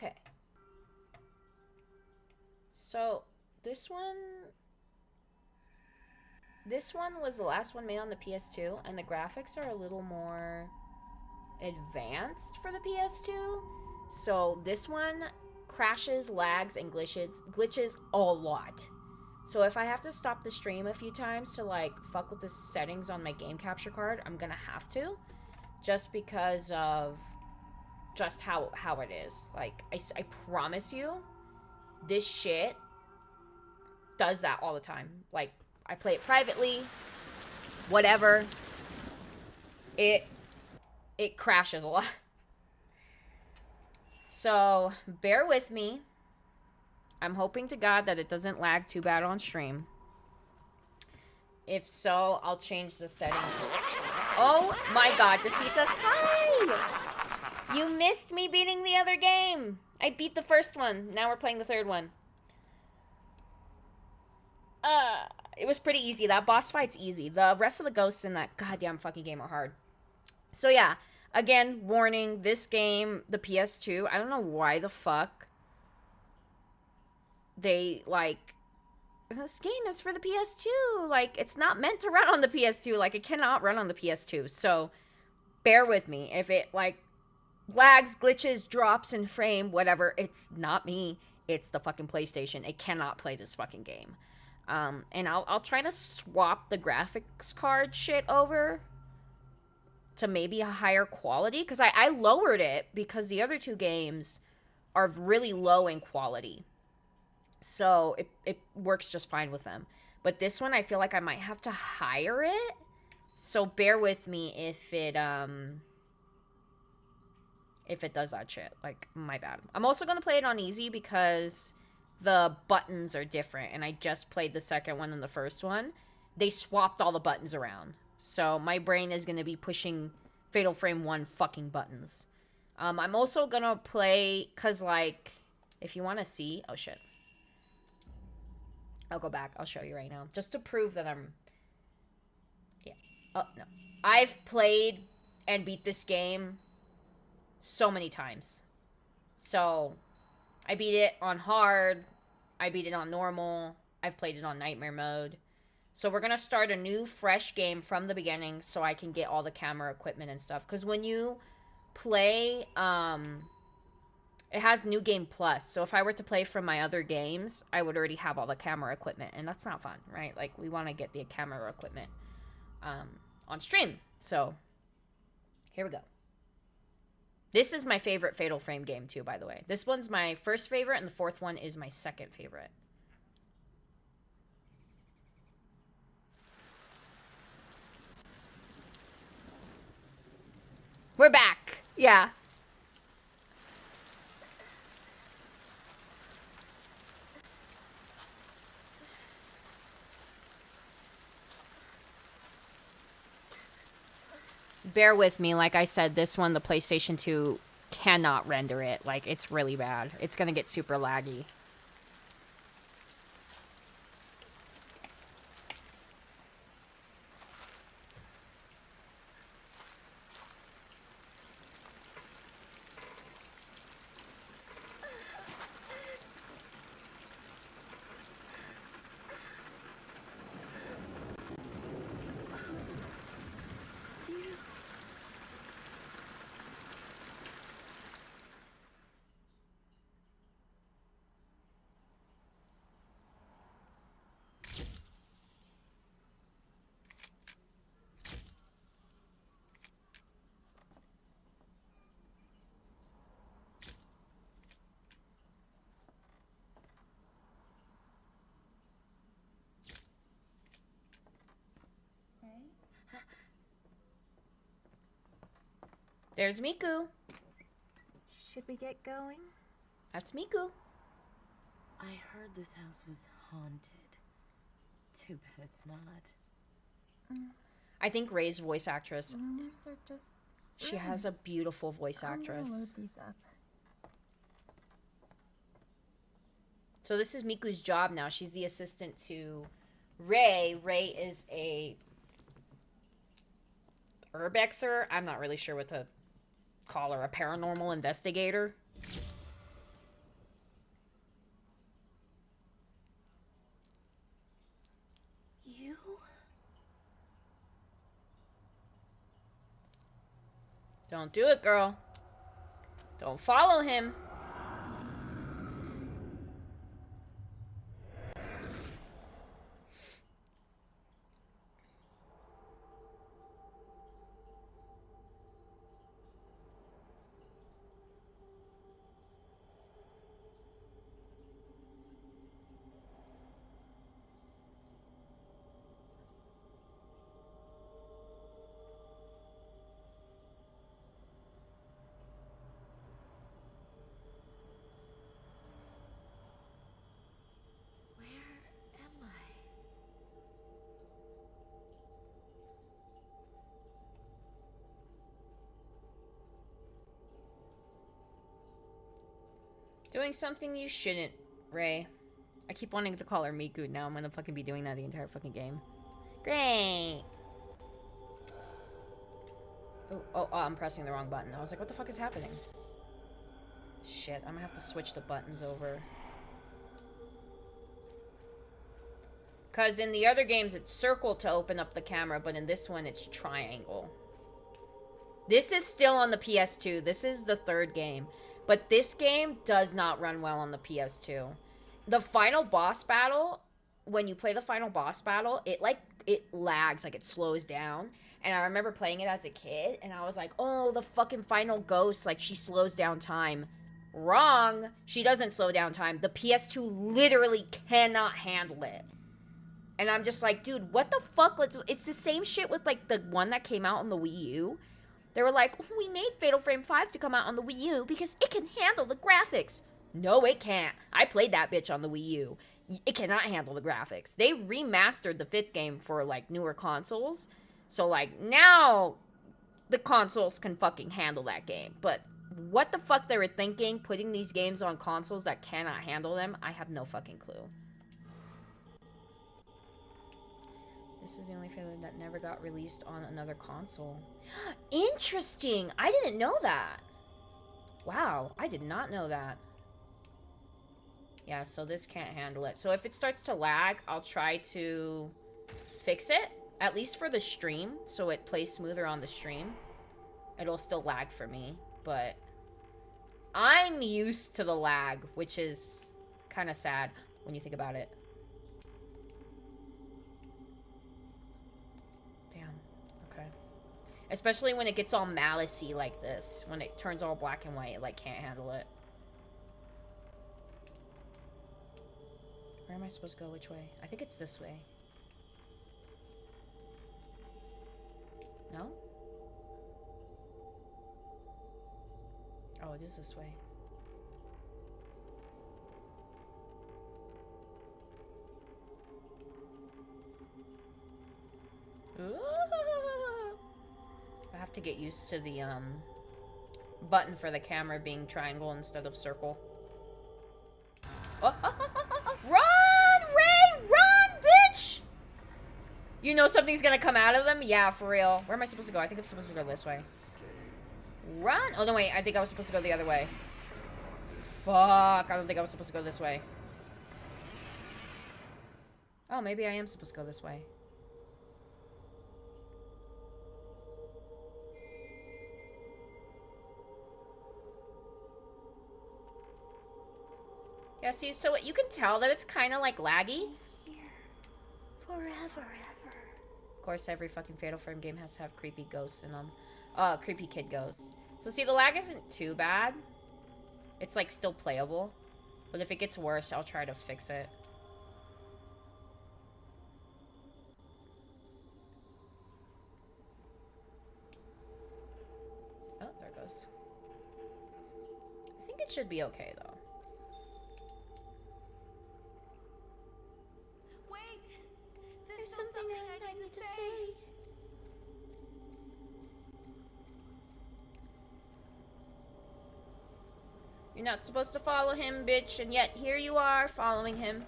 Okay. So, this one... This one was the last one made on the PS2, and the graphics are a little more advanced for the PS2. So, this one crashes, lags, and glitches a lot. So if I have to stop the stream a few times to like fuck with the settings on my game capture card, I'm gonna have to. Just because of just how it is. Like, I promise you, this shit does that all the time. Like, I play it privately, whatever. It crashes a lot. So, bear with me. I'm hoping to God that it doesn't lag too bad on stream. If so, I'll change the settings. Oh my god, Desitas, hi! You missed me beating the other game. I beat the first one. Now we're playing the third one. It was pretty easy. That boss fight's easy. The rest of the ghosts in that goddamn fucking game are hard. So yeah, again, warning, this game, the PS2, I don't know why the fuck they, like, this game is for the PS2. Like, it's not meant to run on the PS2. Like, it cannot run on the PS2. So, bear with me. If it, like, lags, glitches, drops in frame, whatever, it's not me. It's the fucking PlayStation. It cannot play this fucking game. And I'll try to swap the graphics card shit over to maybe a higher quality. Because I lowered it because the other two games are really low in quality. So it works just fine with them. But this one, I feel like I might have to hire it. So bear with me if it does that shit. Like, my bad. I'm also going to play it on easy because the buttons are different. And I just played the second one and the first one. They swapped all the buttons around. So my brain is going to be pushing Fatal Frame 1 fucking buttons. I'm also going to play, because, like, if you want to see... Oh, shit. I'll go back. I'll show you right now. Just to prove that I'm... Yeah. Oh, no. I've played and beat this game so many times. So, I beat it on hard. I beat it on normal. I've played it on nightmare mode. So, we're going to start a new, fresh game from the beginning so I can get all the camera equipment and stuff. Because when you play... It has New Game Plus, so if I were to play from my other games, I would already have all the camera equipment, and that's not fun, right? Like, we want to get the camera equipment on stream. So, here we go. This is my favorite Fatal Frame game, too, by the way. This one's my first favorite, and the fourth one is my second favorite. We're back! Yeah. Bear with me. Like I said, this one, the PlayStation 2 cannot render it. Like, it's really bad. It's gonna get super laggy. There's Miku. Should we get going? That's Miku. I heard this house was haunted. Too bad it's not. I think Ray's voice actress. Nerves are just. She has a beautiful voice I'm gonna actress. load these up. So this is Miku's job now. She's the assistant to Ray. Ray is a urbexer. I'm not really sure what to call her. A paranormal investigator. You? Don't do it, girl. Don't follow him. Where am I? Doing something you shouldn't, Ray. I keep wanting to call her Miku. Now I'm gonna fucking be doing that the entire fucking game. Great. Oh, I'm pressing the wrong button. I was like, what the fuck is happening? Shit, I'm gonna have to switch the buttons over. Because in the other games, it's circle to open up the camera, but in this one, it's triangle. This is still on the PS2. This is the third game. But this game does not run well on the PS2. The final boss battle, when you play the final boss battle, it lags, like it slows down. And I remember playing it as a kid, and I was like, oh, the fucking final ghost, like she slows down time. Wrong. She doesn't slow down time. The PS2 literally cannot handle it. And I'm just like, dude, what the fuck? It's the same shit with, like, the one that came out on the Wii U. They were like, we made Fatal Frame 5 to come out on the Wii U because it can handle the graphics. No, it can't. I played that bitch on the Wii U. It cannot handle the graphics. They remastered the 5th game for, like, newer consoles. So, like, now the consoles can fucking handle that game. But what the fuck they were thinking, putting these games on consoles that cannot handle them, I have no fucking clue. This is the only failure that never got released on another console. Interesting! I didn't know that. Wow, I did not know that. Yeah, so this can't handle it. So if it starts to lag, I'll try to fix it. At least for the stream, so it plays smoother on the stream. It'll still lag for me, but I'm used to the lag, which is kind of sad when you think about it. Especially when it gets all malice-y like this. When it turns all black and white, it, like, can't handle it. Where am I supposed to go? Which way? I think it's this way. No? Oh, it is this way. Ooh. I have to get used to the, button for the camera being triangle instead of circle. Oh, run, Ray! Run, bitch! You know something's gonna come out of them? Yeah, for real. Where am I supposed to go? I think I'm supposed to go this way. Run! Oh, no, wait. I think I was supposed to go the other way. Fuck. I don't think I was supposed to go this way. Oh, maybe I am supposed to go this way. Yeah, see, so you can tell that it's kind of, like, laggy. Forever. Of course, every fucking Fatal Frame game has to have creepy ghosts in them. Creepy kid ghosts. So, see, the lag isn't too bad. It's, like, still playable. But if it gets worse, I'll try to fix it. Oh, there it goes. I think it should be okay, though. There's something I need to say. You're not supposed to follow him, bitch, and yet here you are following him.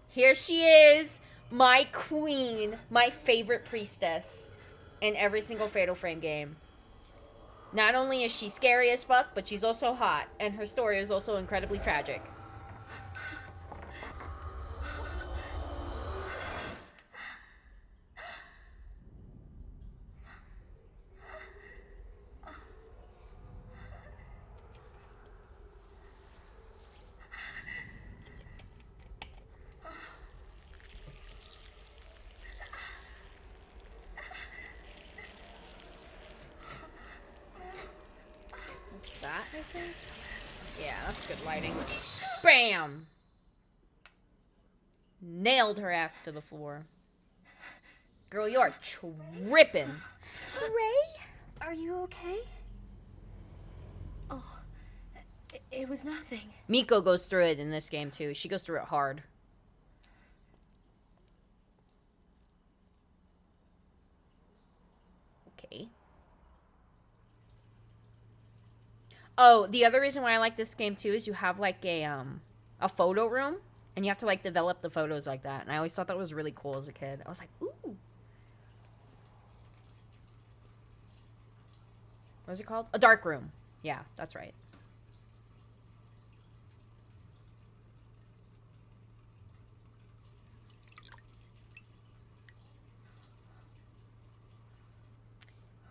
Here she is. My queen. My favorite priestess in every single Fatal Frame game. Not only is she scary as fuck, but she's also hot. And her story is also incredibly tragic. That, I think? Yeah, that's good lighting. Bam! Nailed her ass to the floor. Girl, you are tripping. Ray? Are you okay? Oh, it was nothing. Miko goes through it in this game, too. She goes through it hard. Okay. Oh, the other reason why I like this game, too, is you have, like, a photo room. And you have to, like, develop the photos like that. And I always thought that was really cool as a kid. I was like, ooh. What is it called? A dark room. Yeah, that's right.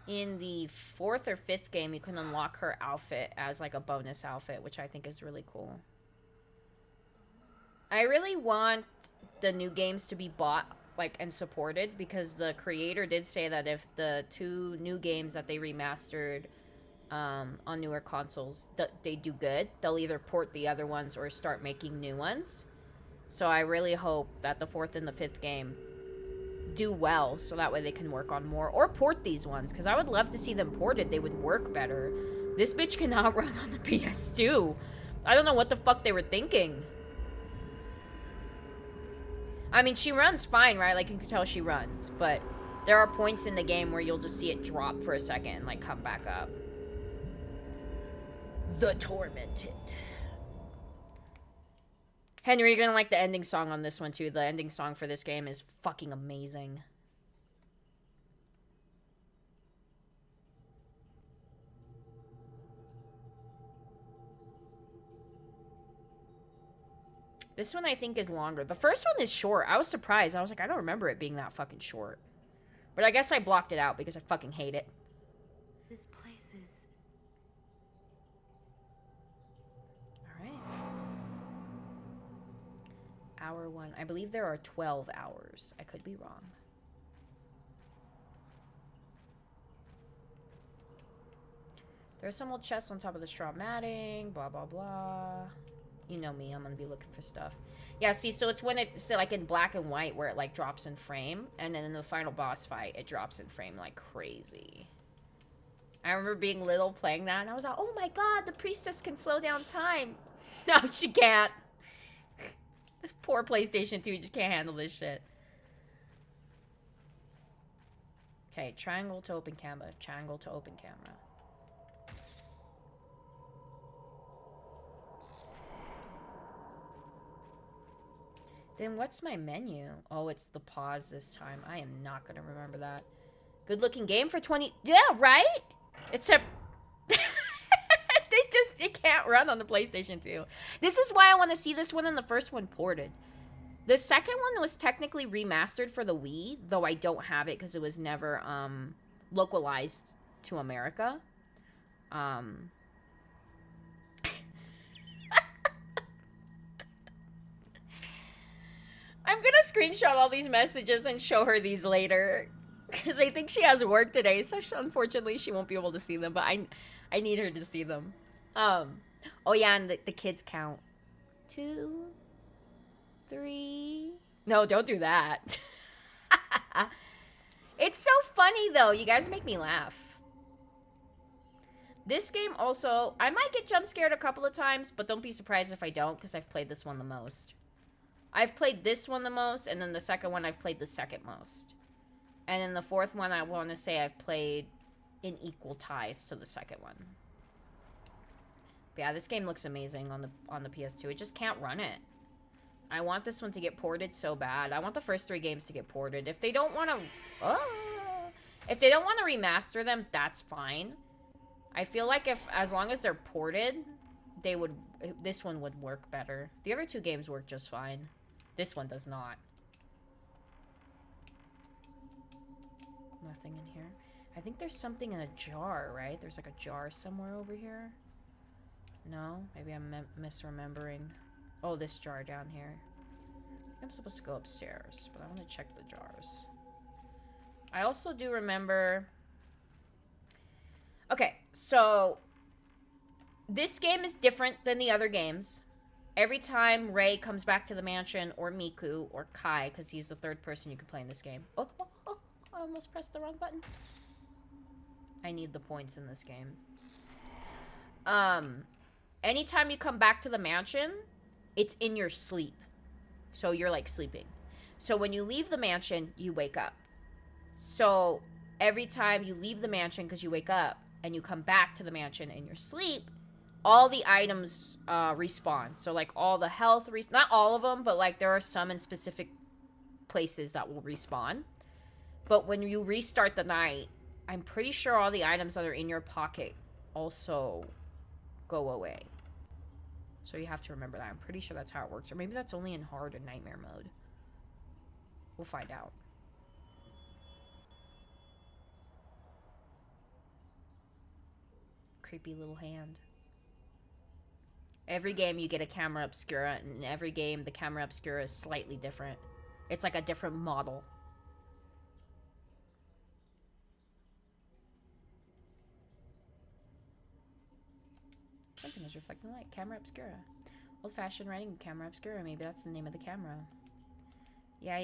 In the 4th or 5th game, you can unlock her outfit as, like, a bonus outfit, which I think is really cool. I really want the new games to be bought, like, and supported, because the creator did say that if the 2 new games that they remastered on newer consoles, they do good, they'll either port the other ones or start making new ones. So I really hope that the 4th and the 5th game do well, so that way they can work on more, or port these ones, because I would love to see them ported. They would work better. This bitch cannot run on the PS2. I don't know what the fuck they were thinking. I mean, she runs fine, right? Like, you can tell she runs, but there are points in the game where you'll just see it drop for a second and, like, come back up. The Tormented. Henry, you're gonna like the ending song on this one, too. The ending song for this game is fucking amazing. This one, I think, is longer. The first one is short. I was surprised. I was like, I don't remember it being that fucking short. But I guess I blocked it out because I fucking hate it. This place is... Alright. Hour 1. I believe there are 12 hours. I could be wrong. There's some old chests on top of the straw matting. Blah, blah, blah. You know me, I'm gonna be looking for stuff. Yeah, see, so it's when it's like in black and white where it like drops in frame, and then in the final boss fight, it drops in frame like crazy. I remember being little playing that, and I was like, oh my god, the priestess can slow down time. No, she can't. This poor PlayStation 2 just can't handle this shit. Okay, triangle to open camera, triangle to open camera. Then what's my menu? Oh, it's the pause this time. I am not going to remember that. Good looking game for 20... Yeah, right? Except... It can't run on the PlayStation 2. This is why I want to see this one and the first one ported. The second one was technically remastered for the Wii, though I don't have it because it was never localized to America. I'm gonna screenshot all these messages and show her these later. Because I think she has work today, so unfortunately she won't be able to see them. But I need her to see them. Oh yeah, and the kids count. 2, 3... No, don't do that. It's so funny, though. You guys make me laugh. This game also... I might get jump scared a couple of times, but don't be surprised if I don't, because I've played this one the most. I've played this one the most, and then the second one I've played the second most. And then the fourth one, I want to say I've played in equal ties to the second one. But yeah, this game looks amazing on the PS2. It just can't run it. I want this one to get ported so bad. I want the first 3 games to get ported. If they don't want to... if they don't want to remaster them, that's fine. I feel like as long as they're ported, they would... This one would work better. The other 2 games work just fine. This one does not. Nothing in here. I think there's something in a jar, right? There's like a jar somewhere over here. No? Maybe I'm misremembering. Oh, this jar down here. I'm supposed to go upstairs, but I want to check the jars. I also do remember... Okay, so... This game is different than the other games. Every time Rei comes back to the mansion, or Miku, or Kai, because he's the 3rd person you can play in this game. Oh, I almost pressed the wrong button. I need the points in this game. Anytime you come back to the mansion, it's in your sleep. So you're like sleeping. So when you leave the mansion, you wake up. So every time you leave the mansion because you wake up and you come back to the mansion in your sleep, all the items respawn. So like all the health, not all of them, but like there are some in specific places that will respawn. But when you restart the night, I'm pretty sure all the items that are in your pocket also go away. So you have to remember that. I'm pretty sure that's how it works. Or maybe that's only in hard and nightmare mode. We'll find out. Creepy little hand. Every game you get a camera obscura, and in every game the camera obscura is slightly different. It's like a different model. Something is reflecting light. Camera obscura. Old-fashioned writing camera obscura. Maybe that's the name of the camera. Yeah.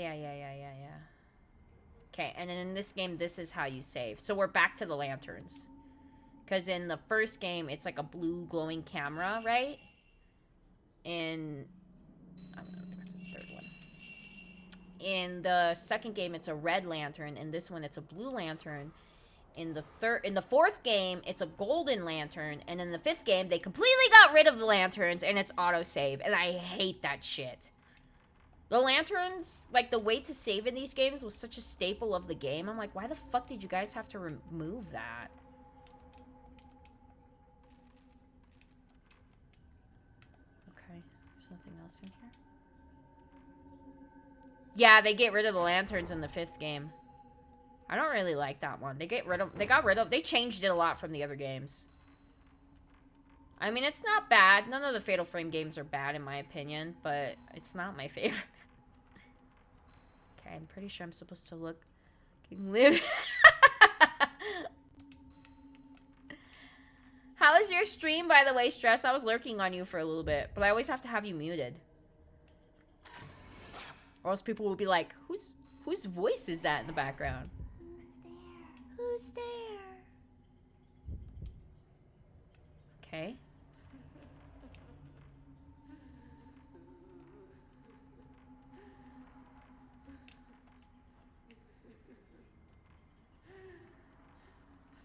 Okay, and then in this game, this is how you save. So we're back to the lanterns. Because in the first game, it's like a blue glowing camera, right? In... I'm gonna go to the 3rd one. In the second game, it's a red lantern. In this one, it's a blue lantern. In the 4th game, it's a golden lantern, and in the 5th game, they completely got rid of the lanterns, and it's autosave, and I hate that shit. The lanterns, like, the way to save in these games was such a staple of the game. I'm like, why the fuck did you guys have to remove that? Okay, there's nothing else in here. Yeah, they get rid of the lanterns in the 5th game. I don't really like that one. They changed it a lot from the other games. I mean, it's not bad. None of the Fatal Frame games are bad in my opinion, but it's not my favorite. Okay, I'm pretty sure I'm supposed to look. Live. How is your stream, by the way, Stress? I was lurking on you for a little bit, but I always have to have you muted. Or else people will be like, whose voice is that in the background? Who's there? Okay.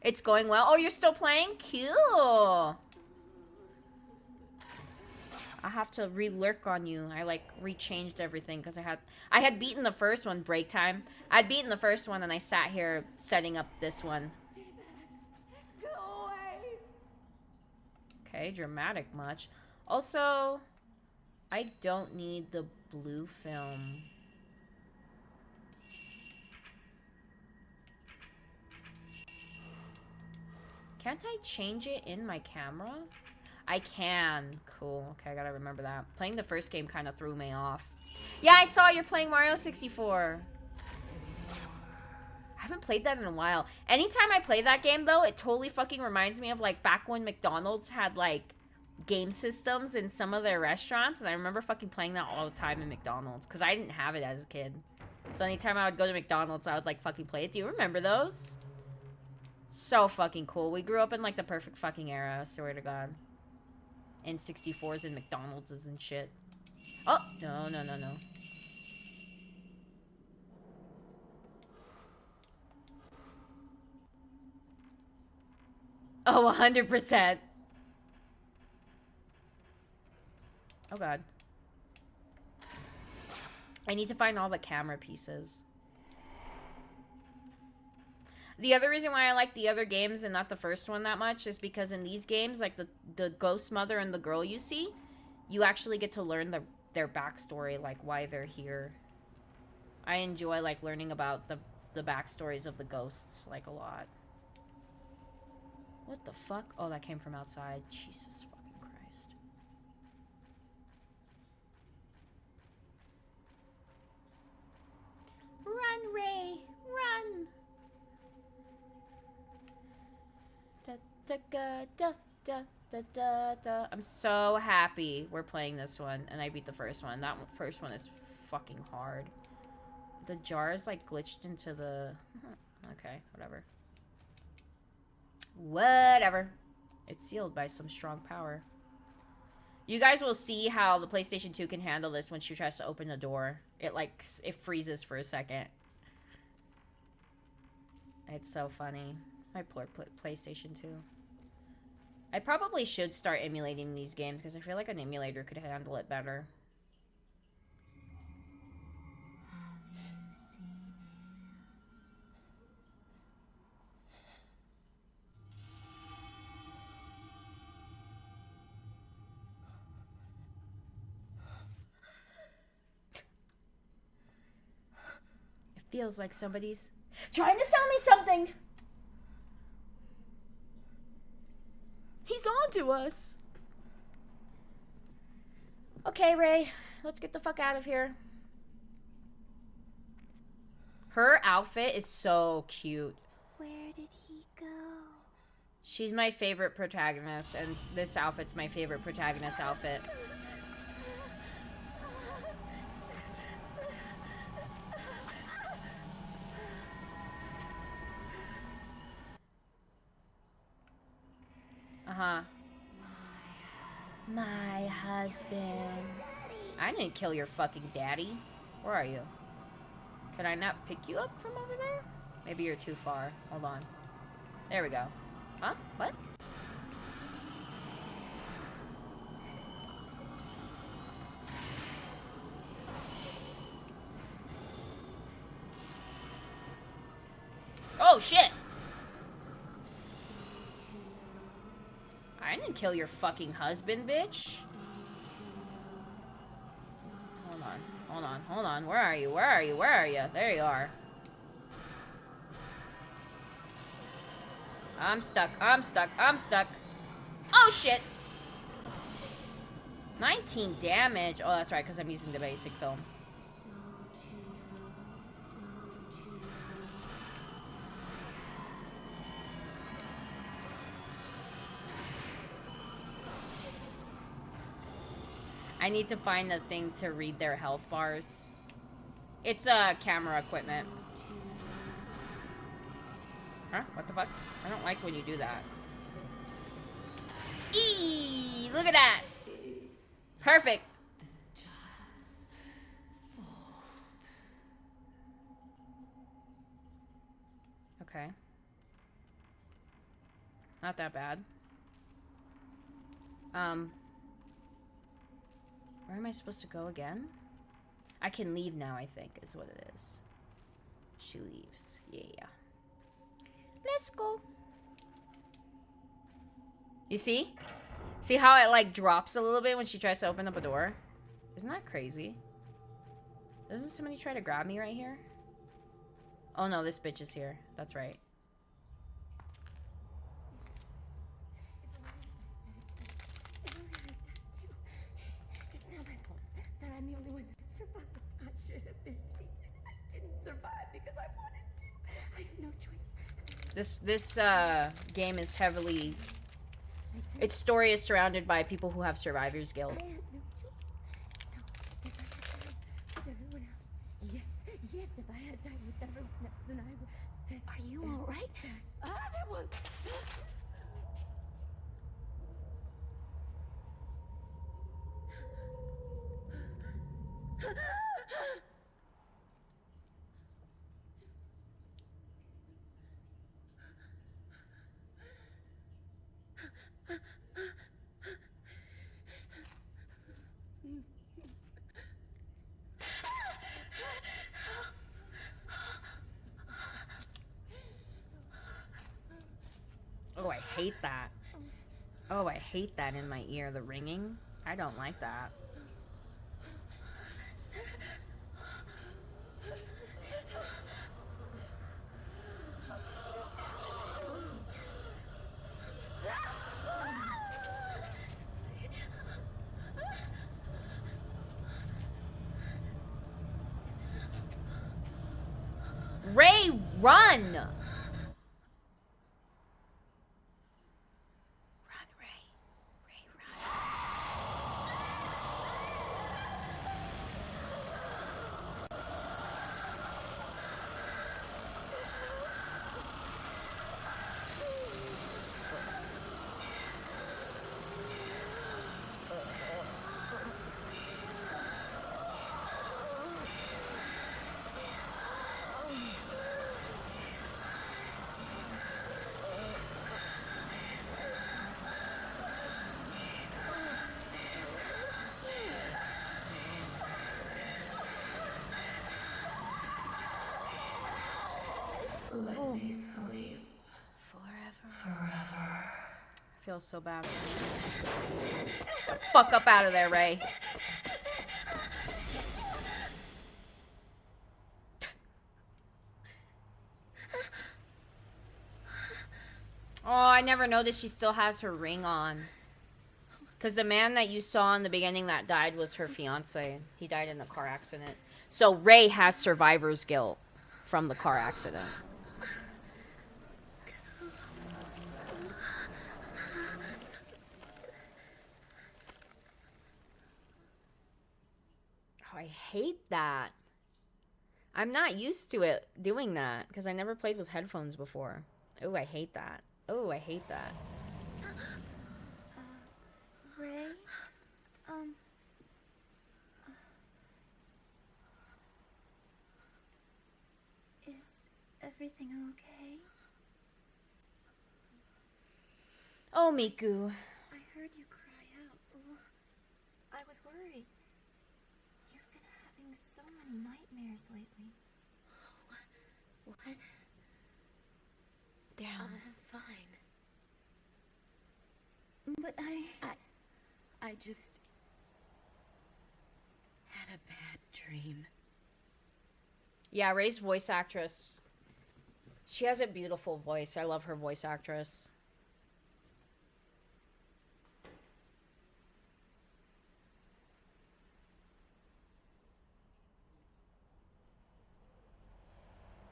It's going well. Oh, you're still playing? Cool. I have to re-lurk on you. I like re-changed everything because I had beaten the first one, break time. I'd beaten the first one and I sat here setting up this one. Go away. Okay, dramatic much. Also, I don't need the blue film. Can't I change it in my camera? I can. Cool. Okay, I gotta remember that. Playing the first game kind of threw me off. Yeah, I saw you're playing Mario 64. I haven't played that in a while. Anytime I play that game, though, it totally fucking reminds me of, like, back when McDonald's had, like, game systems in some of their restaurants. And I remember fucking playing that all the time in McDonald's. Because I didn't have it as a kid. So anytime I would go to McDonald's, I would, like, fucking play it. Do you remember those? So fucking cool. We grew up in, like, the perfect fucking era, I swear to God. N64s and McDonald's and shit. Oh, no. Oh, 100%. Oh, God. I need to find all the camera pieces. The other reason why I like the other games and not the first one that much is because in these games, like the ghost mother and the girl you see, you actually get to learn their backstory, like why they're here. I enjoy like learning about the backstories of the ghosts like a lot. What the fuck? Oh, that came from outside. Jesus fucking Christ. Run, Ray! Run! Da, da, da, da, da, da, da, da. I'm so happy we're playing this one, and I beat the first one. That first one is fucking hard. The jar is like glitched into the... Okay, whatever. Whatever. It's sealed by some strong power. You guys will see how the PlayStation 2 can handle this when she tries to open the door. It freezes for a second. It's so funny. My poor PlayStation 2. I probably should start emulating these games because I feel like an emulator could handle it better. It feels like somebody's trying to sell me something! He's on to us! Okay, Ray. Let's get the fuck out of here. Her outfit is so cute. Where did he go? She's my favorite protagonist, and this outfit's my favorite protagonist outfit. Uh-huh. My husband. I didn't kill your fucking daddy. Where are you? Can I not pick you up from over there? Maybe you're too far. Hold on. There we go. Huh? What? Oh, shit! I didn't kill your fucking husband, bitch. Hold on. Hold on. Hold on. Where are you? Where are you? Where are you? There you are. I'm stuck. I'm stuck. I'm stuck. Oh, shit! 19 damage. Oh, that's right, because I'm using the basic film. I need to find the thing to read their health bars. It's camera equipment. Huh? What the fuck? I don't like when you do that. Eee! Look at that! Perfect! Okay. Not that bad. Where am I supposed to go again? I can leave now, I think, is what it is. She leaves. Yeah. Let's go. You see? See how it, like, drops a little bit when she tries to open up a door? Isn't that crazy? Doesn't somebody try to grab me right here? Oh, no, this bitch is here. That's right. I'm the only one that survived. I should have been taken. I didn't survive because I wanted to. I had no choice. This game is heavily... Its story is surrounded by people who have survivor's guilt. I had no choice. So, if I had died with everyone else, yes, if I had died with everyone else, then I would... Are you alright? Other one! hate that. Oh, I hate that in my ear, the ringing. I don't like that. Ray, run! Run, Ray. Ray, run. Let me sleep forever. I feel so bad. Get the fuck up out of there, Ray. Oh, I never noticed she still has her ring on. Because the man that you saw in the beginning that died was her fiance. He died in a car accident. So Ray has survivor's guilt from the car accident. Oh, I hate that. I'm not used to it doing that because I never played with headphones before. Oh, I hate that. Oh, I hate that. Ray? Is everything okay? Oh, Miku. I heard you cry out. Oh, I was worried. You've been having so many nightmares lately. What? Damn. I'm fine. But I just had a bad dream. Yeah, Ray's voice actress. She has a beautiful voice. I love her voice actress.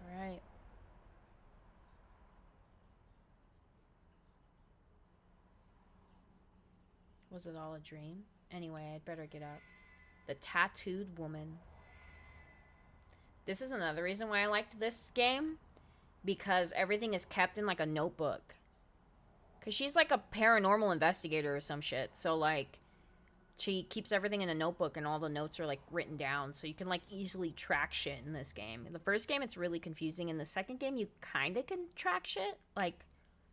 All right. Was it all a dream? Anyway, I'd better get up. The Tattooed Woman. This is another reason why I liked this game. Because everything is kept in like a notebook. Because she's like a paranormal investigator or some shit. So like, she keeps everything in a notebook and all the notes are like written down. So you can like easily track shit in this game. In the first game, it's really confusing. In the second game, you kind of can track shit. Like,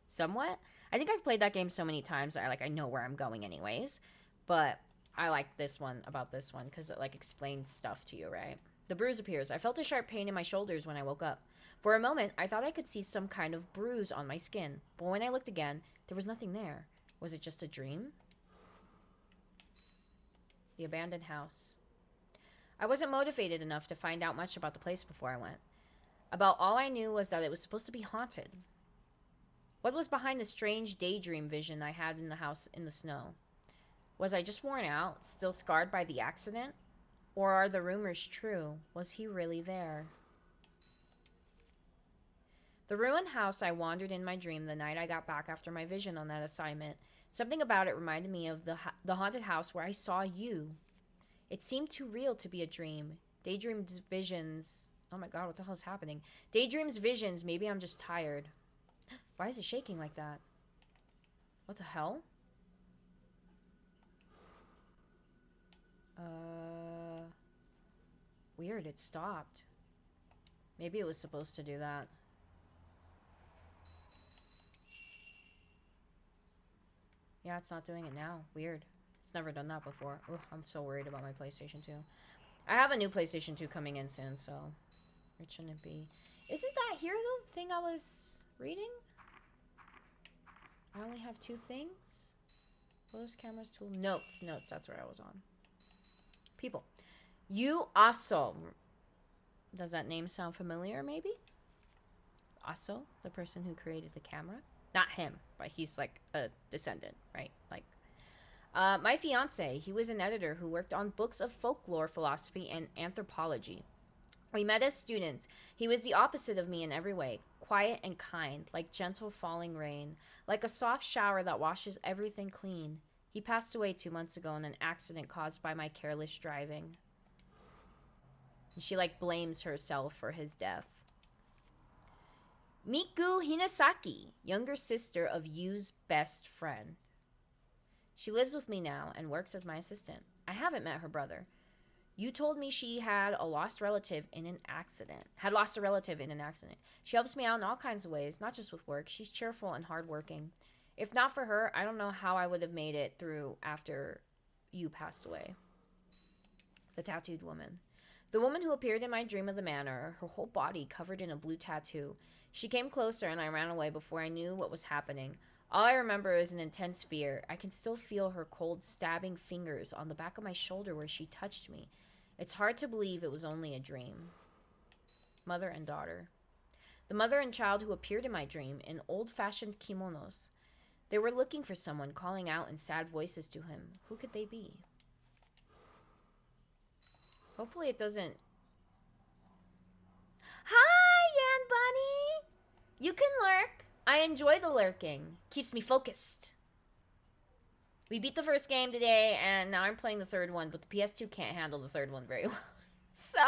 somewhat. I think I've played that game so many times that I know where I'm going anyways. But I like this one about this one because it like explains stuff to you, right? The bruise appears. I felt a sharp pain in my shoulders when I woke up. For a moment, I thought I could see some kind of bruise on my skin. But when I looked again, there was nothing there. Was it just a dream? The abandoned house. I wasn't motivated enough to find out much about the place before I went. About all I knew was that it was supposed to be haunted. What was behind the strange daydream vision I had in the house in the snow? Was I just worn out, still scarred by the accident? Or are the rumors true? Was he really there? The ruined house I wandered in my dream the night I got back after my vision on that assignment. Something about it reminded me of the haunted house where I saw you. It seemed too real to be a dream. Daydreams, visions. Oh my god, what the hell is happening? Daydreams, visions. Maybe I'm just tired. Why is it shaking like that? What the hell? Weird, it stopped. Maybe it was supposed to do that. Yeah, it's not doing it now. Weird. It's never done that before. Ugh, I'm so worried about my PlayStation 2. I have a new PlayStation 2 coming in soon, so it shouldn't be. Isn't that here the thing I was reading? I only have 2 things. Photos, cameras, tool, notes. Notes, that's where I was on. People. You also. Does that name sound familiar, maybe? Also, the person who created the camera. Not him, but he's like a descendant, right? Like, my fiance, he was an editor who worked on books of folklore, philosophy, and anthropology. We met as students. He was the opposite of me in every way. Quiet and kind, like gentle falling rain, like a soft shower that washes everything clean. He passed away 2 months ago in an accident caused by my careless driving. And she, like, blames herself for his death. Miku Hinasaki, younger sister of Yu's best friend. She lives with me now and works as my assistant. I haven't met her brother. You told me she had a lost relative in an accident. She helps me out in all kinds of ways, not just with work. She's cheerful and hardworking. If not for her, I don't know how I would have made it through after you passed away. The tattooed woman. The woman who appeared in my dream of the manor, her whole body covered in a blue tattoo. She came closer and I ran away before I knew what was happening. All I remember is an intense fear. I can still feel her cold, stabbing fingers on the back of my shoulder where she touched me. It's hard to believe it was only a dream. Mother and daughter. The mother and child who appeared in my dream in old-fashioned kimonos. They were looking for someone, calling out in sad voices to him. Who could they be? Hopefully it doesn't... Hi, Yan Bunny! You can lurk. I enjoy the lurking. Keeps me focused. We beat the first game today, and now I'm playing the third one, but the PS2 can't handle the third one very well. So,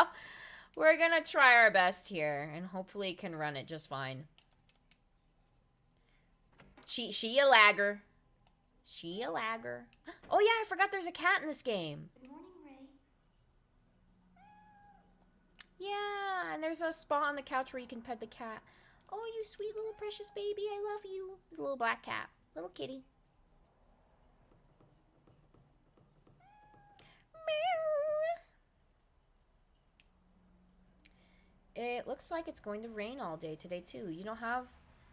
we're gonna try our best here, and hopefully can run it just fine. She a lagger. She a lagger. Oh yeah, I forgot there's a cat in this game. Good morning, Ray. Yeah, and there's a spot on the couch where you can pet the cat. Oh, you sweet little precious baby, I love you. It's a little black cat. Little kitty. It looks like it's going to rain all day today, too. You don't have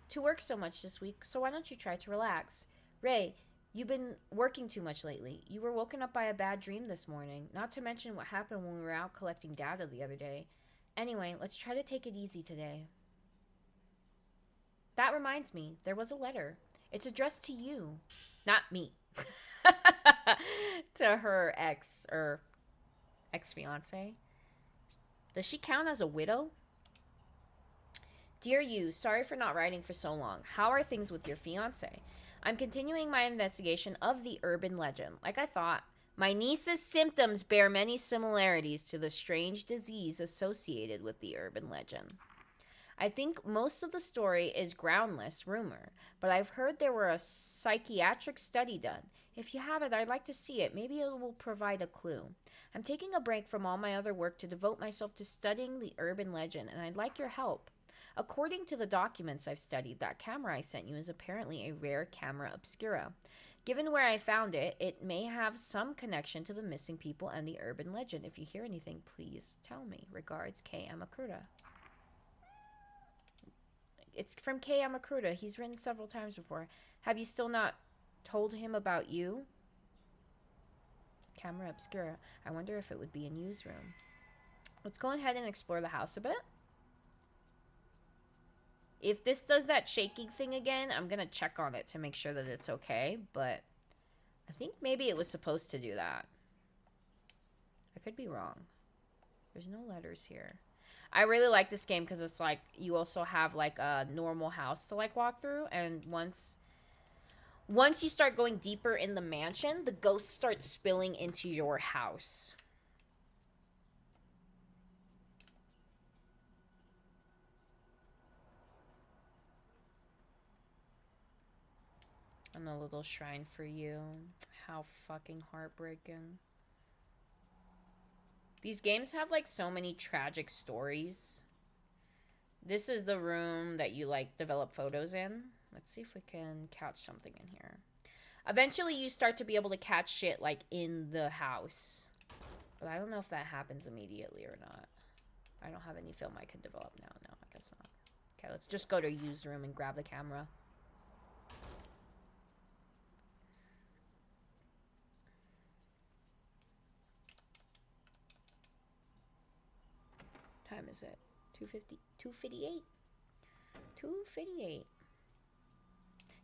to work so much this week, so why don't you try to relax? Ray, you've been working too much lately. You were woken up by a bad dream this morning, not to mention what happened when we were out collecting data the other day. Anyway, let's try to take it easy today. That reminds me, there was a letter. It's addressed to you, not me. To her ex, or ex-fiance. Does she count as a widow? Dear you, sorry for not writing for so long. How are things with your fiance? I'm continuing my investigation of the urban legend. Like I thought, my niece's symptoms bear many similarities to the strange disease associated with the urban legend. I think most of the story is groundless rumor, but I've heard there were a psychiatric study done. If you have it, I'd like to see it. Maybe it will provide a clue. I'm taking a break from all my other work to devote myself to studying the urban legend, and I'd like your help. According to the documents I've studied, that camera I sent you is apparently a rare camera obscura. Given where I found it, it may have some connection to the missing people and the urban legend. If you hear anything, please tell me. Regards, K. Amakura. It's from K. Amakura. He's written several times before. Have you still not told him about you? Camera obscura. I wonder if it would be in Yu's room. Let's go ahead and explore the house a bit. If this does that shaking thing again, I'm going to check on it to make sure that it's okay. But I think maybe it was supposed to do that. I could be wrong. There's no letters here. I really like this game because it's like you also have like a normal house to like walk through. And once you start going deeper in the mansion, the ghosts start spilling into your house. And a little shrine for you. How fucking heartbreaking. These games have like so many tragic stories. This is the room that you like develop photos in. Let's see if we can catch something in here. Eventually you start to be able to catch shit like in the house. But I don't know if that happens immediately or not. I don't have any film I could develop now. No, I guess not. Okay, let's just go to Yu's room and grab the camera. is it? 250, 258. 258.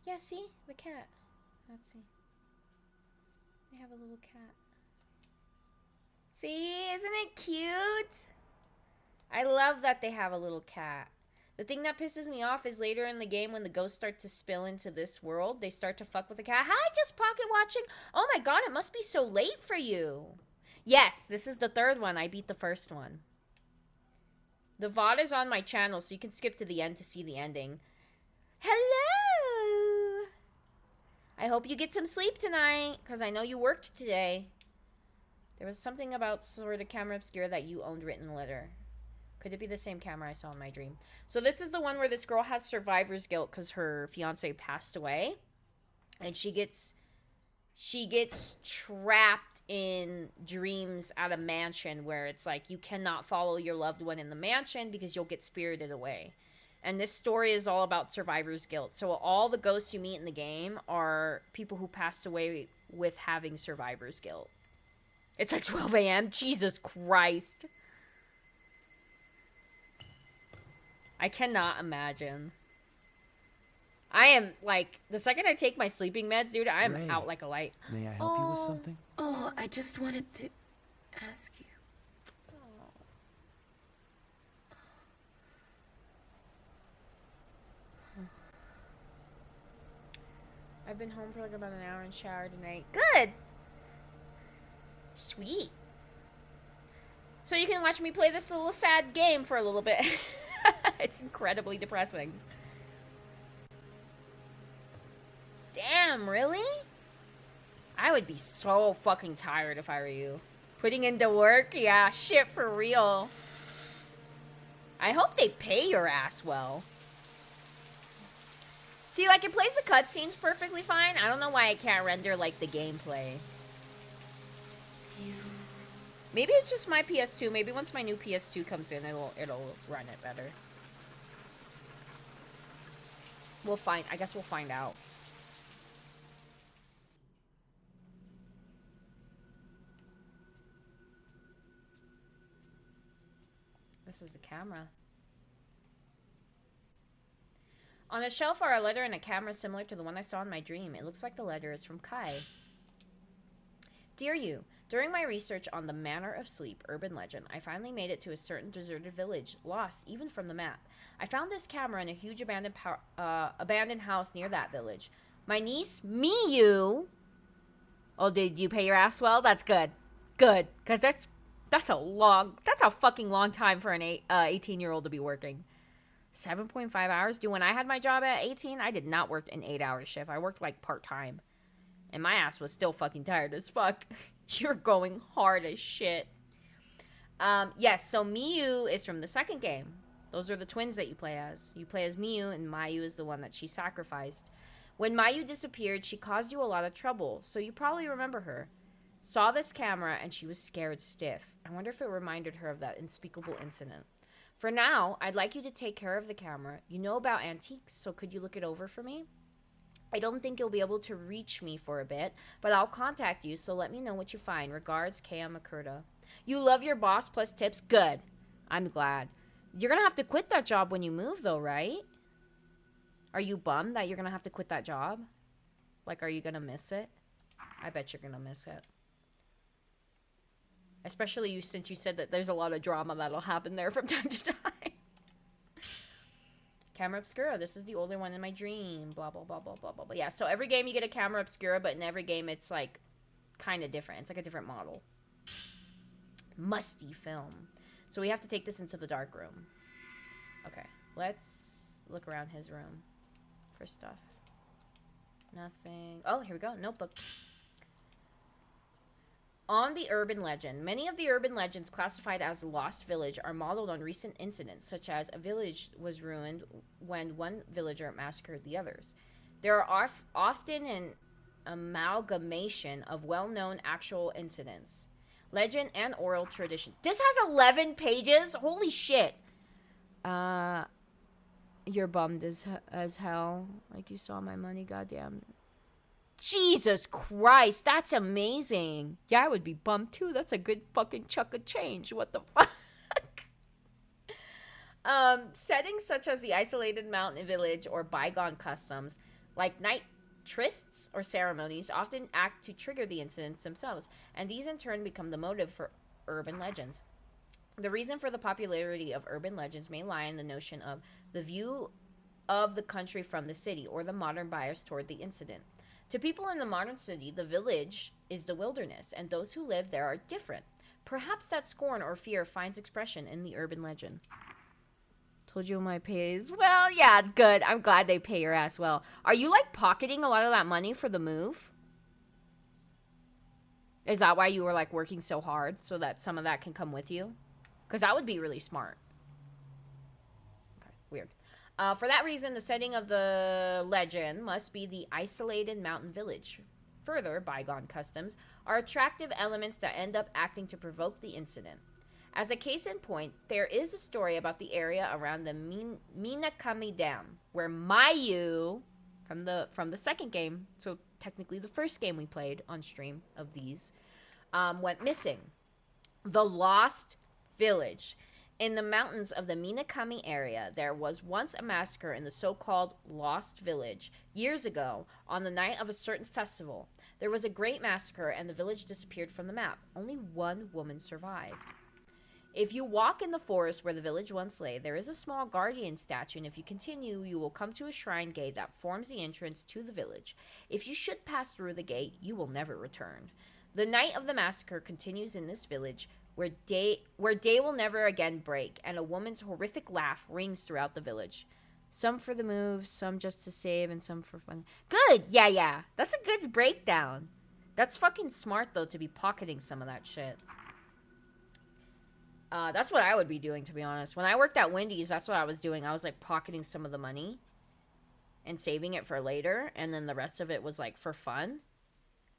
Yeah, see? The cat. Let's see. They have a little cat. See? Isn't it cute? I love that they have a little cat. The thing that pisses me off is later in the game when the ghosts start to spill into this world, they start to fuck with the cat. Hi, just pocket watching. Oh my god, it must be so late for you. Yes, this is the third one. I beat the first one. The VOD is on my channel, so you can skip to the end to see the ending. Hello! I hope you get some sleep tonight, because I know you worked today. There was something about sort of camera obscura that you owned written in the letter. Could it be the same camera I saw in my dream? So this is the one where this girl has survivor's guilt because her fiance passed away. And she gets trapped in dreams at a mansion where it's like you cannot follow your loved one in the mansion because you'll get spirited away. And this story is all about survivor's guilt. So all the ghosts you meet in the game are people who passed away with having survivor's guilt. It's like 12 a.m. Jesus Christ. I cannot imagine. I am, like, the second I take my sleeping meds, dude, I am Ray, out like a light. May I help you with something? Oh, I just wanted to ask you. I've been home for like about an hour and showered tonight. Good! Sweet. So you can watch me play this little sad game for a little bit. It's incredibly depressing. Damn, really? I would be so fucking tired if I were you. Putting into work? Yeah, shit, for real. I hope they pay your ass well. See, like, it plays the cutscenes perfectly fine. I don't know why I can't render, like, the gameplay. Maybe it's just my PS2. Maybe once my new PS2 comes in, it'll run it better. We'll find. I guess we'll find out. This is the camera. On a shelf are a letter and a camera similar to the one I saw in my dream. It looks like the letter is from Kai. Dear you, during my research on the Manor of Sleep urban legend, I finally made it to a certain deserted village, lost even from the map. I found this camera in a huge abandoned house near that village. My niece, Miyu... Oh, did you pay your ass well? That's good. Good, because that's a fucking long time for an 18-year-old to be working. 7.5 hours? Dude, when I had my job at 18, I did not work an 8-hour shift. I worked, like, part-time. And my ass was still fucking tired as fuck. You're going hard as shit. Yes, so Miyu is from the second game. Those are the twins that you play as. You play as Miyu, and Mayu is the one that she sacrificed. When Mayu disappeared, she caused you a lot of trouble, so you probably remember her. Saw this camera, and she was scared stiff. I wonder if it reminded her of that unspeakable incident. For now, I'd like you to take care of the camera. You know about antiques, so could you look it over for me? I don't think you'll be able to reach me for a bit, but I'll contact you, so let me know what you find. Regards, Kea Makurta. You love your boss plus tips? Good. I'm glad. You're gonna have to quit that job when you move, though, right? Are you bummed that you're gonna have to quit that job? Like, are you gonna miss it? I bet you're gonna miss it. Especially you, since you said that there's a lot of drama that'll happen there from time to time. Camera obscura. This is the older one in my dream. Blah, blah, blah, blah, blah, blah. Yeah, so every game you get a camera obscura, but in every game it's, like, kind of different. It's like a different model. Musty film. So we have to take this into the dark room. Okay, let's look around his room for stuff. Nothing. Oh, here we go. Notebook. On the urban legend. Many of the urban legends classified as Lost Village are modeled on recent incidents, such as a village was ruined when one villager massacred the others. There are often an amalgamation of well-known actual incidents, legend, and oral tradition. This has 11 pages? Holy shit. You're bummed as hell. Like you saw my money, goddamn. Jesus Christ, that's amazing. Yeah, I would be bummed too. That's a good fucking chunk of change. What the fuck? Settings such as the isolated mountain village or bygone customs, like night trysts or ceremonies, often act to trigger the incidents themselves, and these in turn become the motive for urban legends. The reason for the popularity of urban legends may lie in the notion of the view of the country from the city, or the modern bias toward the incident. To people in the modern city, the village is the wilderness, and those who live there are different. Perhaps that scorn or fear finds expression in the urban legend. Told you my pays. Well, yeah, good. I'm glad they pay your ass well. Are you like pocketing a lot of that money for the move? Is that why you were like working so hard so that some of that can come with you? Because that would be really smart. Okay, weird. For that reason, the setting of the legend must be the isolated mountain village. Further, bygone customs are attractive elements that end up acting to provoke the incident. As a case in point, there is a story about the area around the Minakami Dam, where Mayu, from the second game, so technically the first game we played on stream of these, went missing. The Lost Village. In the mountains of the Minakami area, there was once a massacre in the so-called Lost Village. Years ago, on the night of a certain festival, there was a great massacre and the village disappeared from the map. Only one woman survived. If you walk in the forest where the village once lay, there is a small guardian statue, and if you continue, you will come to a shrine gate that forms the entrance to the village. If you should pass through the gate, you will never return. The night of the massacre continues in this village, where day will never again break, and a woman's horrific laugh rings throughout the village. Some for the move, some just to save, and some for fun. Good! Yeah. That's a good breakdown. That's fucking smart, though, to be pocketing some of that shit. That's what I would be doing, to be honest. When I worked at Wendy's, that's what I was doing. I was, like, pocketing some of the money and saving it for later, and then the rest of it was, like, for fun.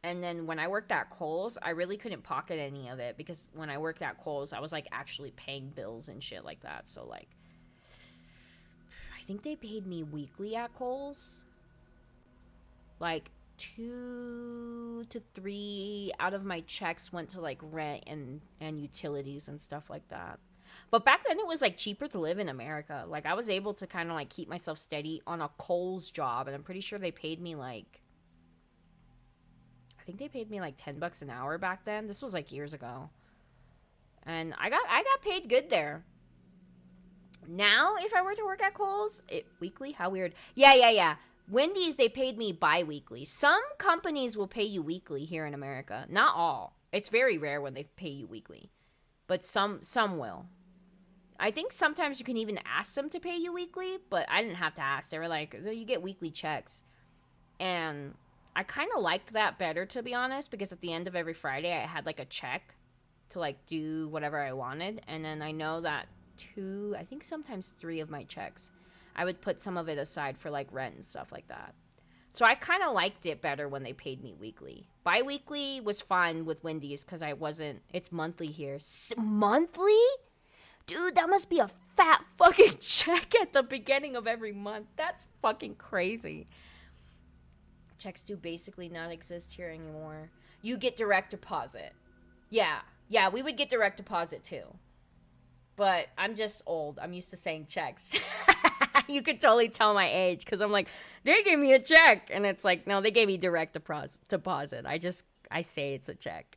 And then when I worked at Kohl's, I really couldn't pocket any of it, because when I worked at Kohl's, I was, like, actually paying bills and shit like that. So, like, I think they paid me weekly at Kohl's. Like, 2 to 3 out of my checks went to like rent and utilities and stuff like that. But back then it was like cheaper to live in America. Like I was able to kind of like keep myself steady on a Kohl's job, and I'm pretty sure they paid me like, I think they paid me like $10 an hour back then. This was like years ago. And I got paid good there. Now if I were to work at Kohl's, weekly, how weird. Yeah. Wendy's, they paid me bi-weekly. Some companies will pay you weekly here in America. Not all. It's very rare when they pay you weekly. But some will. I think sometimes you can even ask them to pay you weekly, but I didn't have to ask. They were like, you get weekly checks. And I kind of liked that better, to be honest, because at the end of every Friday, I had like a check to like do whatever I wanted. And then I know that 2, I think sometimes 3 of my checks, I would put some of it aside for like rent and stuff like that. So I kind of liked it better when they paid me weekly. Bi-weekly was fun with Wendy's because it's monthly here. Monthly? Dude, that must be a fat fucking check at the beginning of every month. That's fucking crazy. Checks do basically not exist here anymore. You get direct deposit. Yeah, we would get direct deposit too. But I'm just old. I'm used to saying checks. You could totally tell my age because I'm like, they gave me a check. And it's like, no, they gave me direct deposit. I say it's a check.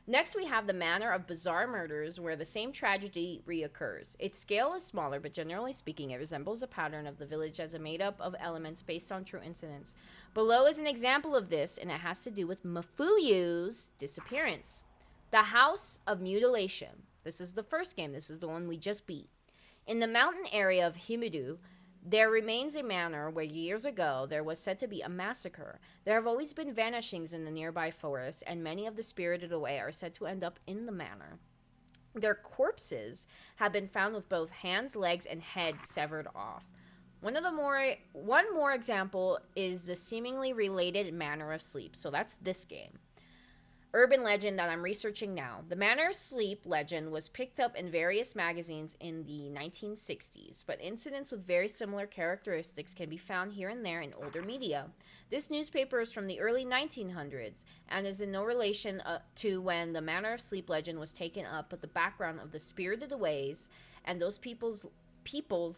Next, we have the manner of bizarre murders where the same tragedy reoccurs. Its scale is smaller, but generally speaking, it resembles a pattern of the village as a made-up of elements based on true incidents. Below is an example of this, and it has to do with Mafuyu's disappearance. The House of Mutilation. This is the first game. This is the one we just beat. In the mountain area of Himidu, there remains a manor where years ago there was said to be a massacre. There have always been vanishings in the nearby forest, and many of the spirited away are said to end up in the manor. Their corpses have been found with both hands, legs, and heads severed off. One more example is the seemingly related manner of sleep. So that's this game. urban legend that I'm researching now. The Manor of Sleep legend was picked up in various magazines in the 1960s, but incidents with very similar characteristics can be found here and there in older media. This newspaper is from the early 1900s and is in no relation to when the Manor of Sleep legend was taken up, but the background of the spirited ways and those people's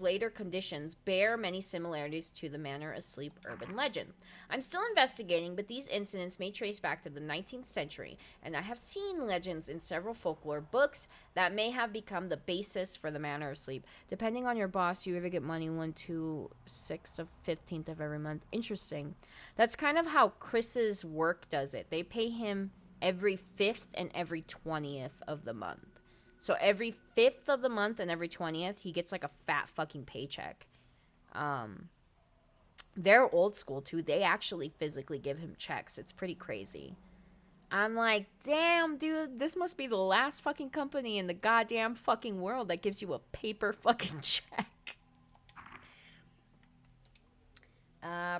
later conditions bear many similarities to the Manor of Sleep urban legend. I'm still investigating, but these incidents may trace back to the 19th century, and I have seen legends in several folklore books that may have become the basis for the Manor of Sleep. Depending on your boss, you either get money 1 to 6 of 15th of every month. Interesting. That's kind of how Chris's work does it. They pay him every 5th and every 20th of the month. So every 5th of the month and every 20th, he gets like a fat fucking paycheck. They're old school too. They actually physically give him checks. It's pretty crazy. I'm like, damn, dude, this must be the last fucking company in the goddamn fucking world that gives you a paper fucking check.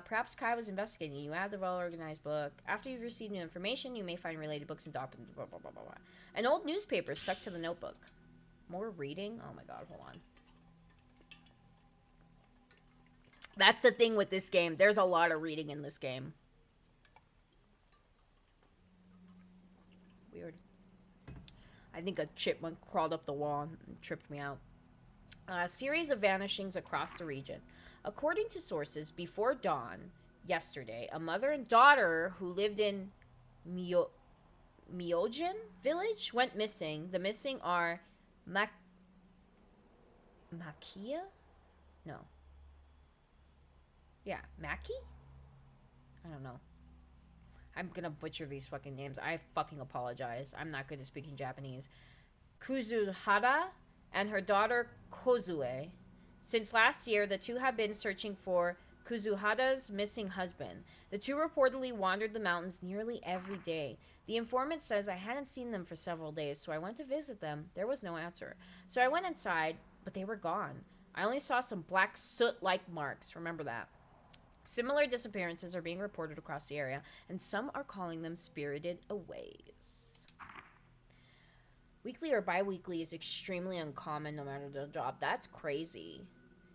Perhaps Kai was investigating. You have the well-organized book. After you've received new information, you may find related books and documents. Blah, blah, blah, blah, blah. An old newspaper stuck to the notebook. More reading? Oh my god, hold on. That's the thing with this game. There's a lot of reading in this game. Weird. I think a chipmunk crawled up the wall and tripped me out. A series of vanishings across the region. According to sources, before dawn yesterday, a mother and daughter who lived in Myojin village went missing. The missing are Makia? No. Yeah, Maki? I don't know. I'm gonna butcher these fucking names. I fucking apologize. I'm not good at speaking Japanese. Kuzuhara and her daughter Kozue. Since last year, the two have been searching for Kuzuhara's missing husband. The two reportedly wandered the mountains nearly every day. The informant says I hadn't seen them for several days, so I went to visit them. There was no answer. So I went inside, but they were gone. I only saw some black soot-like marks. Remember that. Similar disappearances are being reported across the area, and some are calling them spirited aways. Weekly or bi-weekly is extremely uncommon no matter the job. That's crazy.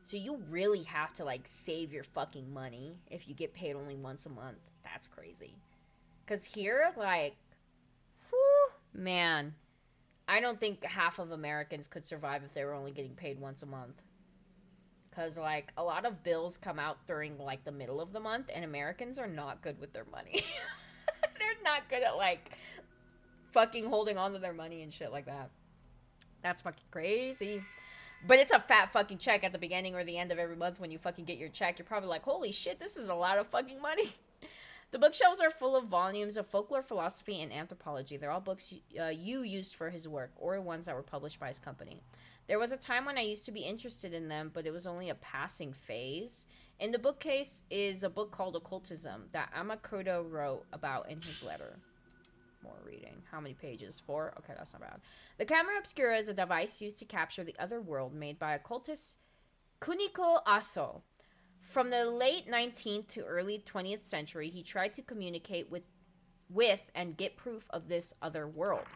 So you really have to, like, save your fucking money if you get paid only once a month. That's crazy. Because here, like, whew, man, I don't think half of Americans could survive if they were only getting paid once a month. Because, like, a lot of bills come out during, like, the middle of the month, and Americans are not good with their money. They're not good at, like, fucking holding on to their money and shit like that. That's fucking crazy. But it's a fat fucking check at the beginning or the end of every month when you fucking get your check. You're probably like, holy shit, this is a lot of fucking money. The bookshelves are full of volumes of folklore, philosophy, and anthropology. They're all books you used for his work, or ones that were published by his company. There was a time when I used to be interested in them, but it was only a passing phase. In the bookcase is a book called Occultism that Amakoto wrote about in his letter. More reading. How many pages? 4? Okay, that's not bad. The camera obscura is a device used to capture the other world made by occultist Kuniko Aso. From the late 19th to early 20th century, he tried to communicate with and get proof of this other world.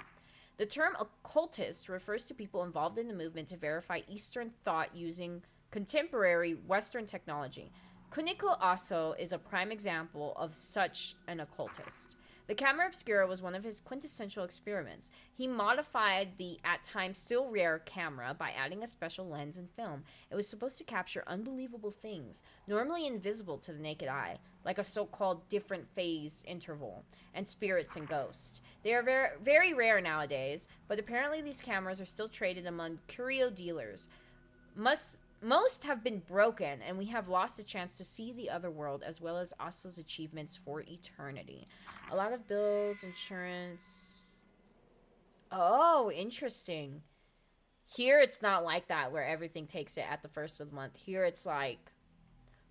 The term occultist refers to people involved in the movement to verify Eastern thought using contemporary Western technology. Kuniko Aso is a prime example of such an occultist. The camera obscura was one of his quintessential experiments. He modified the, at times still rare, camera by adding a special lens and film. It was supposed to capture unbelievable things, normally invisible to the naked eye, like a so-called different phase interval, and spirits and ghosts. They are very, very rare nowadays, but apparently these cameras are still traded among curio dealers. Most have been broken, and we have lost a chance to see the other world, as well as Aso's achievements for eternity. A lot of bills, insurance. Oh, interesting. Here, it's not like that, where everything takes it at the first of the month. Here, it's like,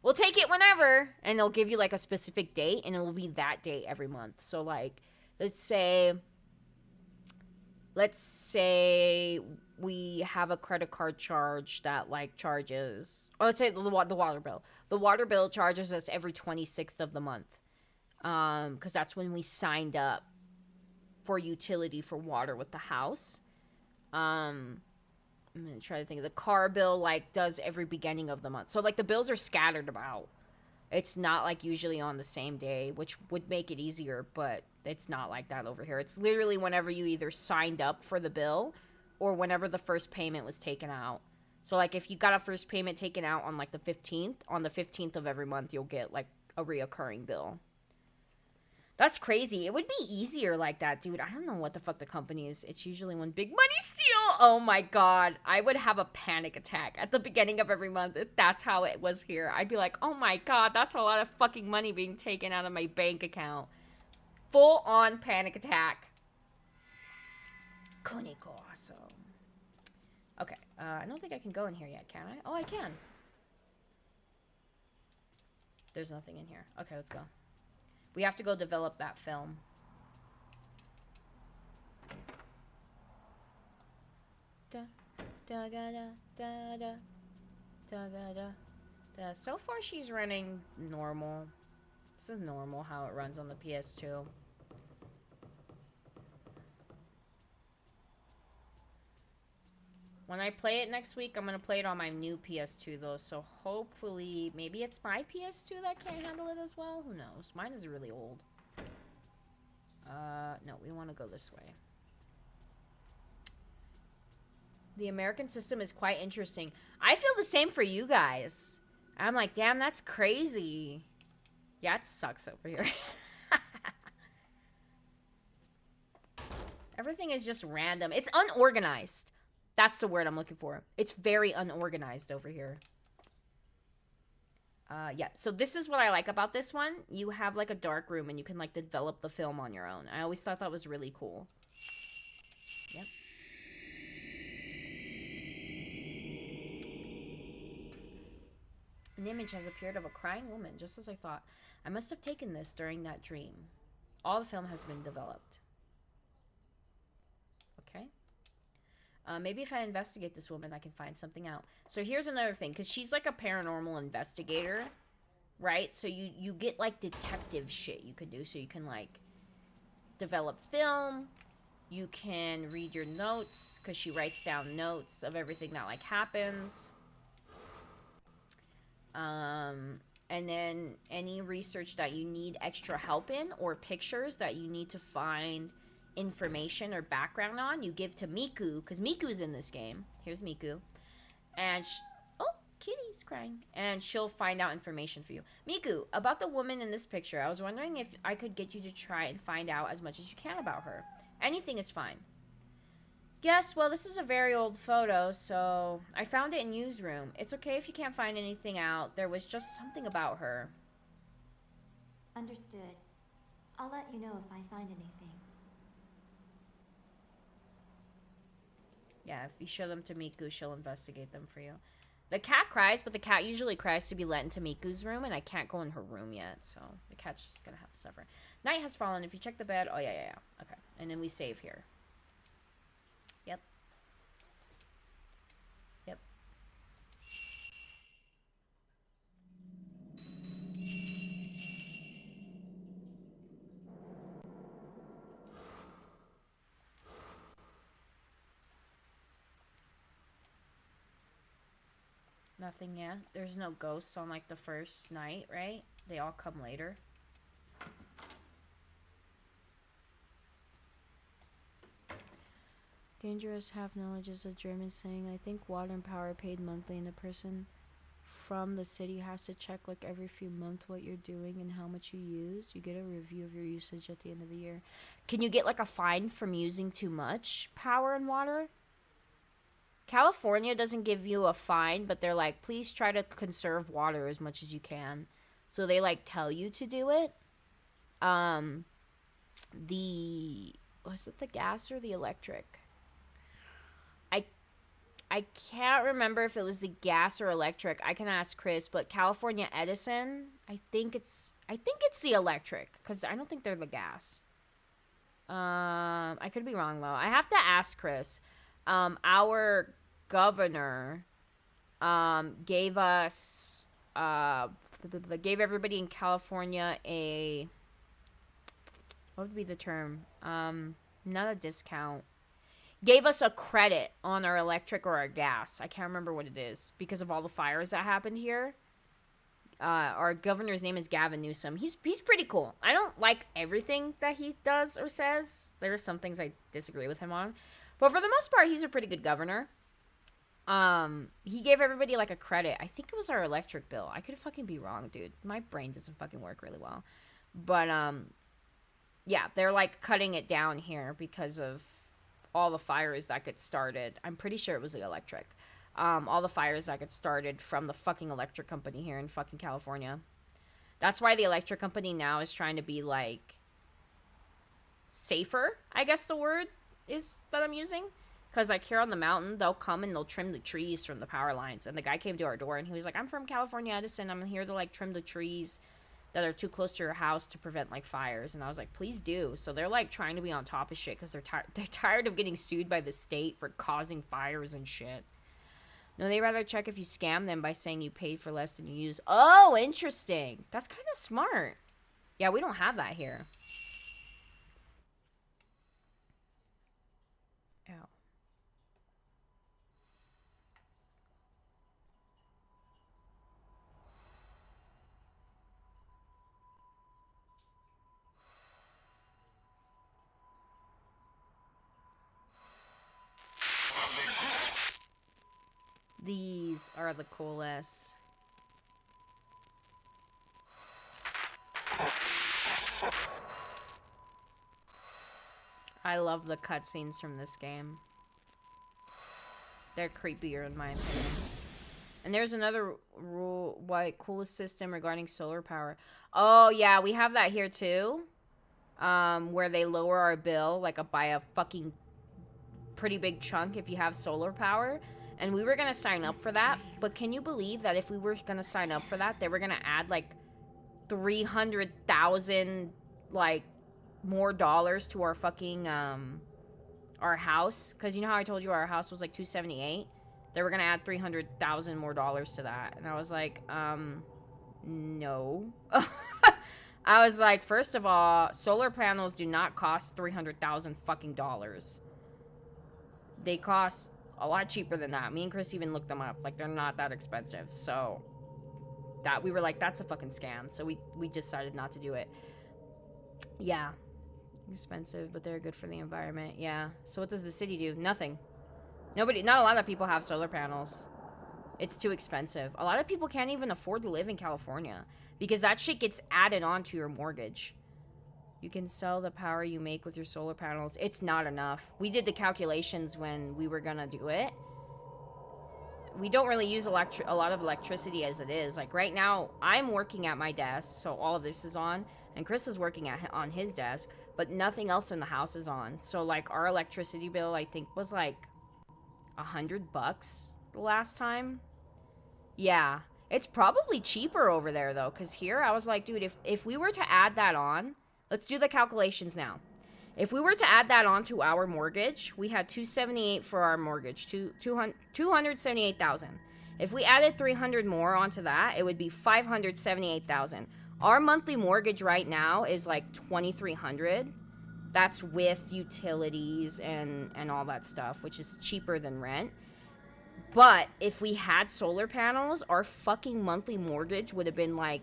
we'll take it whenever, and they'll give you, like, a specific date, and it'll be that date every month. So, like, let's say we have a credit card charge that, like, charges, or let's say the water bill. The water bill charges us every 26th of the month, because that's when we signed up for utility for water with the house. I'm gonna try to think of the car bill, like, does every beginning of the month. So, like, the bills are scattered about. It's not, like, usually on the same day, which would make it easier, but it's not like that over here. It's literally whenever you either signed up for the bill or whenever the first payment was taken out. So, like, if you got a first payment taken out on, like, the 15th, on the 15th of every month, you'll get, like, a reoccurring bill. That's crazy. It would be easier like that, dude. I don't know what the fuck the company is. It's usually when big money steal. Oh my god. I would have a panic attack at the beginning of every month if that's how it was here. I'd be like, oh my god, that's a lot of fucking money being taken out of my bank account. Full on panic attack. Kuniko, awesome. Okay, I don't think I can go in here yet, can I? Oh, I can. There's nothing in here. Okay, let's go. We have to go develop that film. Da, da, da, da, da, da, da, da, da. So far, she's running normal. This is normal how it runs on the PS2. When I play it next week, I'm going to play it on my new PS2, though. So hopefully, maybe it's my PS2 that can't handle it as well. Who knows? Mine is really old. No, we want to go this way. The American system is quite interesting. I feel the same for you guys. I'm like, damn, that's crazy. Yeah, it sucks over here. Everything is just random. It's unorganized. That's the word I'm looking for. It's very unorganized over here. Yeah, so this is what I like about this one. You have, like, a dark room, and you can, like, develop the film on your own. I always thought that was really cool. Yep. An image has appeared of a crying woman, just as I thought. I must have taken this during that dream. All the film has been developed. Okay. Maybe if I investigate this woman, I can find something out. So here's another thing, because she's like a paranormal investigator, right? So you get, like, detective shit you can do. So you can, like, develop film. You can read your notes, because she writes down notes of everything that, like, happens. And then any research that you need extra help in, or pictures that you need to find information or background on, you give to Miku, because Miku's in this game. Here's Miku. And oh, kitty's crying. And she'll find out information for you. Miku, about the woman in this picture, I was wondering if I could get you to try and find out as much as you can about her. Anything is fine. Yes, well, this is a very old photo, so I found it in newsroom. It's okay if you can't find anything out. There was just something about her. Understood. I'll let you know if I find anything. Yeah, if you show them to Miku, she'll investigate them for you. The cat cries, but the cat usually cries to be let into Miku's room, and I can't go in her room yet, so the cat's just gonna have to suffer. Night has fallen. If you check the bed... Oh, yeah. Okay. And then we save here. Yep. Yep. Nothing yet. There's no ghosts on, like, the first night, right? They all come later. Dangerous half knowledge is a German saying. I think water and power are paid monthly, and the person from the city has to check, like, every few months what you're doing and how much you use. You get a review of your usage at the end of the year. Can you get, like, a fine from using too much power and water? California doesn't give you a fine, but they're like, please try to conserve water as much as you can. So they, like, tell you to do it. Was it the gas or the electric? I can't remember if it was the gas or electric. I can ask Chris, but California Edison, I think it's the electric, because I don't think they're the gas. I could be wrong, though. I have to ask Chris. Our governor gave us gave everybody in California a, what would be the term, Not a discount. Gave us a credit on our electric or our gas. I can't remember what it is because of all the fires that happened here. Our governor's name is Gavin Newsom. He's pretty cool. I don't like everything that he does or says. There are some things I disagree with him on. But for the most part, he's a pretty good governor. He gave everybody like a credit. I think it was our electric bill. I could fucking be wrong, dude. My brain doesn't fucking work really well. But yeah, they're like cutting it down here because of all the fires that get started. I'm pretty sure it was the electric. All the fires that get started from the fucking electric company here in fucking California. That's why the electric company now is trying to be like safer, I guess the word is that I'm using. Because like here on the mountain, they'll come and they'll trim the trees from the power lines. And the guy came to our door and he was like, I'm from California, Edison. I'm here to like trim the trees that are too close to your house to prevent like fires. And I was like, please do. So they're like trying to be on top of shit because they're tired of getting sued by the state for causing fires and shit. No, they rather check if you scam them by saying you paid for less than you use. Oh, interesting. That's kind of smart. Yeah, we don't have that here. Ow. These are the coolest. I love the cutscenes from this game. They're creepier in my opinion. And there's another rule, coolest system regarding solar power. Oh yeah, we have that here too. Where they lower our bill like by a fucking pretty big chunk if you have solar power. And we were gonna sign up for that, but can you believe that if we were gonna sign up for that, they were gonna add like 300,000 like more dollars to our fucking our house? Because you know how I told you our house was like 278? They were gonna add 300,000 more dollars to that, and I was like, no. I was like, first of all, solar panels do not cost 300,000 fucking dollars. They cost a lot cheaper than that. Me and Chris even looked them up. Like, they're not that expensive. So, that we were like, that's a fucking scam. So, we decided not to do it. Yeah. Expensive, but they're good for the environment. Yeah. So, what does the city do? Nothing. Not a lot of people have solar panels. It's too expensive. A lot of people can't even afford to live in California because that shit gets added on to your mortgage. You can sell the power you make with your solar panels. It's not enough. We did the calculations when we were gonna do it. We don't really use a lot of electricity as it is. Like right now, I'm working at my desk, so all of this is on, and Chris is working on his desk, but nothing else in the house is on. So like our electricity bill, I think, was like $100 the last time. Yeah, it's probably cheaper over there though, because here I was like, dude, if we were to add that on. Let's do the calculations now. If we were to add that on to our mortgage, we had $278 for our mortgage, $278,000. If we added 300 more onto that, it would be $578,000. Our monthly mortgage right now is like $2,300. That's with utilities and all that stuff, which is cheaper than rent. But if we had solar panels, our fucking monthly mortgage would have been like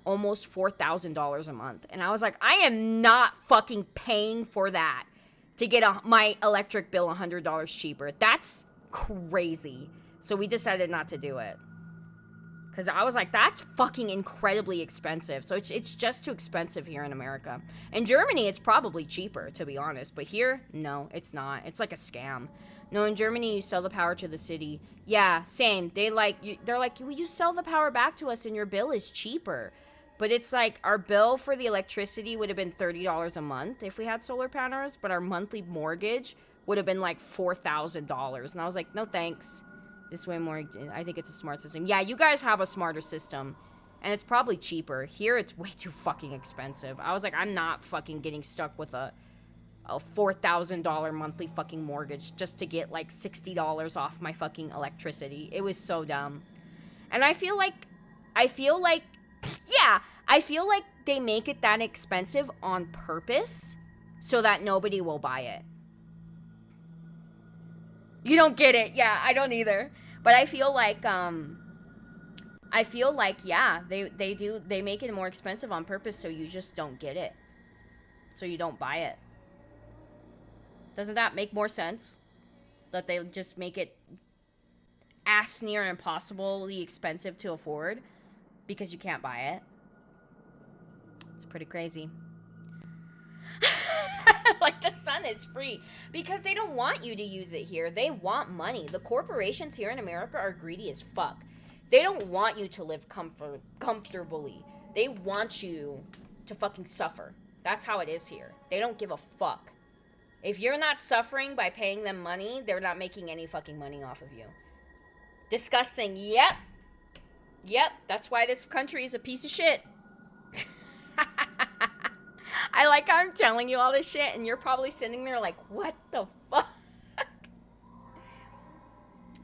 almost $4,000 a month. And I was like, I am not fucking paying for that to get my electric bill $100 cheaper. That's crazy. So we decided not to do it. Because I was like, that's fucking incredibly expensive. So it's just too expensive here in America. In Germany, it's probably cheaper, to be honest. But here, no, it's not. It's like a scam. No, in Germany, you sell the power to the city. Yeah, same. They're like, well, you sell the power back to us and your bill is cheaper. But it's like our bill for the electricity would have been $30 a month if we had solar panels, but our monthly mortgage would have been like $4,000. And I was like, no thanks. This way more, I think it's a smart system. Yeah, you guys have a smarter system, and it's probably cheaper. Here, it's way too fucking expensive. I was like, I'm not fucking getting stuck with a $4,000 monthly fucking mortgage just to get like $60 off my fucking electricity. It was so dumb. And I feel like yeah, I feel like they make it that expensive on purpose so that nobody will buy it. You don't get it. Yeah, I don't either. But I feel like yeah, they make it more expensive on purpose so you just don't get it. So you don't buy it. Doesn't that make more sense? That they just make it ass near impossibly expensive to afford because you can't buy it. It's pretty crazy. Like, the sun is free because they don't want you to use it here. They want money. The corporations here in America are greedy as fuck. They don't want you to live comfortably. They want you to fucking suffer. That's how it is here. They don't give a fuck. If you're not suffering by paying them money, they're not making any fucking money off of you. Disgusting. Yep. Yep. That's why this country is a piece of shit. I like how I'm telling you all this shit, and you're probably sitting there like, what the fuck?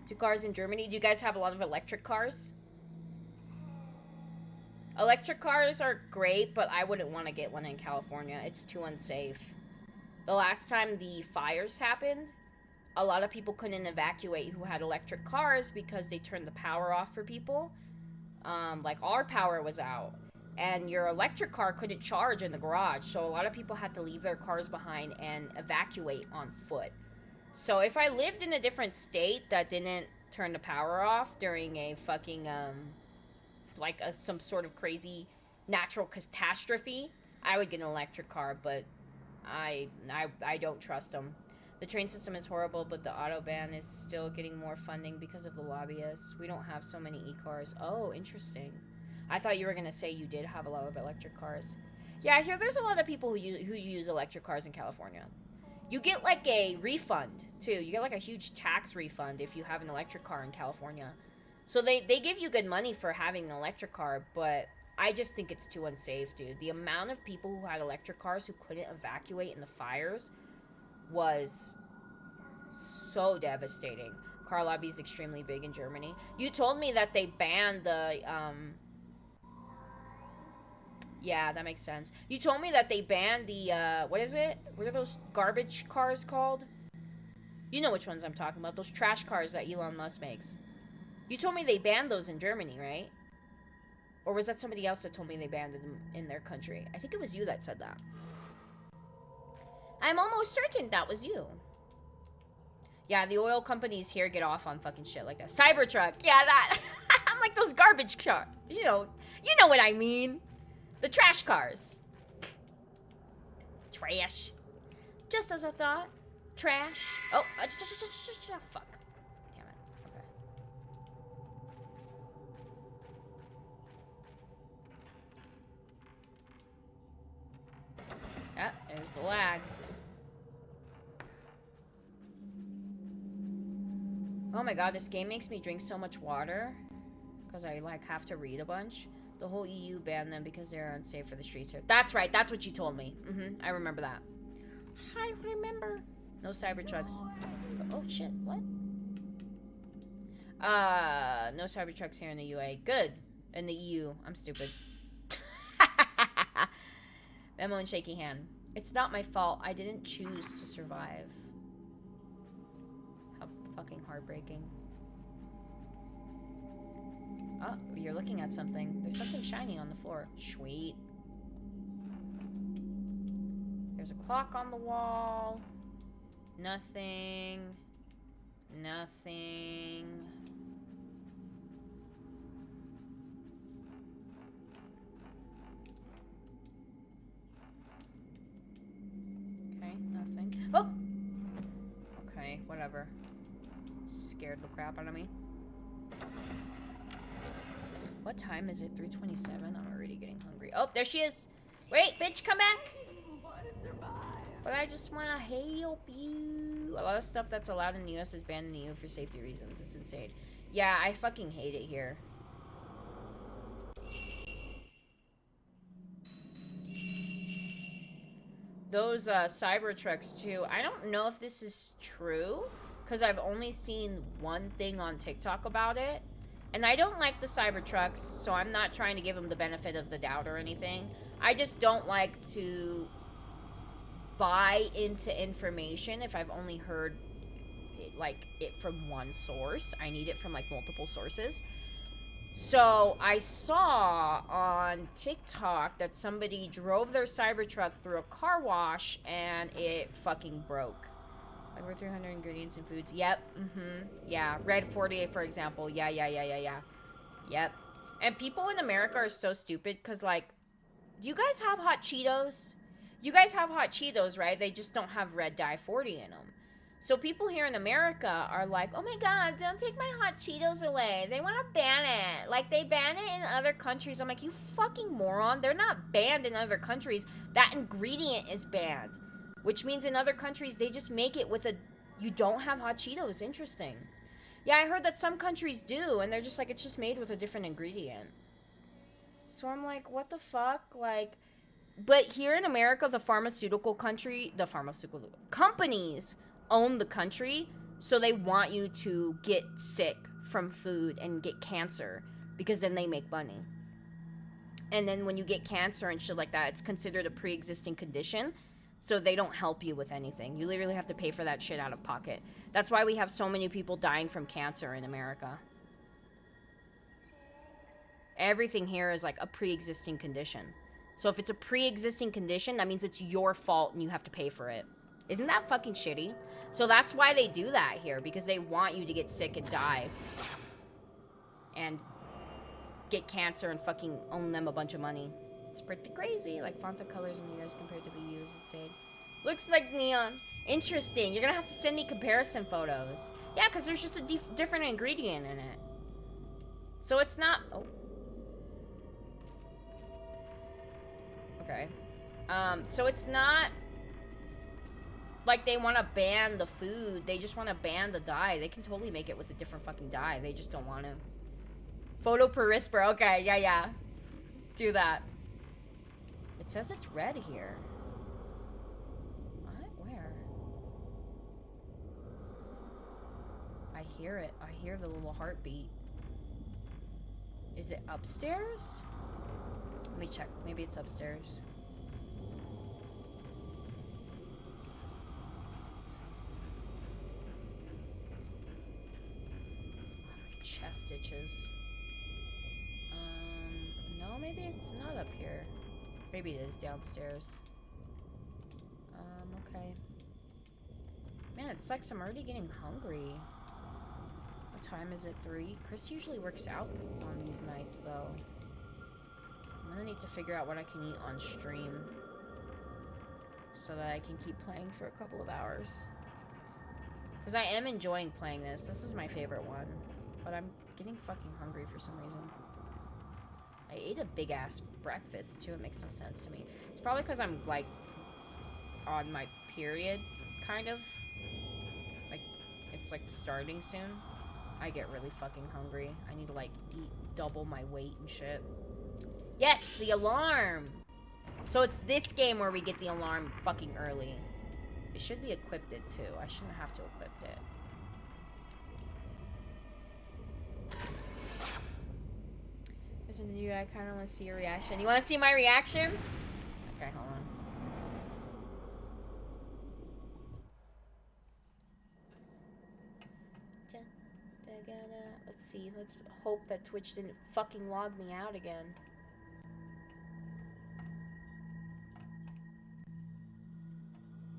2 cars in Germany. Do you guys have a lot of electric cars? Electric cars are great, but I wouldn't want to get one in California. It's too unsafe. The last time the fires happened, a lot of people couldn't evacuate who had electric cars because they turned the power off for people. Like, our power was out. And your electric car couldn't charge in the garage. So a lot of people had to leave their cars behind and evacuate on foot. So if I lived in a different state that didn't turn the power off during a fucking, some sort of crazy natural catastrophe, I would get an electric car, but I don't trust them. The train system is horrible, but the Autobahn is still getting more funding because of the lobbyists. We don't have so many e-cars. Oh, interesting. I thought you were going to say you did have a lot of electric cars. Yeah, I hear there's a lot of people who use electric cars in California. You get, like, a refund, too. You get, like, a huge tax refund if you have an electric car in California. So they give you good money for having an electric car, but I just think it's too unsafe, dude. The amount of people who had electric cars who couldn't evacuate in the fires was so devastating. Car lobby is extremely big in Germany. You told me that they banned the, yeah, that makes sense. You told me that they banned the, what is it? What are those garbage cars called? You know which ones I'm talking about. Those trash cars that Elon Musk makes. You told me they banned those in Germany, right? Or was that somebody else that told me they banned them in their country? I think it was you that said that. I'm almost certain that was you. Yeah, the oil companies here get off on fucking shit like that. Cybertruck. Yeah, that. I'm like those garbage cars. You know what I mean. The trash cars. Trash. Just as I thought. Trash. Oh, fuck. Damn it. Okay. Yeah, there's the lag. Oh my god, this game makes me drink so much water. Because I, like, have to read a bunch. The whole EU banned them because they're unsafe for the streets here. That's right, that's what you told me. I remember that. I remember. No Cybertrucks. Oh shit, what? No Cybertrucks here in the UA. Good. In the EU. I'm stupid. Memo and shaky hand. It's not my fault. I didn't choose to survive. How fucking heartbreaking. Oh, you're looking at something. There's something shiny on the floor. Sweet. There's a clock on the wall. Nothing. Nothing. Okay, nothing. Oh! Okay, whatever. Scared the crap out of me. What time is it? 3:27? I'm already getting hungry. Oh, there she is! Wait, bitch, come back! But I just want to help you. A lot of stuff that's allowed in the US is banned in the EU for safety reasons. It's insane. Yeah, I fucking hate it here. Those Cybertrucks too. I don't know if this is true because I've only seen one thing on TikTok about it. And I don't like the Cybertrucks, so I'm not trying to give them the benefit of the doubt or anything. I just don't like to buy into information if I've only heard it from one source. I need it from like multiple sources. So I saw on TikTok that somebody drove their Cybertruck through a car wash and it fucking broke. Over 300 ingredients in foods. Yep. Yeah. Red 48, for example. Yeah. Yep. And people in America are so stupid because, like, do you guys have hot Cheetos? You guys have hot Cheetos, right? They just don't have red dye 40 in them. So people here in America are like, oh my god, don't take my hot Cheetos away. They want to ban it. Like, they ban it in other countries. I'm like, you fucking moron. They're not banned in other countries. That ingredient is banned. Which means in other countries, they just make it with a... You don't have hot Cheetos. Interesting. Yeah, I heard that some countries do, and they're just like, it's just made with a different ingredient. So I'm like, what the fuck? Like... But here in America, the pharmaceutical companies own the country, so they want you to get sick from food and get cancer, because then they make money. And then when you get cancer and shit like that, it's considered a pre-existing condition, so they don't help you with anything. You literally have to pay for that shit out of pocket. That's why we have so many people dying from cancer in America. Everything here is like a pre-existing condition. So if it's a pre-existing condition, that means it's your fault and you have to pay for it. Isn't that fucking shitty? So that's why they do that here, because they want you to get sick and die. And get cancer and fucking own them a bunch of money. It's pretty crazy. Like, font of colors in the years compared to the U's, it said. Looks like neon. Interesting. You're gonna have to send me comparison photos. Yeah, because there's just a different ingredient in it. So it's not... Oh. Okay. So it's not like they want to ban the food. They just want to ban the dye. They can totally make it with a different fucking dye. They just don't want to. Photo per whisper. Okay, yeah. Do that. It says it's red here. What? Where? I hear it. I hear the little heartbeat. Is it upstairs? Let me check. Maybe it's upstairs. Chest stitches. No, maybe it's not up here. Maybe it is downstairs. Okay. Man, it sucks. I'm already getting hungry. What time is it? 3? Chris usually works out on these nights, though. I'm gonna need to figure out what I can eat on stream so that I can keep playing for a couple of hours. Because I am enjoying playing this. This is my favorite one. But I'm getting fucking hungry for some reason. I ate a big-ass breakfast, too. It makes no sense to me. It's probably because I'm, like, on my period, kind of. Like, it's, like, starting soon. I get really fucking hungry. I need to, like, eat double my weight and shit. Yes, the alarm! So it's this game where we get the alarm fucking early. It should be equipped it, too. I shouldn't have to equip it. Listen to you, I kind of want to see your reaction. You want to see my reaction? Okay, hold on. Let's see. Let's hope that Twitch didn't fucking log me out again.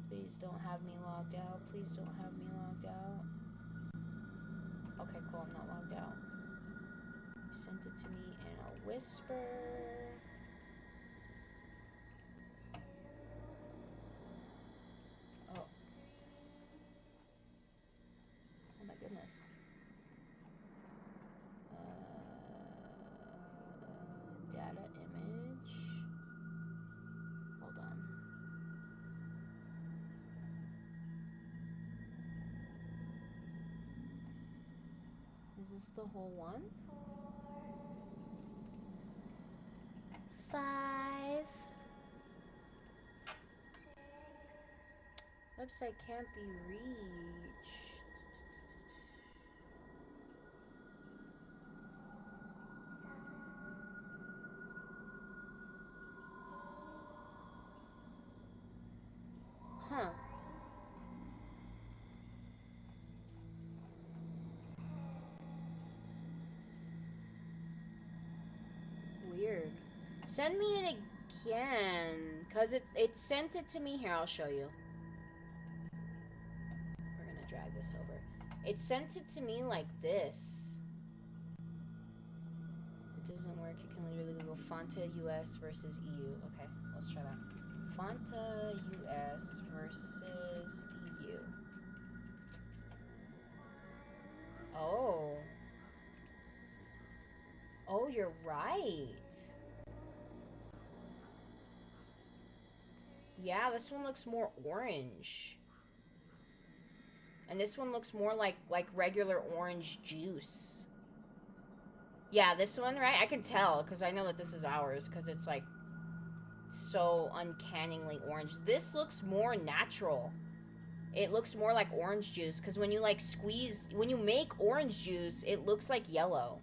Please don't have me logged out. Please don't have me logged out. Okay, cool. I'm not logged out. You sent it to me in a whisper. Oh. Oh my goodness. Data image. Hold on. Is this the whole one? 5. Website can't be reached. weird. Send me it again. Because it sent it to me. Here, I'll show you. We're going to drag this over. It sent it to me like this. It doesn't work. You can literally go Fanta US versus EU. Okay, let's try that. Fanta US versus EU. Oh. Oh, you're right. Yeah, this one looks more orange. And this one looks more like regular orange juice. Yeah, this one, right? I can tell because I know that this is ours because it's like so uncannily orange. This looks more natural. It looks more like orange juice because when you like squeeze, when you make orange juice, it looks like yellow.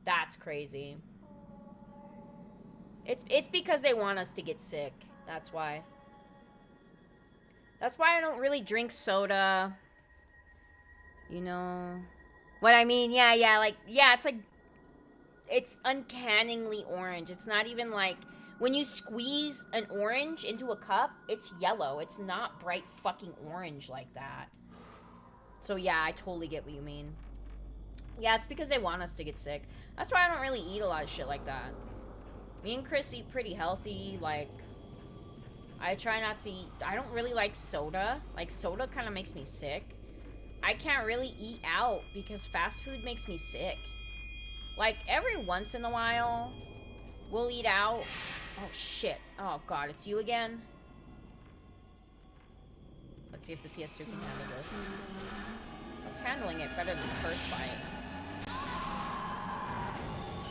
That's crazy. It's because they want us to get sick. That's why. That's why I don't really drink soda. You know what I mean? Yeah, it's like it's uncannily orange. It's not even like when you squeeze an orange into a cup, it's yellow. It's not bright fucking orange like that. So yeah, I totally get what you mean. Yeah, it's because they want us to get sick. That's why I don't really eat a lot of shit like that. Me and Chris eat pretty healthy. Like, I try not to eat. I don't really like soda. Like, soda kind of makes me sick. I can't really eat out because fast food makes me sick. Like, every once in a while, we'll eat out. Oh, shit. Oh, God, it's you again? Let's see if the PS2 can handle this. It's handling it better than the first fight.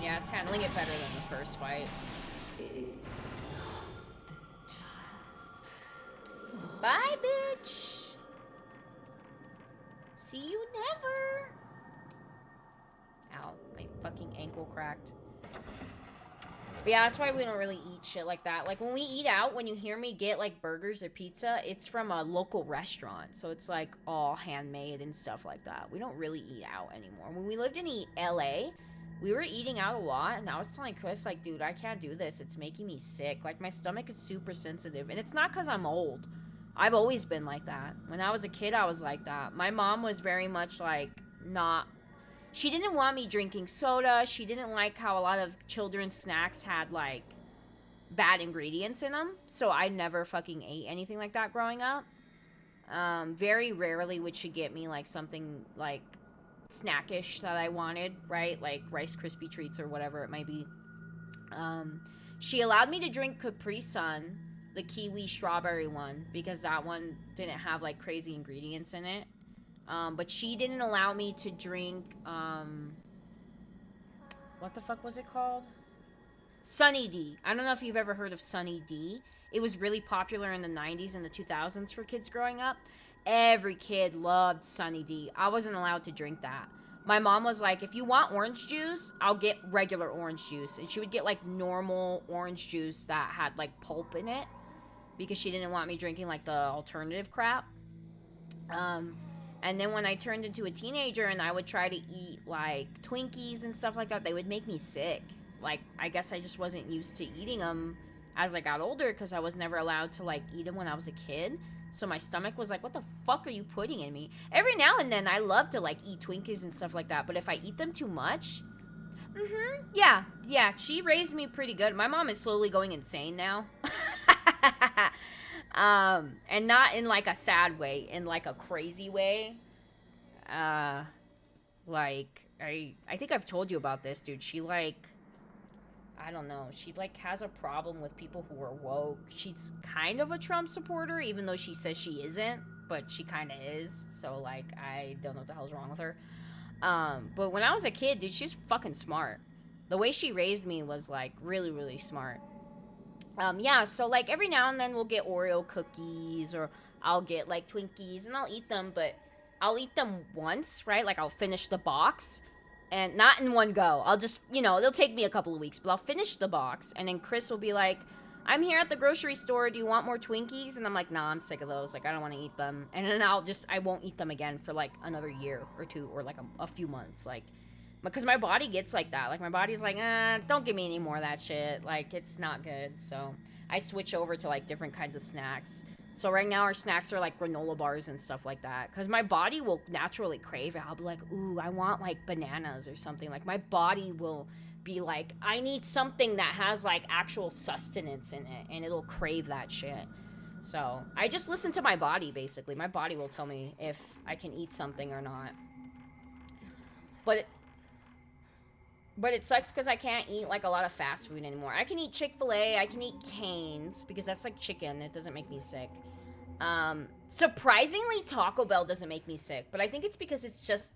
Yeah, it's handling it better than the first fight. Bye, bitch! See you never! Ow, my fucking ankle cracked. But yeah, that's why we don't really eat shit like that. Like, when we eat out, when you hear me get, like, burgers or pizza, it's from a local restaurant. So it's, like, all handmade and stuff like that. We don't really eat out anymore. When we lived in LA, we were eating out a lot, and I was telling Chris, like, dude, I can't do this. It's making me sick. Like, my stomach is super sensitive. And it's not because I'm old. I've always been like that. When I was a kid, I was like that. My mom was very much, like, not... She didn't want me drinking soda. She didn't like how a lot of children's snacks had, like, bad ingredients in them. So I never fucking ate anything like that growing up. Very rarely would she get me, like, something, like, snackish that I wanted, right? Like Rice Krispie treats or whatever it might be. She allowed me to drink Capri Sun, the kiwi strawberry one, because that one didn't have, like, crazy ingredients in it. But she didn't allow me to drink, what the fuck was it called? Sunny D. I don't know if you've ever heard of Sunny D. It was really popular in the 90s and the 2000s for kids growing up. Every kid loved Sunny D. I wasn't allowed to drink that. My mom was like, if you want orange juice, I'll get regular orange juice. And she would get, like, normal orange juice that had, like, pulp in it. Because she didn't want me drinking, like, the alternative crap. And then when I turned into a teenager and I would try to eat, like, Twinkies and stuff like that, they would make me sick. Like, I guess I just wasn't used to eating them as I got older because I was never allowed to, like, eat them when I was a kid. So my stomach was like, what the fuck are you putting in me? Every now and then I love to, like, eat Twinkies and stuff like that. But if I eat them too much, yeah, she raised me pretty good. My mom is slowly going insane now. And not in, like, a sad way, in, like, a crazy way. Like, I think I've told you about this, dude. She, like, I don't know. She, like, has a problem with people who are woke. She's kind of a Trump supporter, even though she says she isn't, but she kind of is. So, like, I don't know what the hell's wrong with her. But when I was a kid, dude, she's fucking smart. The way she raised me was, like, really, really smart. Yeah, so, like, every now and then we'll get Oreo cookies, or I'll get, like, Twinkies, and I'll eat them, but I'll eat them once, right? Like, I'll finish the box, and not in one go. I'll just, you know, it'll take me a couple of weeks, but I'll finish the box, and then Chris will be like, I'm here at the grocery store, do you want more Twinkies? And I'm like, nah, I'm sick of those, like, I don't want to eat them. And then I won't eat them again for, like, another year or two, or, like, a few months. Like, Because my body gets like that. Like, my body's like, don't give me any more of that shit. Like, it's not good. So I switch over to, like, different kinds of snacks. So right now our snacks are, like, granola bars and stuff like that. Because my body will naturally crave it. I'll be like, ooh, I want, like, bananas or something. Like, my body will be like, I need something that has, like, actual sustenance in it. And it'll crave that shit. So I just listen to my body, basically. My body will tell me if I can eat something or not. But it sucks because I can't eat, like, a lot of fast food anymore. I can eat Chick-fil-A. I can eat Cane's because that's, like, chicken. It doesn't make me sick. Surprisingly, Taco Bell doesn't make me sick. But I think it's because it's just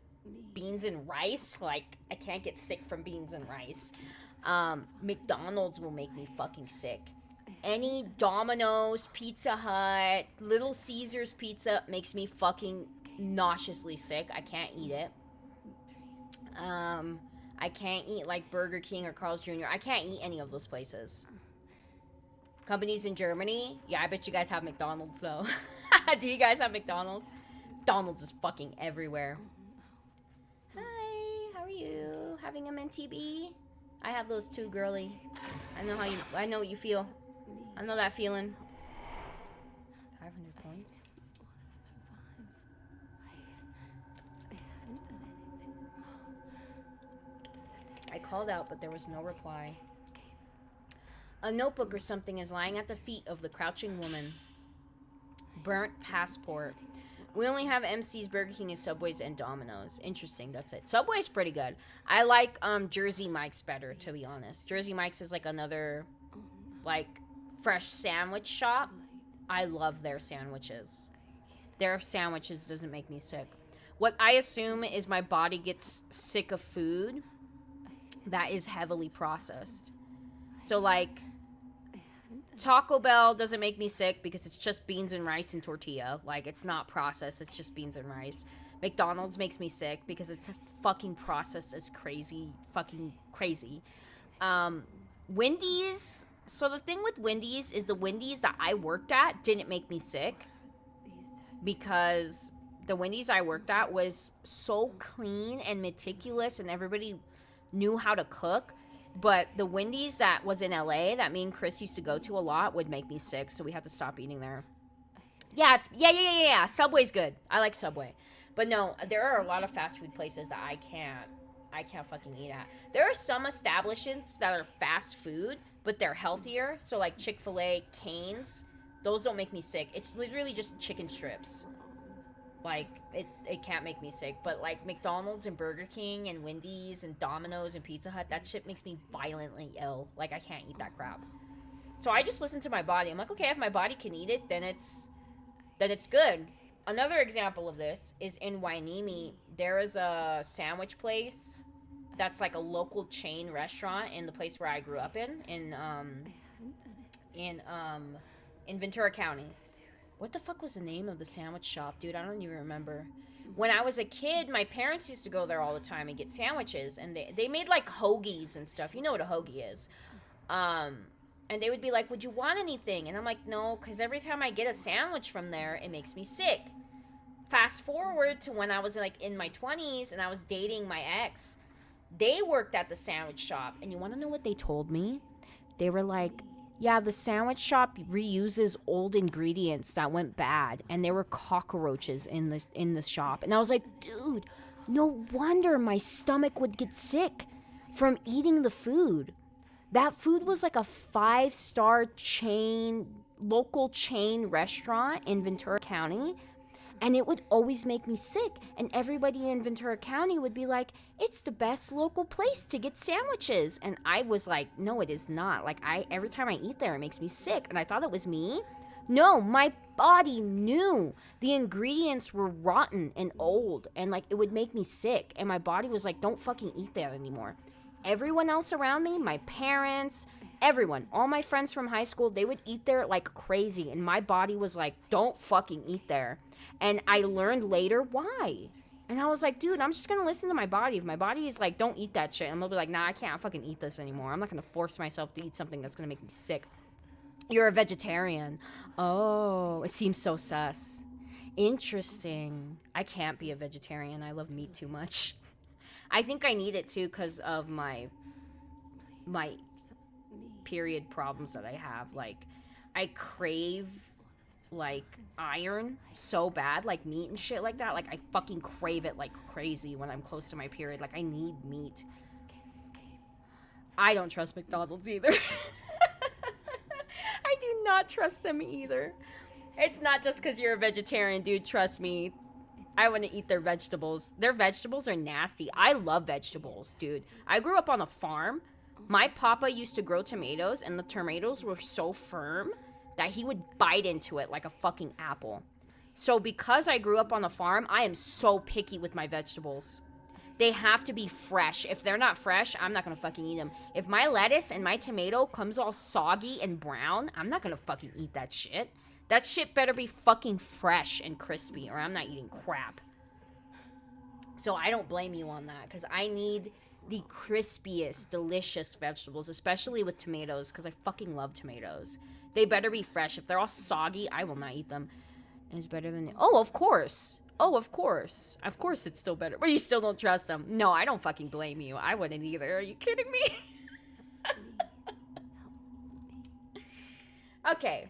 beans and rice. Like, I can't get sick from beans and rice. McDonald's will make me fucking sick. Any Domino's, Pizza Hut, Little Caesars pizza makes me fucking nauseously sick. I can't eat it. I can't eat, like, Burger King or Carl's Jr. I can't eat any of those places. Companies in Germany? Yeah, I bet you guys have McDonald's, though. Do you guys have McDonald's? McDonald's is fucking everywhere. Hi, how are you? Having a minty bee? I have those too, girly. I know what you feel. I know that feeling. 500 points? I called out, but there was no reply. A notebook or something is lying at the feet of the crouching woman. Burnt passport. We only have MC's, Burger King, and Subway's, and Domino's. Interesting, that's it. Subway's pretty good. I like Jersey Mike's better, to be honest. Jersey Mike's is like another, like, fresh sandwich shop. I love their sandwiches. Their sandwiches doesn't make me sick. What I assume is my body gets sick of food that is heavily processed. So, like, Taco Bell doesn't make me sick because it's just beans and rice and tortilla. Like, it's not processed, it's just beans and rice. McDonald's makes me sick because it's fucking processed as crazy, fucking crazy. Wendy's, so the thing with Wendy's is the Wendy's that I worked at didn't make me sick because the Wendy's I worked at was so clean and meticulous and everybody knew how to cook. But the Wendy's that was in LA that me and Chris used to go to a lot would make me sick, so we had to stop eating there. Yeah. Subway's good. I like Subway. But no, there are a lot of fast food places that I can't fucking eat at. There are some establishments that are fast food, but they're healthier. So like Chick-fil-A, Cane's, those don't make me sick. It's literally just chicken strips. Like, it can't make me sick. But, like, McDonald's and Burger King and Wendy's and Domino's and Pizza Hut, that shit makes me violently ill. Like, I can't eat that crap. So I just listen to my body. I'm like, okay, if my body can eat it, then it's good. Another example of this is in Wainimi. There is a sandwich place that's, like, a local chain restaurant in the place where I grew up in Ventura County. What the fuck was the name of the sandwich shop, dude? I don't even remember. When I was a kid, my parents used to go there all the time and get sandwiches. And they made, like, hoagies and stuff. You know what a hoagie is. And they would be like, would you want anything? And I'm like, no, because every time I get a sandwich from there, it makes me sick. Fast forward to when I was, like, in my 20s and I was dating my ex. They worked at the sandwich shop. And you want to know what they told me? They were like, yeah, the sandwich shop reuses old ingredients that went bad, and there were cockroaches in the shop. And I was like, dude, no wonder my stomach would get sick from eating the food. That food was like a 5-star chain, local chain restaurant in Ventura County, and it would always make me sick. And everybody in Ventura County would be like, it's the best local place to get sandwiches. And I was like, no, it is not. Like, every time I eat there, it makes me sick. And I thought it was me. No, my body knew the ingredients were rotten and old. And, like, it would make me sick. And my body was like, don't fucking eat that anymore. Everyone else around me, my parents, everyone, all my friends from high school, they would eat there like crazy. And my body was like, don't fucking eat there. And I learned later why. And I was like, dude, I'm just going to listen to my body. If my body is like, don't eat that shit, I'm going to be like, nah, I can't fucking eat this anymore. I'm not going to force myself to eat something that's going to make me sick. You're a vegetarian. Oh, it seems so sus. Interesting. I can't be a vegetarian. I love meat too much. I think I need it too because of my period problems that I have. Like, I crave like iron so bad, like meat and shit like that. Like, I fucking crave it like crazy when I'm close to my period. Like, I need meat. I don't trust McDonald's either. I do not trust them either. It's not just because you're a vegetarian, dude. Trust me. I wouldn't eat their vegetables. Their vegetables are nasty. I love vegetables, dude. I grew up on a farm. My papa used to grow tomatoes, and the tomatoes were so firm that he would bite into it like a fucking apple. So because I grew up on a farm, I am so picky with my vegetables. They have to be fresh. If they're not fresh, I'm not gonna fucking eat them. If my lettuce and my tomato comes all soggy and brown, I'm not gonna fucking eat that shit. That shit better be fucking fresh and crispy, or I'm not eating crap. So I don't blame you on that, because I need the crispiest, delicious vegetables, especially with tomatoes, because I fucking love tomatoes. They better be fresh. If they're all soggy, I will not eat them. And it's better than... Oh, of course. Oh, of course. Of course it's still better. But you still don't trust them. No, I don't fucking blame you. I wouldn't either. Are you kidding me? Okay.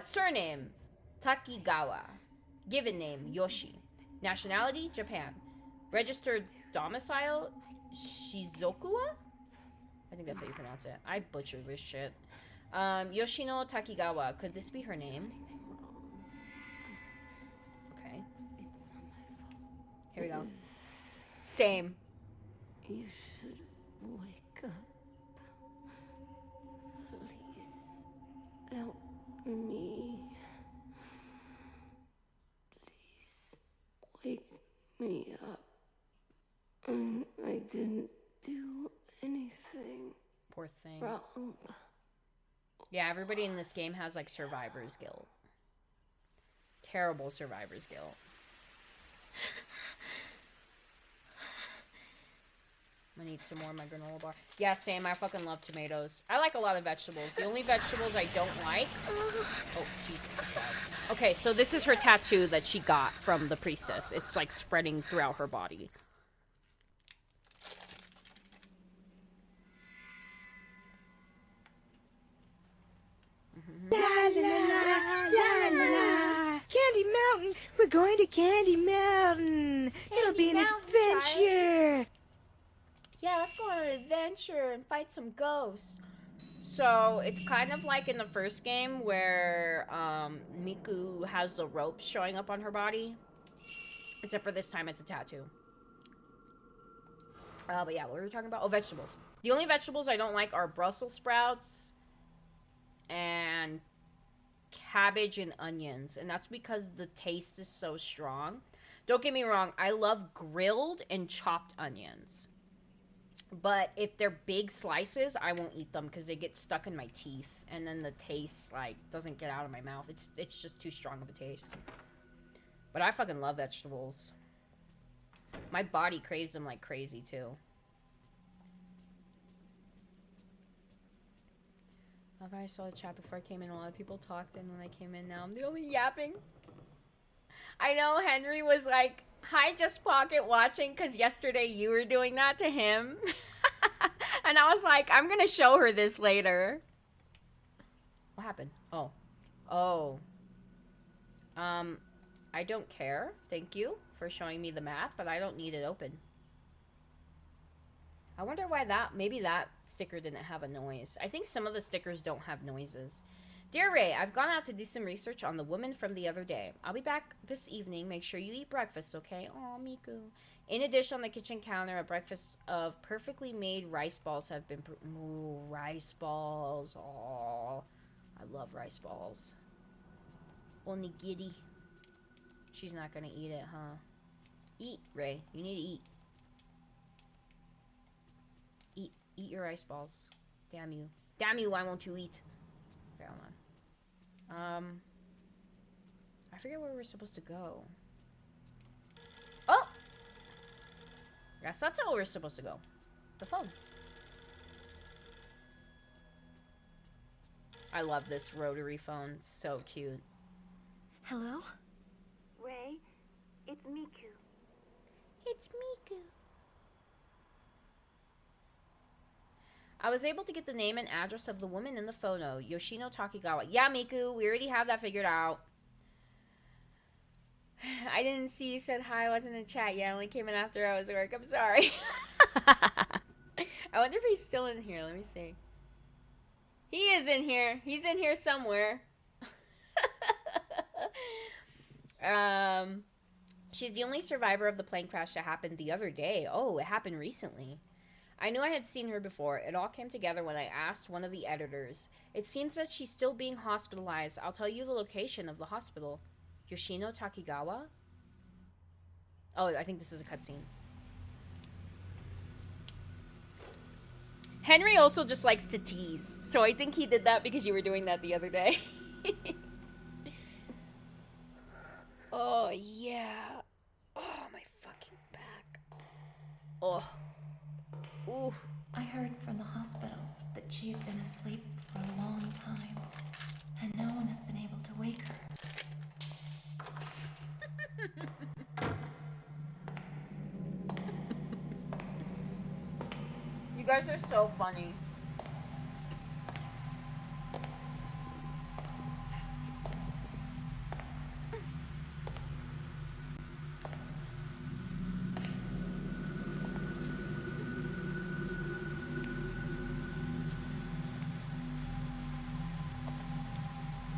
Surname, Takigawa. Given name, Yoshi. Nationality, Japan. Registered domicile, Shizuoka? I think that's how you pronounce it. I butchered this shit. Yoshino Takigawa. Could this be her name? Okay. Here we go. Same. You should wake up. Please help me. Please wake me up. I didn't do anything Poor thing. wrong. Yeah, everybody in this game has like survivor's guilt. Terrible survivor's guilt. I'm gonna eat some more of my granola bar. Yeah, same. I fucking love tomatoes. I like a lot of vegetables. The only vegetables I don't like... Oh, Jesus, it's loud. Okay, so this is her tattoo that she got from the priestess. It's like spreading throughout her body. La la la la la. Candy Mountain. We're going to Candy Mountain. It'll be an adventure. Yeah, let's go on an adventure and fight some ghosts. So, it's kind of like in the first game where Miku has the rope showing up on her body. Except for this time it's a tattoo. But yeah, what were we talking about? Oh, vegetables. The only vegetables I don't like are Brussels sprouts and cabbage and onions. And that's because the taste is so strong. Don't get me wrong, I love grilled and chopped onions. But if they're big slices, I won't eat them because they get stuck in my teeth. And then the taste, like, doesn't get out of my mouth. It's just too strong of a taste. But I fucking love vegetables. My body craves them like crazy, too. I saw the chat before I came in. A lot of people talked, and when I came in, now I'm the only yapping. I know Henry was like, hi, Just Pocket watching, because yesterday you were doing that to him. And I was like, I'm going to show her this later. What happened? Oh. Oh. I don't care. Thank you for showing me the map, but I don't need it open. I wonder why that, maybe that sticker didn't have a noise. I think some of the stickers don't have noises. Dear Ray, I've gone out to do some research on the woman from the other day. I'll be back this evening. Make sure you eat breakfast, okay? Aw, Miku. In addition, on the kitchen counter, a breakfast of perfectly made rice balls have been... Ooh, rice balls. Aw. I love rice balls. Onigiri. She's not gonna eat it, huh? Eat, Ray. You need to eat. Eat your rice balls. Damn you. Damn you, why won't you eat? Okay, hold on. I forget where we're supposed to go. Oh! Yes, that's how we're supposed to go. The phone. I love this rotary phone. It's so cute. Hello? Ray, it's Miku. It's Miku. I was able to get the name and address of the woman in the photo, Yoshino Takigawa. Yeah, Miku, we already have that figured out. I didn't see you said hi. I wasn't in the chat yet. I only came in after I was at work. I'm sorry. I wonder if he's still in here. Let me see. He is in here. He's in here somewhere. She's the only survivor of the plane crash that happened the other day. Oh, it happened recently. I knew I had seen her before. It all came together when I asked one of the editors. It seems that she's still being hospitalized. I'll tell you the location of the hospital. Yoshino Takigawa? Oh, I think this is a cutscene. Henry also just likes to tease. So I think he did that because you were doing that the other day. Oh, yeah. Oh, my fucking back. Oh. Ooh. I heard from the hospital that she's been asleep for a long time, and no one has been able to wake her. You guys are so funny.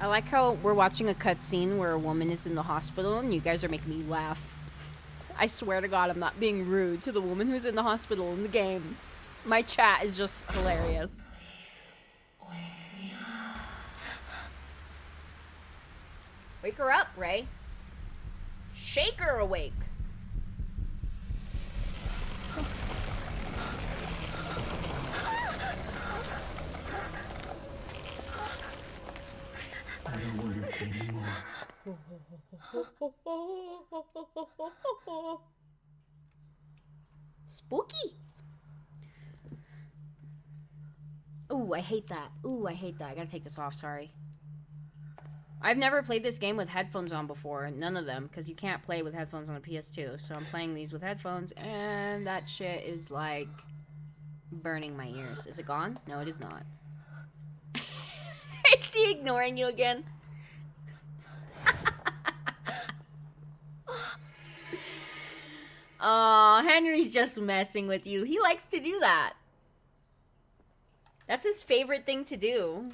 I like how we're watching a cutscene where a woman is in the hospital and you guys are making me laugh. I swear to God, I'm not being rude to the woman who's in the hospital in the game. My chat is just hilarious. Wake her up, Ray. Shake her awake. I don't want to play anymore. Spooky. Ooh, I hate that. Ooh, I hate that. I gotta take this off, sorry. I've never played this game with headphones on before. None of them, because you can't play with headphones on the PS2. So I'm playing these with headphones, and that shit is, like, burning my ears. Is it gone? No, it is not. Is he ignoring you again? Oh, Henry's just messing with you. He likes to do that. That's his favorite thing to do.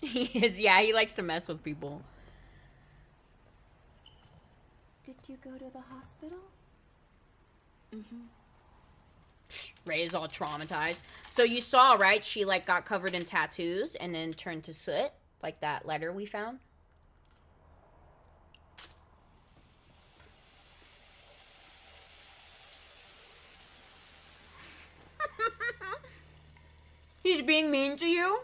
He is, yeah, he likes to mess with people. Did you go to the hospital? Ray is all traumatized. So you saw, right? She, like, got covered in tattoos and then turned to soot. Like that letter we found. He's being mean to you?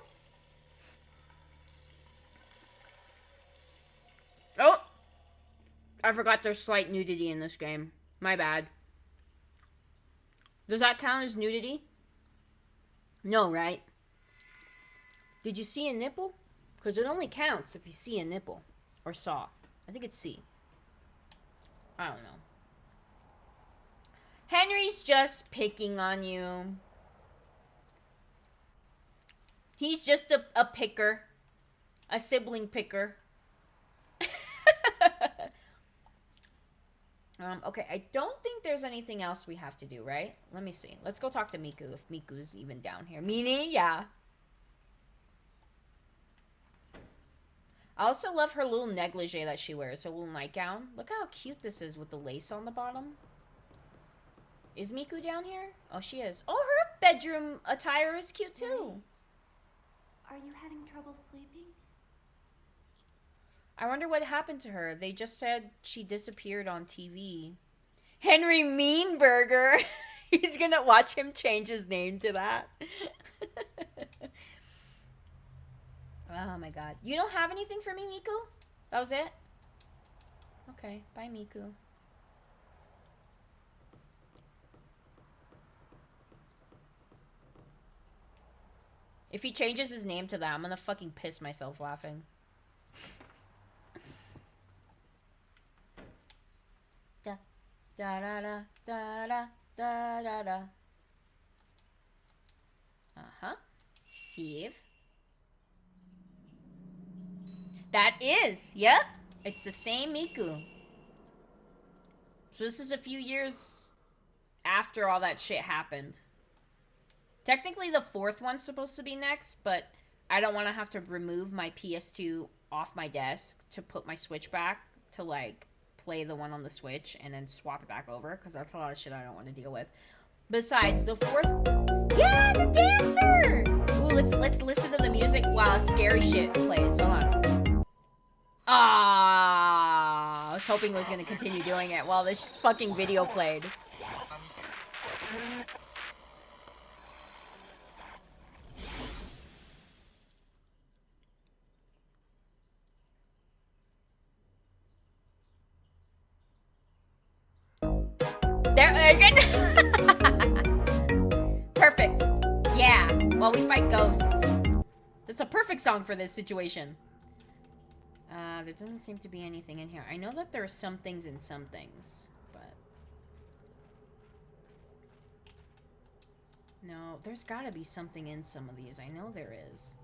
Oh! I forgot there's slight nudity in this game. My bad. Does that count as nudity? No, right? Did you see a nipple? Because it only counts if you see a nipple. Or saw. I think it's C. I don't know. Henry's just picking on you. He's just a picker. A sibling picker. Okay, I don't think there's anything else we have to do, right? Let me see. Let's go talk to Miku, if Miku's even down here. Mini? Yeah. I also love her little negligee that she wears, her little nightgown. Look how cute this is with the lace on the bottom. Is Miku down here? Oh, she is. Oh, her bedroom attire is cute, too. Are you having trouble sleeping? I wonder what happened to her. They just said she disappeared on TV. Henry Meanburger. He's gonna watch him change his name to that. Oh my god. You don't have anything for me, Miku? That was it? Okay, bye, Miku. If he changes his name to that, I'm gonna fucking piss myself laughing. Da da da da da da Da da da. Uh-huh. Save. That is, yep. It's the same Miku. So this is a few years after all that shit happened. Technically the fourth one's supposed to be next, but I don't want to have to remove my PS2 off my desk to put my Switch back to, like, play the one on the Switch and then swap it back over, because that's a lot of shit I don't want to deal with. Besides, the fourth... Yeah, the dancer! Ooh, let's listen to the music while scary shit plays. Hold on. Ah, I was hoping it was going to continue doing it while this fucking video played. There, perfect. Yeah, while we fight ghosts. That's a perfect song for this situation. There doesn't seem to be anything in here. I know that there are some things in some things, but... No, there's gotta be something in some of these. I know there is.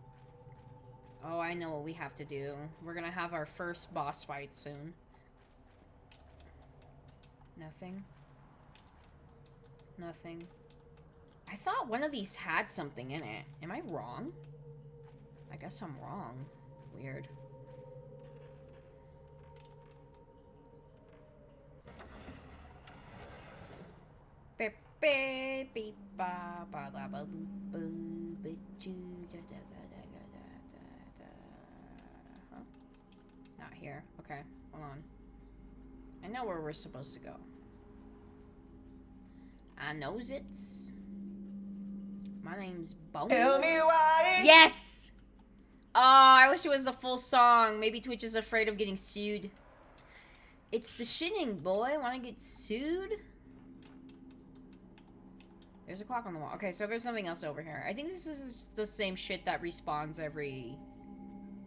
Oh, I know what we have to do. We're gonna have our first boss fight soon. Nothing. Nothing. I thought one of these had something in it. Am I wrong? I guess I'm wrong. Weird. Not here. Okay, hold on. I know where we're supposed to go. I knows it's. My name's Bones. Tell me why. Yes! Oh, I wish it was the full song. Maybe Twitch is afraid of getting sued. It's the shitting boy. Wanna get sued? There's a clock on the wall. Okay, so there's something else over here. I think this is the same shit that respawns every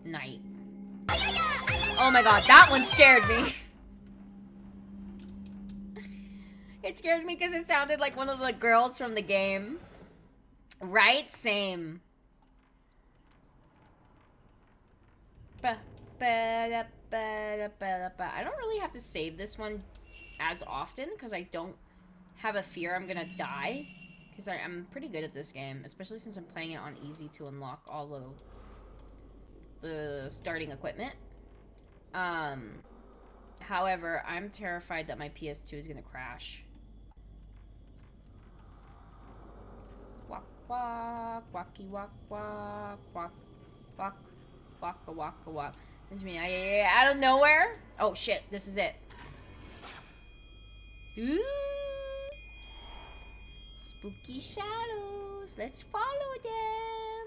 night. Oh my god, that one scared me. It scared me because it sounded like one of the girls from the game. Right? Same. I don't really have to save this one as often because I don't have a fear I'm gonna die. Because I'm pretty good at this game, especially since I'm playing it on easy to unlock all the starting equipment. However, I'm terrified that my PS2 is gonna crash. Walk, walk, walkie, walk, walk, walk, walk, waka, waka, walk. What do you mean? Out of nowhere? Oh shit! This is it. Ooh. Spooky shadows. Let's follow them.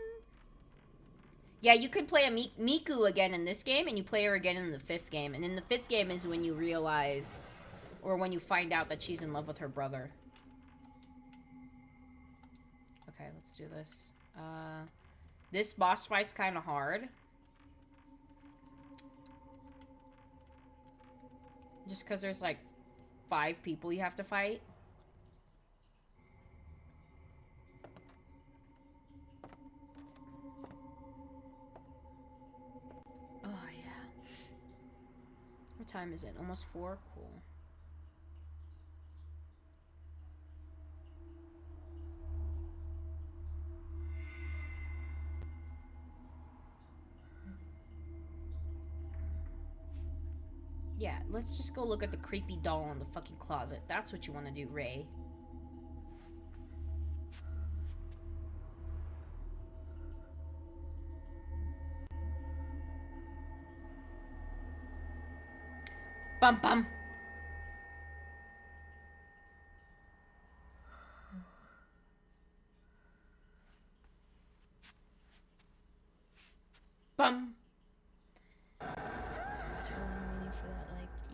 Yeah, you could play a Miku again in this game, and you play her again in the 5th game. And in the 5th game is when you realize, or when you find out that she's in love with her brother. Okay, let's do this. This boss fight's kind of hard. Just because there's like 5 people you have to fight. Oh, yeah. What time is it? Almost 4? Cool. Yeah, let's just go look at the creepy doll in the fucking closet. That's what you want to do, Ray. Bum bum. Bum.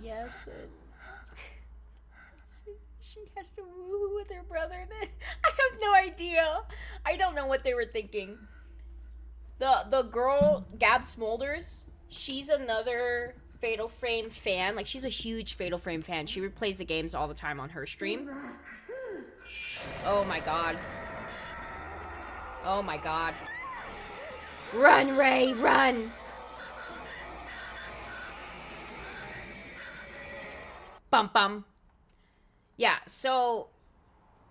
Yes. She has to woohoo with her brother. I have no idea. I don't know what they were thinking. The girl, Gab Smolders, she's another Fatal Frame fan. Like, she's a huge Fatal Frame fan. She replays the games all the time on her stream. Oh my god. Oh my god. Run, Ray, run! Bum bum. Yeah, so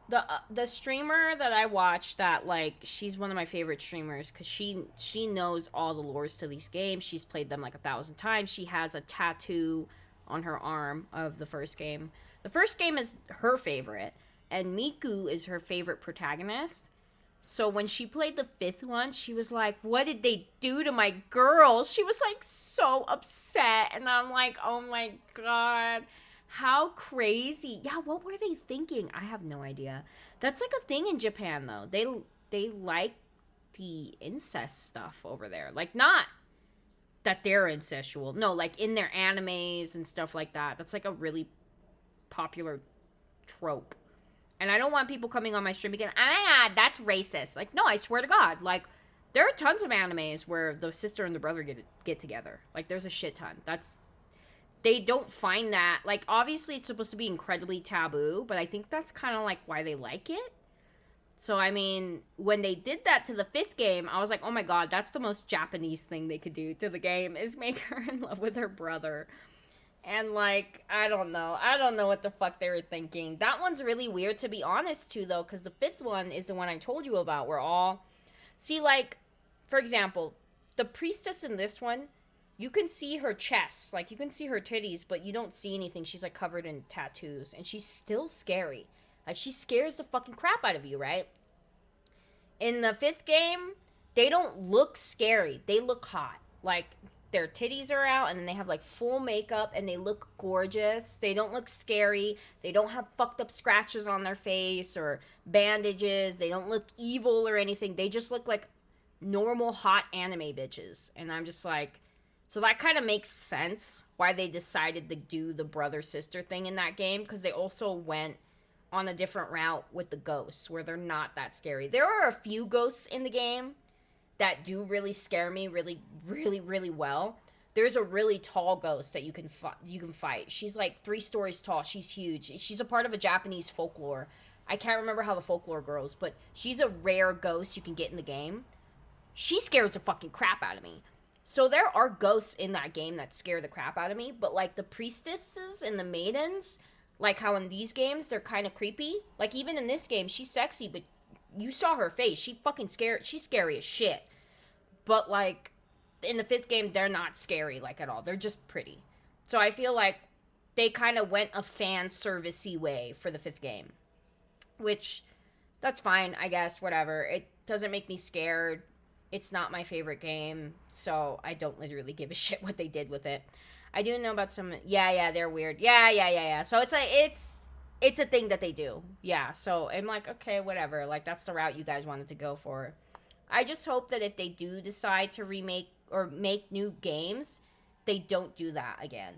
the streamer that I watch that like she's one of my favorite streamers because she knows all the lores to these games. She's played them like 1,000 times. She has a tattoo on her arm of the first game. The first game is her favorite, and Miku is her favorite protagonist. So when she played the fifth one, she was like, "What did they do to my girl?" She was like so upset, and I'm like, "Oh my god." How crazy. Yeah, what were they thinking? I have no idea. That's like a thing in Japan though. They like the incest stuff over there. Like not that they're incestual. No, like in their animes and stuff like that. That's like a really popular trope. And I don't want people coming on my stream again, ah, that's racist. Like, no, I swear to God. Like, there are tons of animes where the sister and the brother get together. Like, there's a shit ton. They don't find that, like, obviously it's supposed to be incredibly taboo, but I think that's kind of like why they like it. So, I mean, when they did that to the fifth game, I was like, oh my god, that's the most Japanese thing they could do to the game, is make her in love with her brother. And, like, I don't know. I don't know what the fuck they were thinking. That one's really weird, to be honest, too, though, because the fifth one is the one I told you about, where all... See, like, for example, the priestess in this one, you can see her chest. Like, you can see her titties, but you don't see anything. She's, like, covered in tattoos. And she's still scary. Like, she scares the fucking crap out of you, right? In the fifth game, they don't look scary. They look hot. Like, their titties are out, and then they have, like, full makeup, and they look gorgeous. They don't look scary. They don't have fucked up scratches on their face or bandages. They don't look evil or anything. They just look like normal hot anime bitches. And I'm just like... So that kind of makes sense why they decided to do the brother-sister thing in that game, because they also went on a different route with the ghosts, where they're not that scary. There are a few ghosts in the game that do really scare me really, really, really well. There's a really tall ghost that you can fight. She's like 3 stories tall. She's huge. She's a part of a Japanese folklore. I can't remember how the folklore goes, but she's a rare ghost you can get in the game. She scares the fucking crap out of me. So there are ghosts in that game that scare the crap out of me, but like the priestesses and the maidens, like how in these games they're kind of creepy. Like even in this game, she's sexy, but you saw her face. She fucking scared. She's scary as shit. But like in the fifth game, they're not scary like at all. They're just pretty. So I feel like they kind of went a fan servicey way for the fifth game, which that's fine, I guess. Whatever. It doesn't make me scared. It's not my favorite game, so I don't literally give a shit what they did with it. I do know about some... Yeah, they're weird. Yeah. So it's like, it's a thing that they do. Yeah, so I'm like, okay, whatever. Like, that's the route you guys wanted to go for. I just hope that if they do decide to remake or make new games, they don't do that again.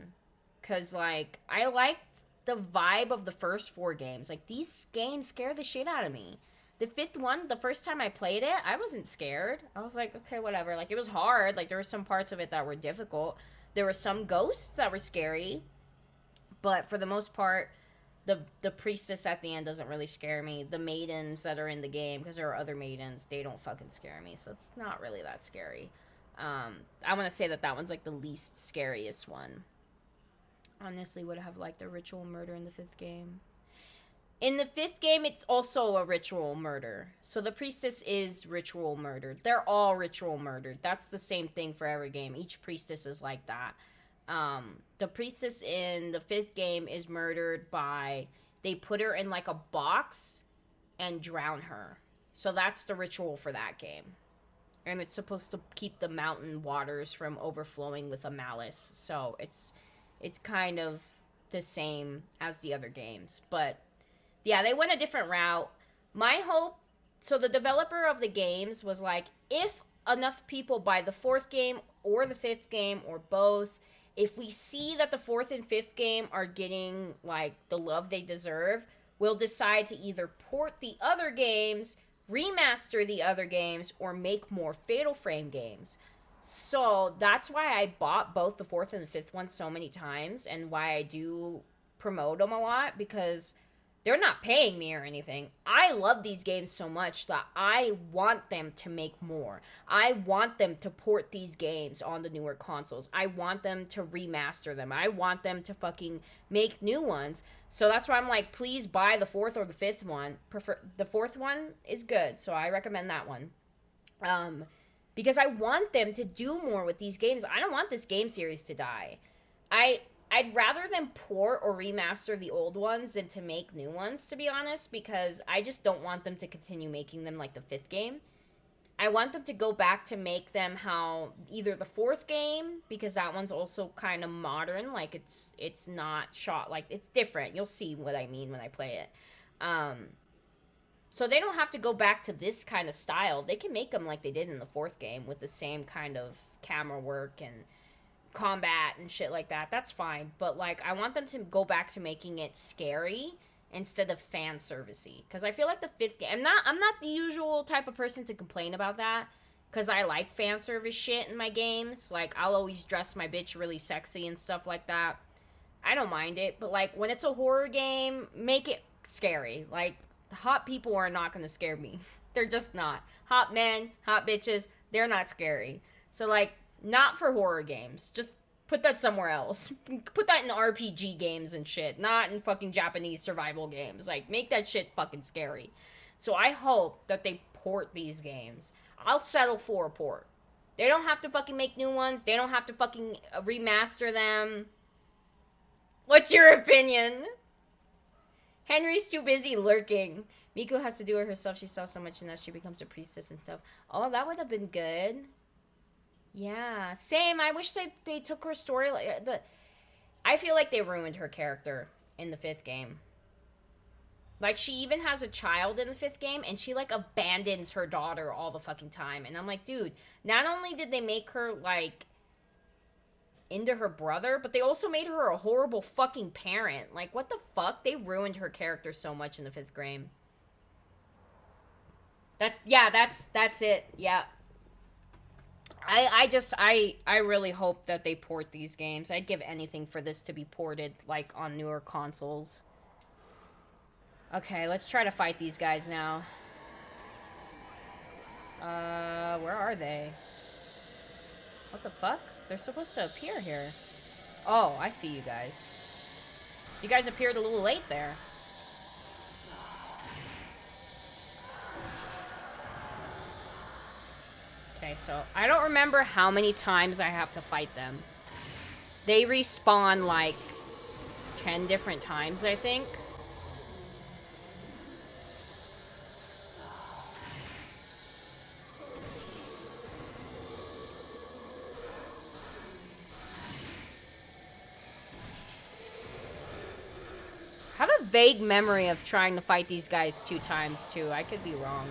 Because, like, I like the vibe of the first 4 games. Like, these games scare the shit out of me. The fifth one, the first time I played it, I wasn't scared. I was like, okay, whatever. Like, it was hard. Like, there were some parts of it that were difficult. There were some ghosts that were scary. But for the most part, the priestess at the end doesn't really scare me. The maidens that are in the game, because there are other maidens, they don't fucking scare me. So it's not really that scary. I want to say that one's, like, the least scariest one. Honestly, would have liked a ritual murder in the fifth game. In the fifth game, it's also a ritual murder. So the priestess is ritual murdered. They're all ritual murdered. That's the same thing for every game. Each priestess is like that. The priestess in the fifth game is murdered by... They put her in like a box and drown her. So that's the ritual for that game. And it's supposed to keep the mountain waters from overflowing with a malice. So it's kind of the same as the other games. But... yeah, they went a different route. My hope... So the developer of the games was like, if enough people buy the 4th game or the 5th game or both, if we see that the 4th and 5th game are getting, like, the love they deserve, we'll decide to either port the other games, remaster the other games, or make more Fatal Frame games. So that's why I bought both the 4th and the 5th one so many times, and why I do promote them a lot, because... They're not paying me or anything. I love these games so much that I want them to make more. I want them to port these games on the newer consoles. I want them to remaster them. I want them to fucking make new ones. So that's why I'm like, please buy the 4th or the 5th one. The 4th one is good, so I recommend that one. Because I want them to do more with these games. I don't want this game series to die. I'd rather them port or remaster the old ones than to make new ones, to be honest, because I just don't want them to continue making them like the 5th game. I want them to go back to make them how either the 4th game, because that one's also kind of modern, like it's not shot, like it's different. You'll see what I mean when I play it. So they don't have to go back to this kind of style. They can make them like they did in the 4th game with the same kind of camera work and combat and shit like that. That's fine, but like I want them to go back to making it scary instead of fan servicey, because I feel like the 5th game, I'm not the usual type of person to complain about that, because I like fan service shit in my games. Like I'll always dress my bitch really sexy and stuff like that. I don't mind it, but like when it's a horror game, make it scary. Like hot people are not going to scare me. They're just not. Hot men, hot bitches, they're not scary. So like, not for horror games. Just put that somewhere else. Put that in RPG games and shit. Not in fucking Japanese survival games. Like, make that shit fucking scary. So I hope that they port these games. I'll settle for a port. They don't have to fucking make new ones. They don't have to fucking remaster them. What's your opinion? Henry's too busy lurking. Miku has to do it herself. She saw so much and now she becomes a priestess and stuff. Oh, that would have been good. Yeah, same. I wish they took her story like I feel like they ruined her character in the 5th game. Like she even has a child in the 5th game and she like abandons her daughter all the fucking time. And I'm like, dude, not only did they make her like into her brother, but they also made her a horrible fucking parent. Like what the fuck? They ruined her character so much in the 5th game. That's it. Yeah. I really hope that they port these games. I'd give anything for this to be ported, like, on newer consoles. Okay, let's try to fight these guys now. Where are they? What the fuck? They're supposed to appear here. Oh, I see you guys. You guys appeared a little late there. Okay, so I don't remember how many times I have to fight them. They respawn like 10 different times, I think. I have a vague memory of trying to fight these guys 2 times, too. I could be wrong.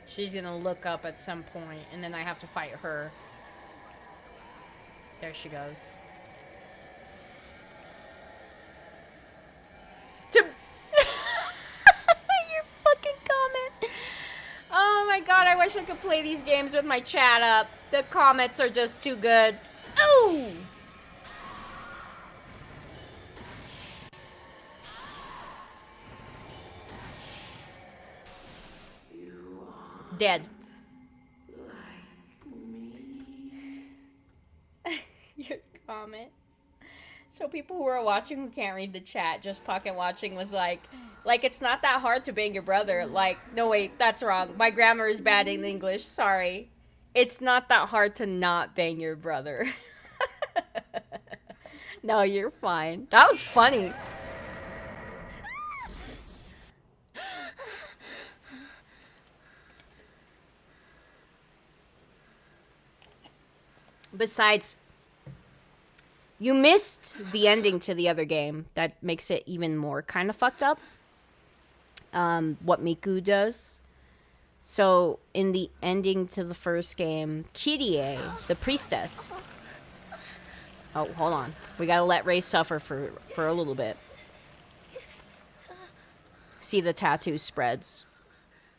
She's gonna look up at some point, and then I have to fight her. There she goes. Your fucking comment. Oh my god, I wish I could play these games with my chat up. The comments are just too good. Ooh! Dead. Your comment. So people who are watching who can't read the chat, just pocket watching, was like it's not that hard to bang your brother. Like, no wait, that's wrong. My grammar is bad in English. Sorry. It's not that hard to not bang your brother. No, you're fine. That was funny. Besides, you missed the ending to the other game. That makes it even more kind of fucked up. What Miku does. So, in the ending to the first game, Kyrie, the priestess. Oh, hold on. We gotta let Ray suffer for a little bit. see the tattoo spreads.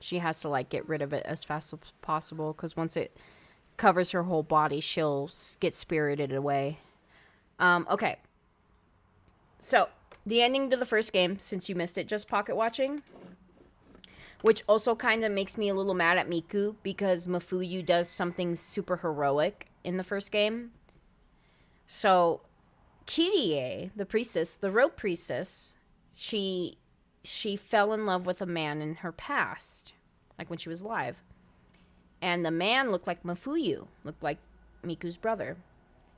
She has to like get rid of it as fast as possible because once it covers her whole body, she'll get spirited away. Okay. So, the ending to the first game, since you missed it just pocket watching, which also kind of makes me a little mad at Miku because Mafuyu does something super heroic in the first game. So, Kirie, the priestess, the rope priestess, she fell in love with a man in her past, like when she was alive. And the man looked like Mafuyu, looked like Miku's brother.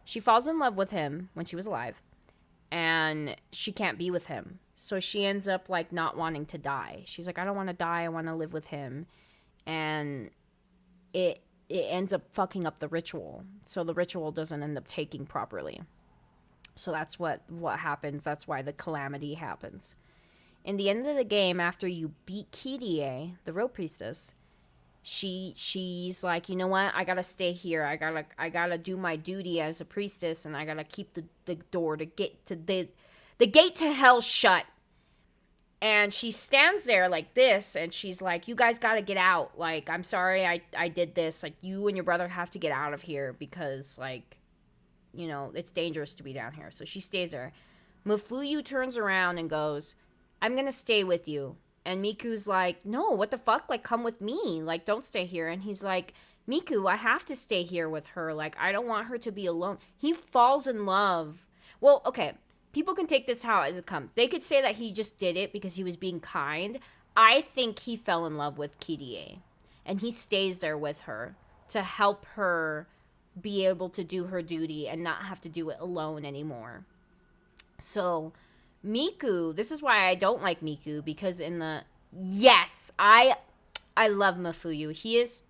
She falls in love with him when she was alive, and she can't be with him. So she ends up like not wanting to die. She's like, I don't want to die, I want to live with him. And it ends up fucking up the ritual. So the ritual doesn't end up taking properly. So that's what happens. That's why the calamity happens. In the end of the game, after you beat Kirie, the rope priestess, she's like, you know what? I gotta stay here. I gotta do my duty as a priestess, and I gotta keep the door to get to the gate to hell shut. And she stands there like this, and she's like, you guys gotta get out. Like, I'm sorry I did this. Like, you and your brother have to get out of here because, like, you know, it's dangerous to be down here. So she stays there. Mafuyu turns around and goes, I'm gonna stay with you. And Miku's like, no, what the fuck? Like, come with me. Like, don't stay here. And he's like, Miku, I have to stay here with her. Like, I don't want her to be alone. He falls in love. Well, okay. People can take this how it comes. They could say that he just did it because he was being kind. I think he fell in love with Kirie. And he stays there with her to help her be able to do her duty and not have to do it alone anymore. So Miku, this is why I don't like Miku, because in the yes, I love Mafuyu. He is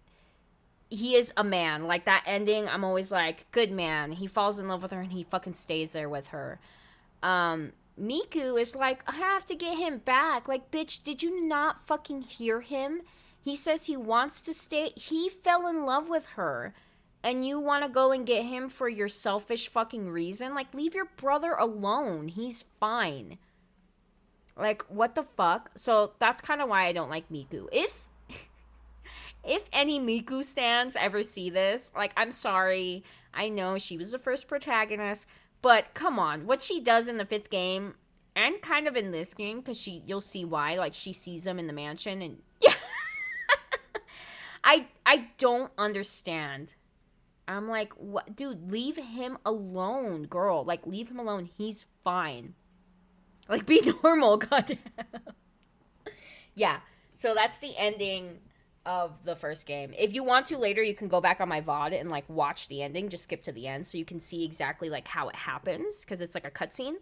a man. Like, that ending, I'm always like, good man. He falls in love with her and he fucking stays there with her. Miku is like, I have to get him back. Like, bitch, did you not fucking hear him? He says he wants to stay. He fell in love with her. And you want to go and get him for your selfish fucking reason? Like, leave your brother alone. He's fine. Like, what the fuck? So, that's kind of why I don't like Miku. If any Miku stans ever see this, like, I'm sorry. I know she was the first protagonist. But, come on. What she does in the 5th game, and kind of in this game, because you'll see why. Like, she sees him in the mansion, and yeah. I don't understand. I'm like, what? Dude, leave him alone, girl. Like, leave him alone. He's fine. Like, be normal, goddamn. Yeah, so that's the ending of the first game. If you want to later, you can go back on my VOD and, like, watch the ending. Just skip to the end so you can see exactly, like, how it happens, because it's, like, a cutscene.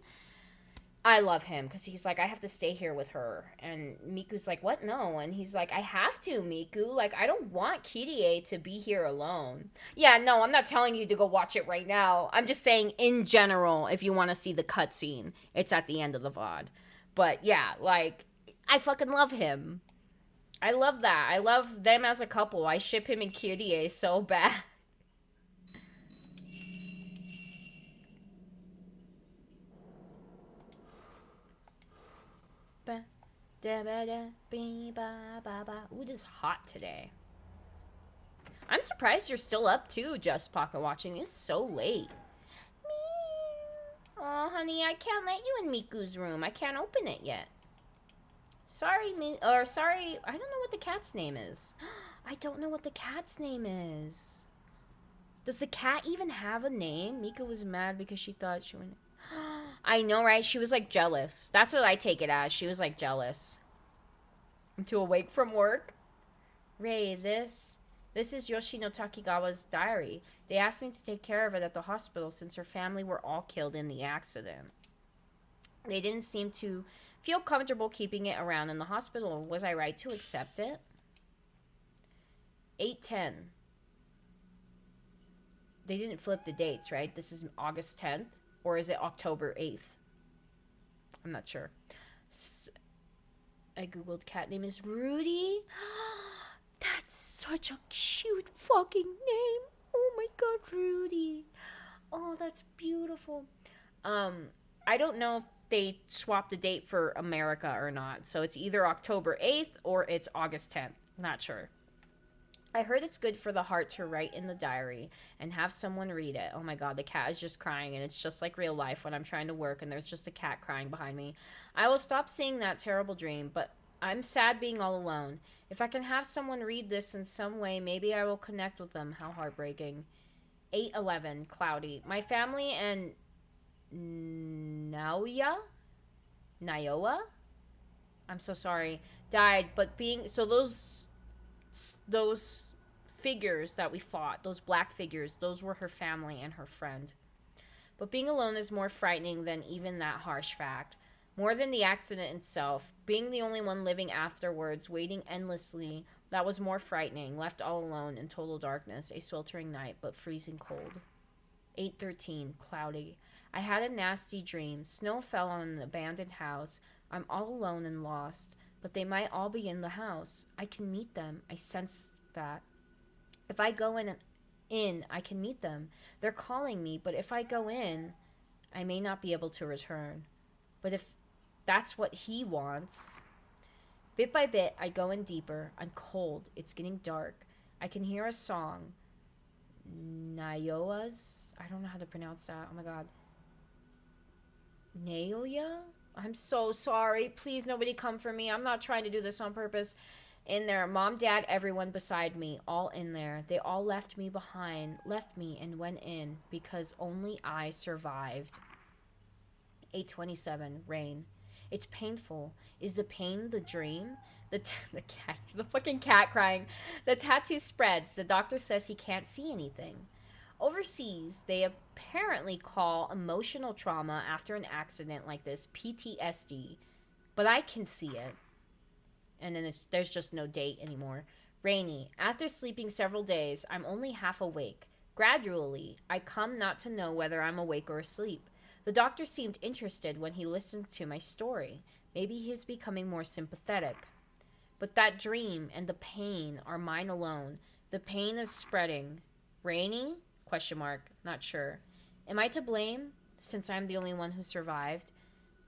I love him because he's like, I have to stay here with her. And Miku's like, what? No. And he's like, I have to, Miku. Like, I don't want Kirie to be here alone. Yeah, no, I'm not telling you to go watch it right now. I'm just saying, in general, if you want to see the cutscene, it's at the end of the VOD. But yeah, like, I fucking love him. I love that. I love them as a couple. I ship him and Kirie so bad. Ooh, it is hot today. I'm surprised you're still up too, Just Pocket Watching. It's so late. Oh, honey, I can't let you in Miku's room. I can't open it yet. Sorry, sorry, I don't know what the cat's name is. I don't know what the cat's name is. Does the cat even have a name? Mika was mad because she thought she would... I know, right? She was, like, jealous. That's what I take it as. She was, like, jealous. I'm too awake from work. Ray, this is Yoshino Takigawa's diary. They asked me to take care of it at the hospital since her family were all killed in the accident. They didn't seem to feel comfortable keeping it around in the hospital. Was I right to accept it? 8/10. They didn't flip the dates, right? This is August 10th. Or is it October 8th? I'm not sure. I googled cat name is Rudy. That's such a cute fucking name. Oh my god, Rudy. Oh, that's beautiful. I don't know if they swapped the date for America or not. So it's either October 8th or it's August 10th. Not sure. I heard it's good for the heart to write in the diary and have someone read it. Oh my god, the cat is just crying, and it's just like real life when I'm trying to work and there's just a cat crying behind me. I will stop seeing that terrible dream, but I'm sad being all alone. If I can have someone read this in some way, maybe I will connect with them. How heartbreaking. 8/11, cloudy. My family and Naoya? I'm so sorry. Died, but being so those figures that we fought, those black figures, those were her family and her friend. But being alone is more frightening than even that harsh fact. More than the accident itself, being the only one living afterwards, waiting endlessly, that was more frightening, left all alone in total darkness, a sweltering night, but freezing cold. 8/13, cloudy. I had a nasty dream. Snow fell on an abandoned house. I'm all alone and lost, but they might all be in the house. I can meet them. I sensed that. If I go in, I can meet them. They're calling me, but if I go in, I may not be able to return. But if that's what he wants... Bit by bit, I go in deeper. I'm cold. It's getting dark. I can hear a song. Nayoa's? I don't know how to pronounce that. Oh my god. Naoya? I'm so sorry. Please, nobody come for me. I'm not trying to do this on purpose. In there, mom, dad, everyone beside me, all in there. They all left me behind, left me and went in because only I survived. 8/27, rain. It's painful. Is the pain the dream? The cat, the fucking cat crying. The tattoo spreads. The doctor says he can't see anything. Overseas, they apparently call emotional trauma after an accident like this PTSD, but I can see it. And then there's just no date anymore. Rainy. After sleeping several days, I'm only half awake. Gradually, I come not to know whether I'm awake or asleep. The doctor seemed interested when he listened to my story. Maybe he is becoming more sympathetic. But that dream and the pain are mine alone. The pain is spreading. Rainy? Question mark. Not sure. Am I to blame, since I'm the only one who survived?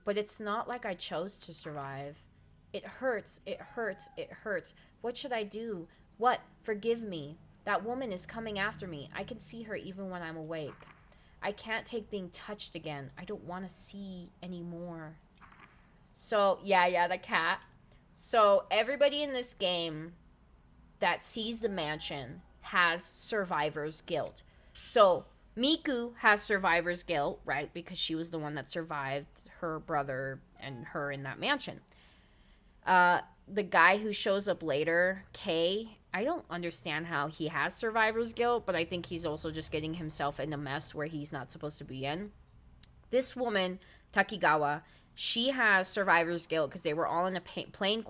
But it's not like I chose to survive. It hurts, it hurts, it hurts. What should I do? What? Forgive me. That woman is coming after me. I can see her even when I'm awake. I can't take being touched again. I don't want to see anymore. So, yeah, the cat. So, everybody in this game that sees the mansion has survivor's guilt. So, Miku has survivor's guilt, right? Because she was the one that survived her brother and her in that mansion. The guy who shows up later, Kay, I don't understand how he has survivor's guilt, but I think he's also just getting himself in a mess where he's not supposed to be in. This woman, Takigawa, she has survivor's guilt because they were all in a plane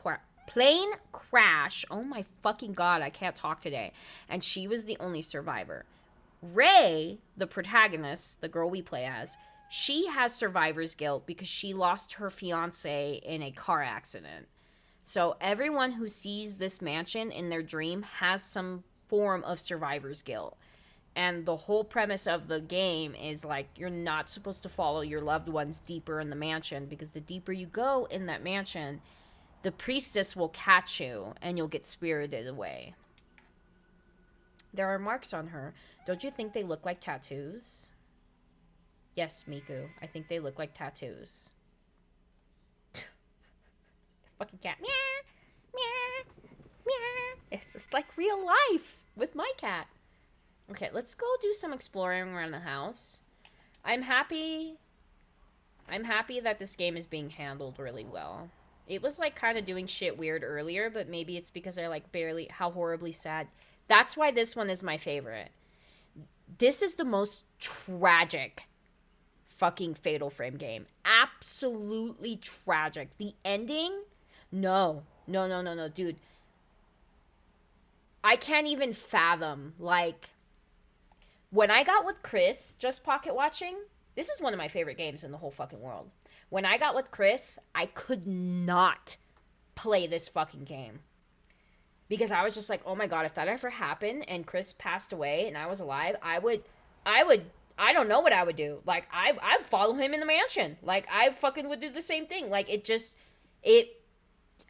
crash. Oh my fucking god, I can't talk today. And she was the only survivor. Rei, the protagonist, the girl we play as, she has survivor's guilt because she lost her fiance in a car accident. So everyone who sees this mansion in their dream has some form of survivor's guilt. And the whole premise of the game is like, you're not supposed to follow your loved ones deeper in the mansion, because the deeper you go in that mansion, the priestess will catch you and you'll get spirited away. There are marks on her. Don't you think they look like tattoos? Yes, Miku. I think they look like tattoos. Fucking cat. Meow, meow, meow. It's just like real life with my cat. Okay, let's go do some exploring around the house. I'm happy that this game is being handled really well. It was like kind of doing shit weird earlier, but maybe it's because I like barely how horribly sad. That's why this one is my favorite. This is the most tragic fucking Fatal Frame game. Absolutely tragic. The ending? No, dude. I can't even fathom, like, when I got with Chris, just pocket watching, this is one of my favorite games in the whole fucking world. When I got with Chris, I could not play this fucking game. Because I was just like, oh my god, if that ever happened and Chris passed away and I was alive, I would I don't know what I would do. Like, I'd follow him in the mansion. Like, I fucking would do the same thing. Like,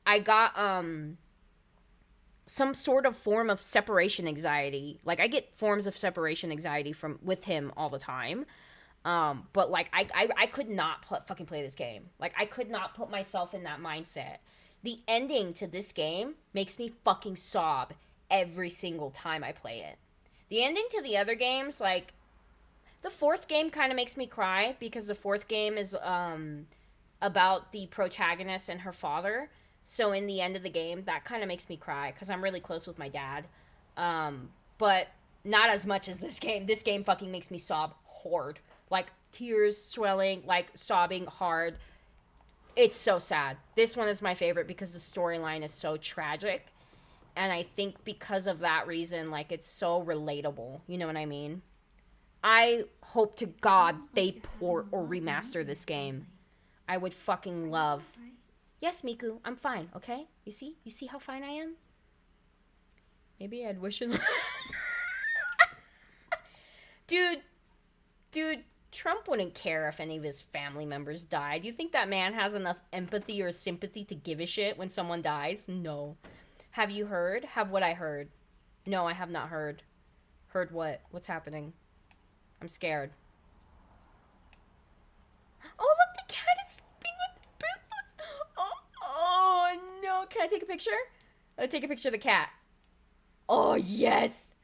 I got, some sort of form of separation anxiety. Like, I get forms of separation anxiety with him all the time. But, like, I could not fucking play this game. Like, I could not put myself in that mindset. The ending to this game makes me fucking sob every single time I play it. The ending to the other games, like, the fourth game kind of makes me cry because the fourth game is about the protagonist and her father. So in the end of the game, that kind of makes me cry because I'm really close with my dad. But not as much as this game. This game fucking makes me sob hard. Like, tears swelling, like, sobbing hard. It's so sad. This one is my favorite because the storyline is so tragic. And I think because of that reason, like, it's so relatable. You know what I mean? I hope to God they port or remaster this game. I would fucking love. Yes, Miku, I'm fine, okay? You see? You see how fine I am? Maybe I'd wish it. Dude, Trump wouldn't care if any of his family members died. You think that man has enough empathy or sympathy to give a shit when someone dies? No. Have you heard? Have what I heard? No, I have not heard. Heard what? What's happening? I'm scared. Oh, look, the cat is being with the Boothos. Oh, no. Can I take a picture? I'll take a picture of the cat. Oh, yes.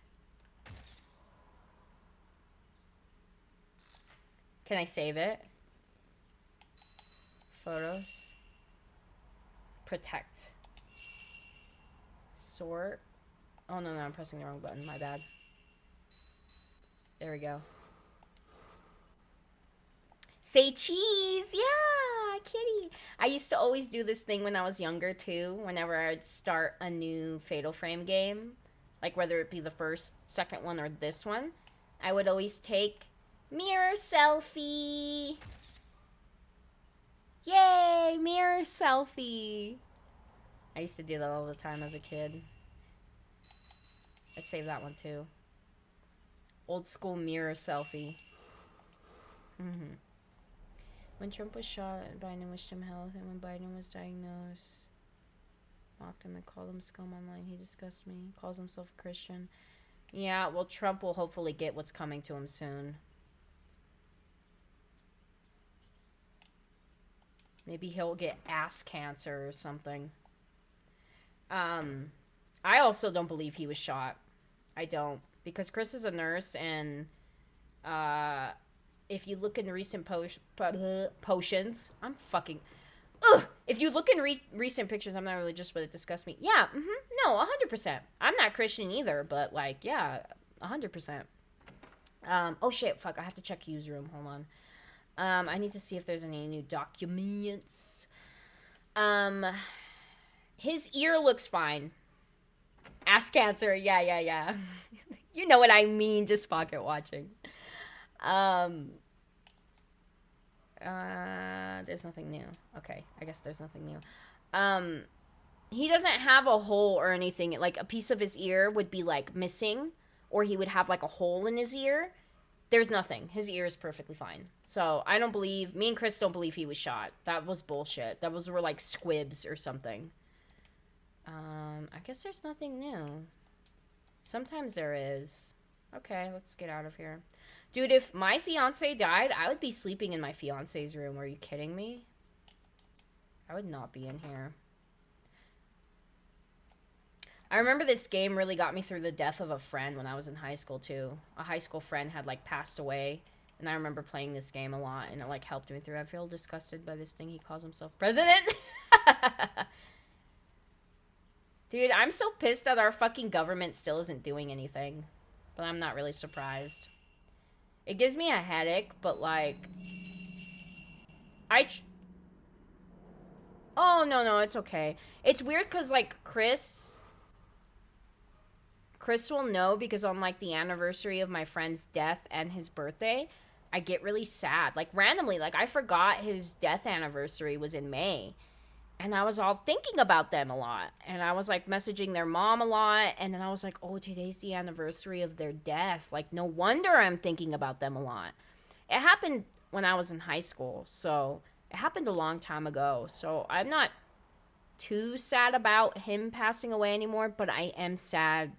Can I save it? Photos. Protect. Sort. Oh, no, I'm pressing the wrong button. My bad. There we go. Say cheese! Yeah, kitty. I used to always do this thing when I was younger, too. Whenever I'd start a new Fatal Frame game. Like, whether it be the first, second one, or this one. I would always take mirror selfie. Yay, mirror selfie. I used to do that all the time as a kid. I'd save that one, too. Old school mirror selfie. When Trump was shot, Biden wished him health, and when Biden was diagnosed, mocked him and called him scum online. He disgusts me. Calls himself a Christian. Yeah, well, Trump will hopefully get what's coming to him soon. Maybe he'll get ass cancer or something. I also don't believe he was shot. I don't. Because Chris is a nurse, and if you look in recent potions, I'm fucking... Ugh! If you look in recent pictures, I'm not religious, but it disgusts me. Yeah, no, 100%. I'm not Christian either, but, like, yeah, 100%. Oh, shit, fuck, I have to check U's room. Hold on. I need to see if there's any new documents. His ear looks fine. Ass cancer, yeah. You know what I mean, just pocket watching. There's nothing new. Okay, I guess there's nothing new. He doesn't have a hole or anything. Like, a piece of his ear would be, like, missing, or he would have, like, a hole in his ear. There's nothing. His ear is perfectly fine. So, me and Chris don't believe he was shot. That was bullshit. Were, like, squibs or something. I guess there's nothing new. Sometimes there is. Okay, let's get out of here. Dude, if my fiance died, I would be sleeping in my fiance's room. Are you kidding me? I would not be in here. I remember this game really got me through the death of a friend when I was in high school, too. A high school friend had, like, passed away. And I remember playing this game a lot, and it, like, helped me through. I feel disgusted by this thing he calls himself president. Dude, I'm so pissed that our fucking government still isn't doing anything. But I'm not really surprised. It gives me a headache, but, like... Oh, no, it's okay. It's weird because, like, Chris will know because on, like, the anniversary of my friend's death and his birthday, I get really sad. Like, randomly, like, I forgot his death anniversary was in May. And I was all thinking about them a lot. And I was like messaging their mom a lot. And then I was like, oh, today's the anniversary of their death. Like, no wonder I'm thinking about them a lot. It happened when I was in high school. So it happened a long time ago. So I'm not too sad about him passing away anymore. But I am sad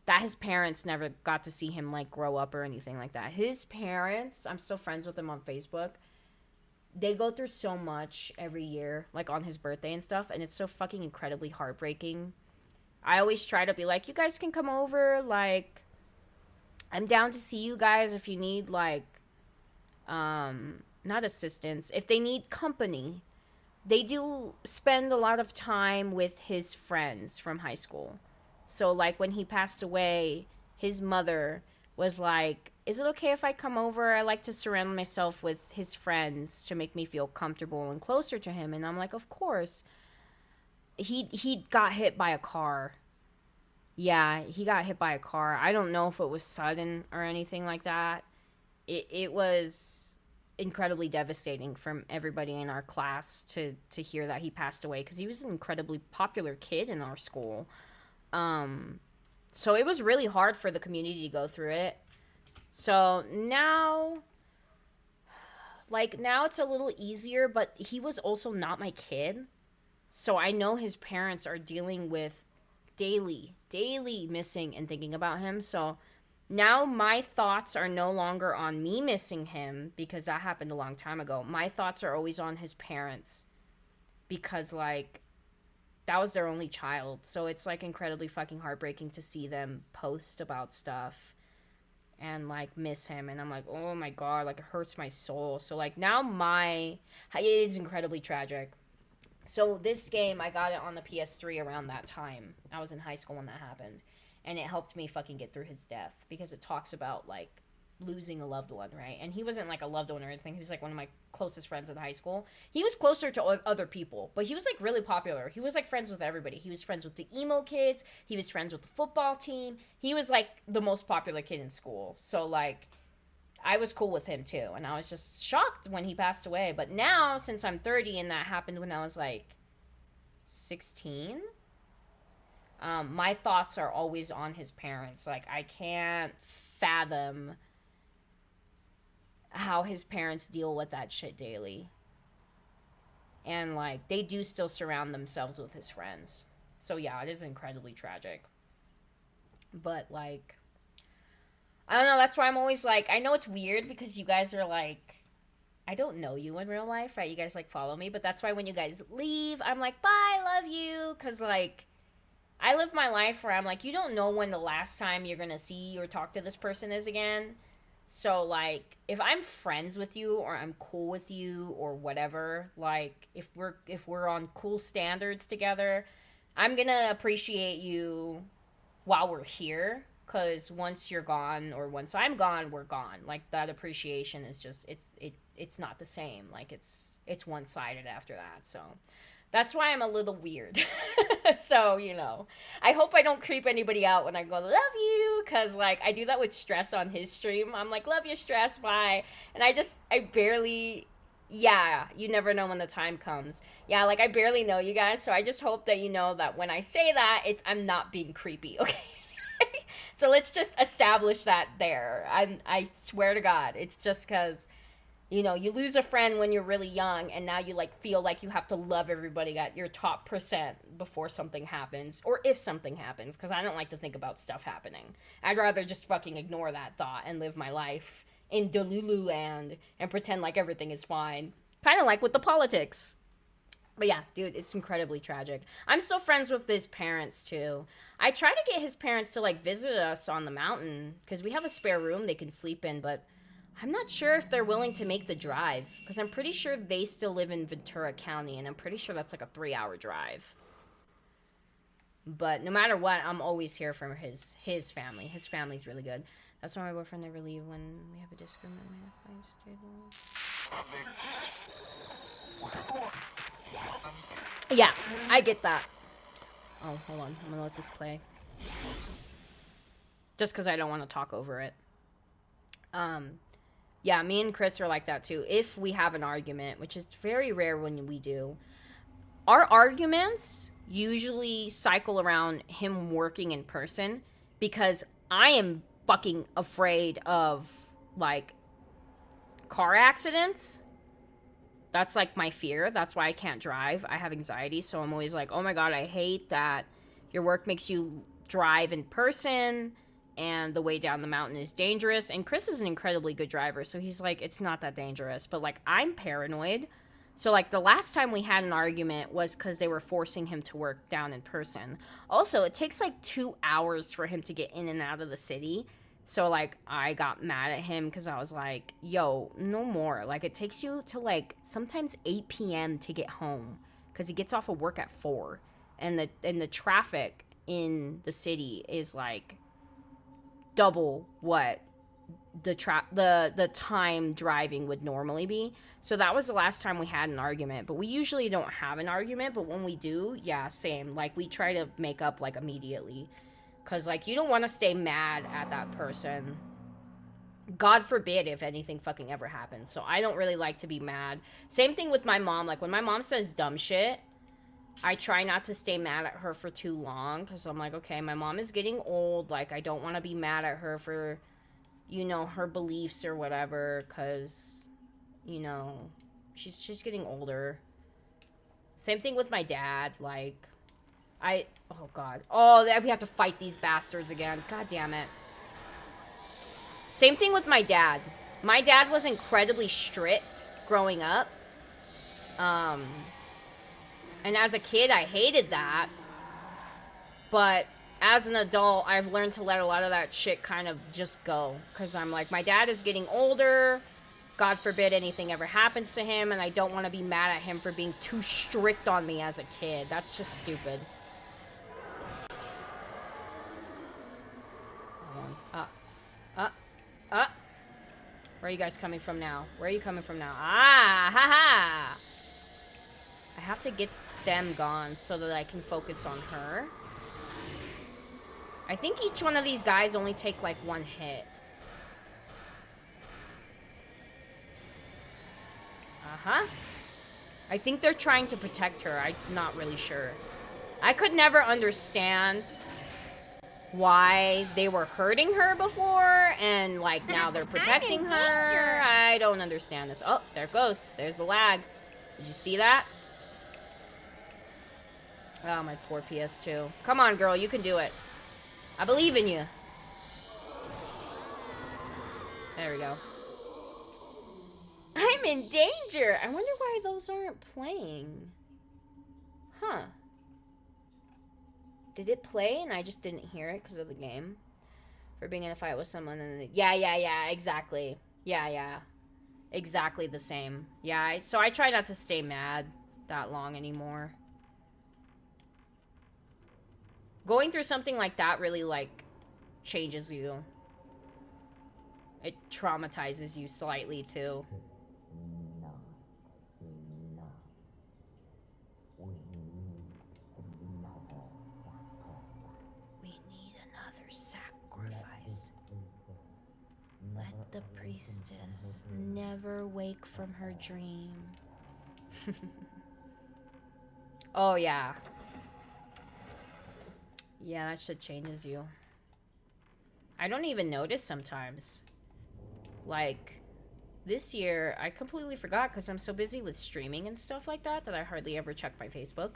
that his parents never got to see him like grow up or anything like that. His parents, I'm still friends with them on Facebook. They go through so much every year, like on his birthday and stuff, and it's so fucking incredibly heartbreaking. I always try to be like, you guys can come over, like, I'm down to see you guys if you need, like, not assistance, if they need company. They do spend a lot of time with his friends from high school. So, like, when he passed away, his mother was like, is it okay if I come over? I like to surround myself with his friends to make me feel comfortable and closer to him. And I'm like, of course. He got hit by a car. Yeah, he got hit by a car. I don't know if it was sudden or anything like that. It was incredibly devastating from everybody in our class to hear that he passed away, because he was an incredibly popular kid in our school. So it was really hard for the community to go through it. So now, like, now it's a little easier, but he was also not my kid. So I know his parents are dealing with daily missing and thinking about him. So now my thoughts are no longer on me missing him, because that happened a long time ago. My thoughts are always on his parents, because, like, that was their only child. So it's, like, incredibly fucking heartbreaking to see them post about stuff and, like, miss him. And I'm like, oh my God, like, it hurts my soul. So, like, now it is incredibly tragic. So this game, I got it on the PS3 around that time. I was in high school when that happened. And it helped me fucking get through his death, because it talks about, like, losing a loved one, right? And he wasn't, like, a loved one or anything. He was, like, one of my closest friends in high school. He was closer to other people, but he was, like, really popular. He was, like, friends with everybody. He was friends with the emo kids. He was friends with the football team. He was, like, the most popular kid in school. So, like, I was cool with him, too. And I was just shocked when he passed away. But now, since I'm 30 and that happened when I was, like, 16... my thoughts are always on his parents. Like, I can't fathom how his parents deal with that shit daily. And, like, they do still surround themselves with his friends. So, yeah, it is incredibly tragic. But, like, I don't know, that's why I'm always, like, I know it's weird because you guys are, like, I don't know you in real life, right? You guys, like, follow me. But that's why when you guys leave, I'm like, bye, love you. Because, like, I live my life where I'm like, you don't know when the last time you're gonna see or talk to this person is again. So, like, if I'm friends with you or I'm cool with you or whatever, like, if we're on cool standards together, I'm gonna appreciate you while we're here. Because once you're gone or once I'm gone, we're gone. Like, that appreciation is just, it's not the same. Like, it's one-sided after that. So that's why I'm a little weird. So, you know, I hope I don't creep anybody out when I go, love you, because, like, I do that with Stress on his stream. I'm like, love you, Stress, bye. And I barely, yeah, you never know when the time comes. Yeah, like, I barely know you guys, so I just hope that you know that when I say that, I'm not being creepy, okay? So let's just establish that there. I swear to God, it's just because, you know, you lose a friend when you're really young, and now you, like, feel like you have to love everybody at your top percent before something happens, or if something happens, because I don't like to think about stuff happening. I'd rather just fucking ignore that thought and live my life in Delulu land and pretend like everything is fine. Kind of like with the politics. But yeah, dude, it's incredibly tragic. I'm still friends with his parents, too. I try to get his parents to, like, visit us on the mountain, because we have a spare room they can sleep in, but I'm not sure if they're willing to make the drive, because I'm pretty sure they still live in Ventura County, and I'm pretty sure that's like a 3-hour drive. But no matter what, I'm always here for his family. His family's really good. That's why my boyfriend never leave when we have a disagreement. Yeah, I get that. Oh, hold on. I'm gonna let this play. Just because I don't want to talk over it. Yeah, me and Chris are like that too. If we have an argument, which is very rare when we do, our arguments usually cycle around him working in person because I am fucking afraid of, like, car accidents. That's, like, my fear. That's why I can't drive. I have anxiety, so I'm always like, oh my god, I hate that your work makes you drive in person, and the way down the mountain is dangerous. And Chris is an incredibly good driver, so he's like, it's not that dangerous. But, like, I'm paranoid. So, like, the last time we had an argument was because they were forcing him to work down in person. Also, it takes, like, 2 hours for him to get in and out of the city. So, like, I got mad at him because I was like, yo, no more. Like, it takes you to, like, sometimes 8 p.m. to get home because he gets off of work at 4. And the traffic in the city is, like, double what the time driving would normally be. So that was the last time we had an argument. But we usually don't have an argument, but when we do, yeah, same. Like, we try to make up, like, immediately. Because, like, you don't want to stay mad at that person. God forbid if anything fucking ever happens. So I don't really like to be mad. Same thing with my mom. Like, when my mom says dumb shit, I try not to stay mad at her for too long. Because I'm like, okay, my mom is getting old. Like, I don't want to be mad at her for, you know, her beliefs or whatever. Because, you know, she's getting older. Same thing with my dad. Like, oh god. Oh, we have to fight these bastards again. God damn it. Same thing with my dad. My dad was incredibly strict growing up. And as a kid, I hated that. But as an adult, I've learned to let a lot of that shit kind of just go. Because I'm like, my dad is getting older. God forbid anything ever happens to him. And I don't want to be mad at him for being too strict on me as a kid. That's just stupid. Where are you guys coming from now? Where are you coming from now? Ah, ha. I have to get them gone so that I can focus on her. I think each one of these guys only take, like, 1 hit. Uh-huh. I think they're trying to protect her. I'm not really sure. I could never understand why they were hurting her before and, like, now they're protecting her. I don't understand this. Oh, there it goes. There's the lag. Did you see that? Oh, my poor PS2. Come on, girl. You can do it. I believe in you. There we go. I'm in danger. I wonder why those aren't playing. Huh. Did it play and I just didn't hear it because of the game? For being in a fight with someone and yeah, exactly. Yeah. Exactly the same. Yeah, so I try not to stay mad that long anymore. Going through something like that really, like, changes you. It traumatizes you slightly, too. Sacrifice. Let the priestess never wake from her dream. Oh, yeah. Yeah, that shit changes you. I don't even notice sometimes. Like, this year, I completely forgot because I'm so busy with streaming and stuff like that that I hardly ever check my Facebook.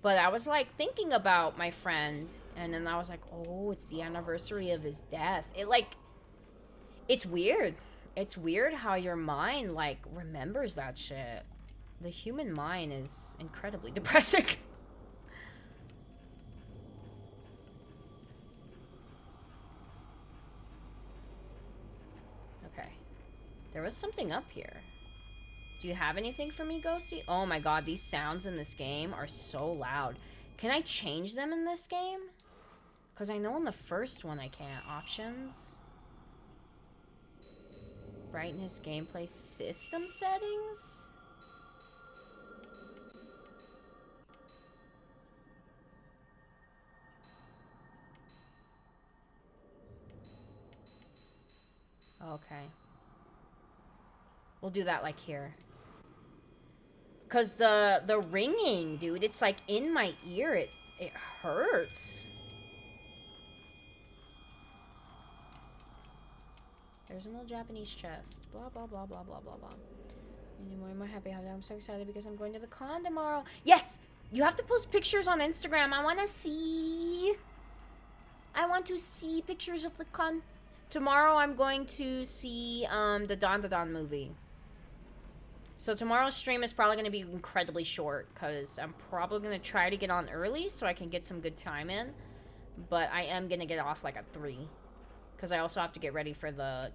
But I was, like, thinking about my friend, and then I was like, oh, it's the anniversary of his death. It, like, it's weird. It's weird how your mind, like, remembers that shit. The human mind is incredibly depressing. Okay. There was something up here. Do you have anything for me, Ghosty? Oh my god, these sounds in this game are so loud. Can I change them in this game? Because I know in the first one I can't. Options. Brightness, gameplay, system settings? Okay. We'll do that like here. Cause the ringing, dude, it's like in my ear. It hurts. There's an old Japanese chest. Blah blah blah blah blah blah blah. And more and more happy. I'm so excited because I'm going to the con tomorrow. Yes! You have to post pictures on Instagram. I wanna see. I want to see pictures of the con. Tomorrow I'm going to see the Don Da Don movie. So tomorrow's stream is probably going to be incredibly short because I'm probably going to try to get on early so I can get some good time in. But I am going to get off like at 3 because I also have to get ready for the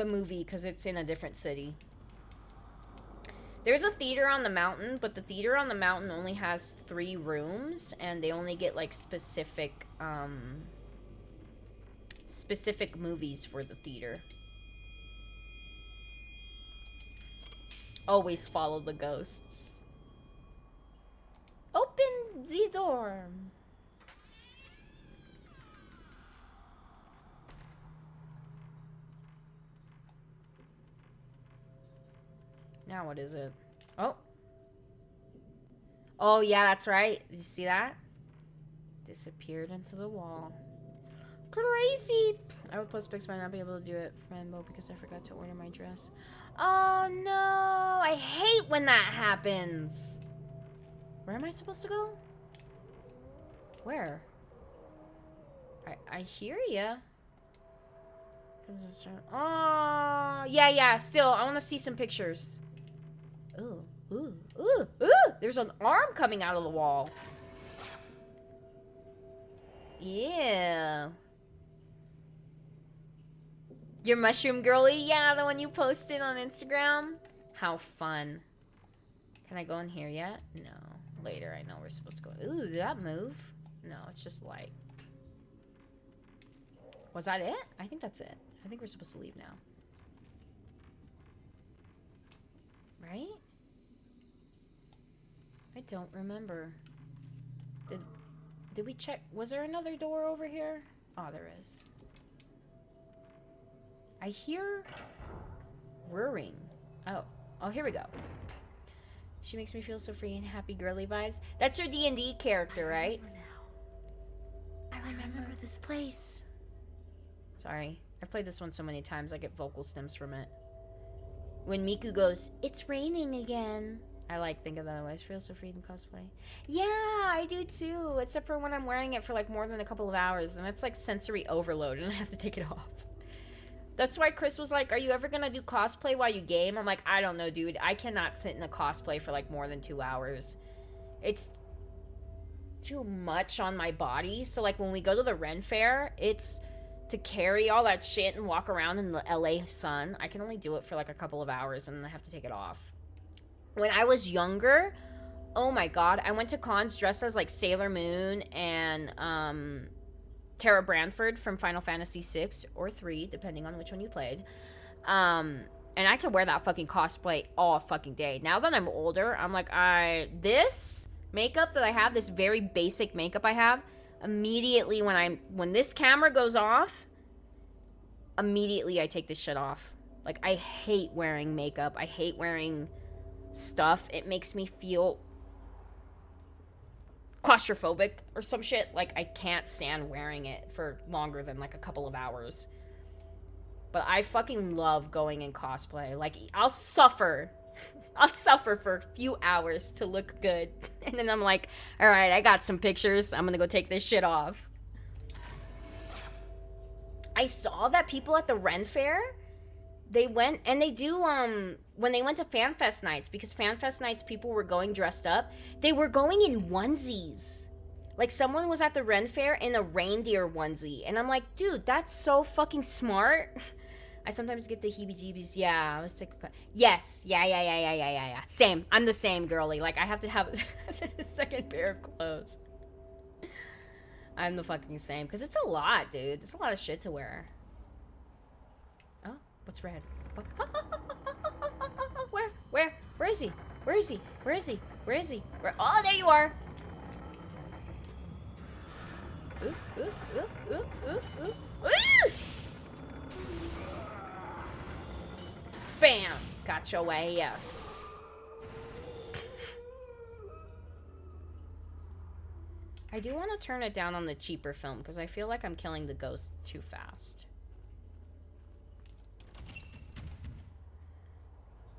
movie because it's in a different city. There's a theater on the mountain, but the theater on the mountain only has 3 rooms and they only get like specific movies for the theater. Always follow the ghosts. Open the door. Now what is it? Oh. Oh yeah, that's right. Did you see that? Disappeared into the wall. Crazy. I would post pics but not be able to do it for Rainbow because I forgot to order my dress. Oh no! I hate when that happens. Where am I supposed to go? Where? I hear ya. Oh yeah. Still, I want to see some pictures. Ooh. There's an arm coming out of the wall. Yeah. Your mushroom girly? Yeah, the one you posted on Instagram? How fun. Can I go in here yet? No. Later, I know we're supposed to go. Ooh, did that move? No, it's just light. Was that it? I think that's it. I think we're supposed to leave now. Right? I don't remember. Did we check? Was there another door over here? Oh, there is. I hear whirring. Oh, here we go. She makes me feel so free and happy, girly vibes. That's your D&D character, right? I remember this place. Sorry, I've played this one so many times I get vocal stems from it. When Miku goes, "It's raining again." I think of that. I always feel so free in cosplay. Yeah, I do too. Except for when I'm wearing it for like more than a couple of hours, and it's like sensory overload, and I have to take it off. That's why Chris was like, "Are you ever gonna do cosplay while you game?" I'm like, I don't know, dude. I cannot sit in a cosplay for like more than 2 hours. It's too much on my body. So like when we go to the Ren Fair, it's to carry all that shit and walk around in the LA sun. I can only do it for like a couple of hours, and then I have to take it off. When I was younger, oh my god, I went to cons dressed as like Sailor Moon and Tara Branford from Final Fantasy 6 or 3, depending on which one you played. And I could wear that fucking cosplay all fucking day. Now that I'm older, I'm like, this makeup that I have, this very basic makeup I have, immediately when this camera goes off, immediately I take this shit off. Like, I hate wearing makeup. I hate wearing stuff. It makes me feel claustrophobic or some shit. Like, I can't stand wearing it for longer than like a couple of hours. But I fucking love going in cosplay. Like, I'll suffer for a few hours to look good, and then I'm like, all right, I got some pictures, I'm gonna go take this shit off. I saw that people at the Ren Fair, they went, and they do, when they went to FanFest nights, because FanFest nights people were going dressed up, they were going in onesies. Like, someone was at the Ren Fair in a reindeer onesie, and I'm like, dude, that's so fucking smart. I sometimes get the heebie-jeebies. Yeah, I was sick of... Yes. Yeah. Same. I'm the same, girly. Like, I have to have a second pair of clothes. I'm the fucking same. Because it's a lot, dude. It's a lot of shit to wear. Oh, what's red? Where is he? Where is he? Oh, there you are. Ooh. Bam! Gotcha way, yes. I do want to turn it down on the cheaper film because I feel like I'm killing the ghosts too fast.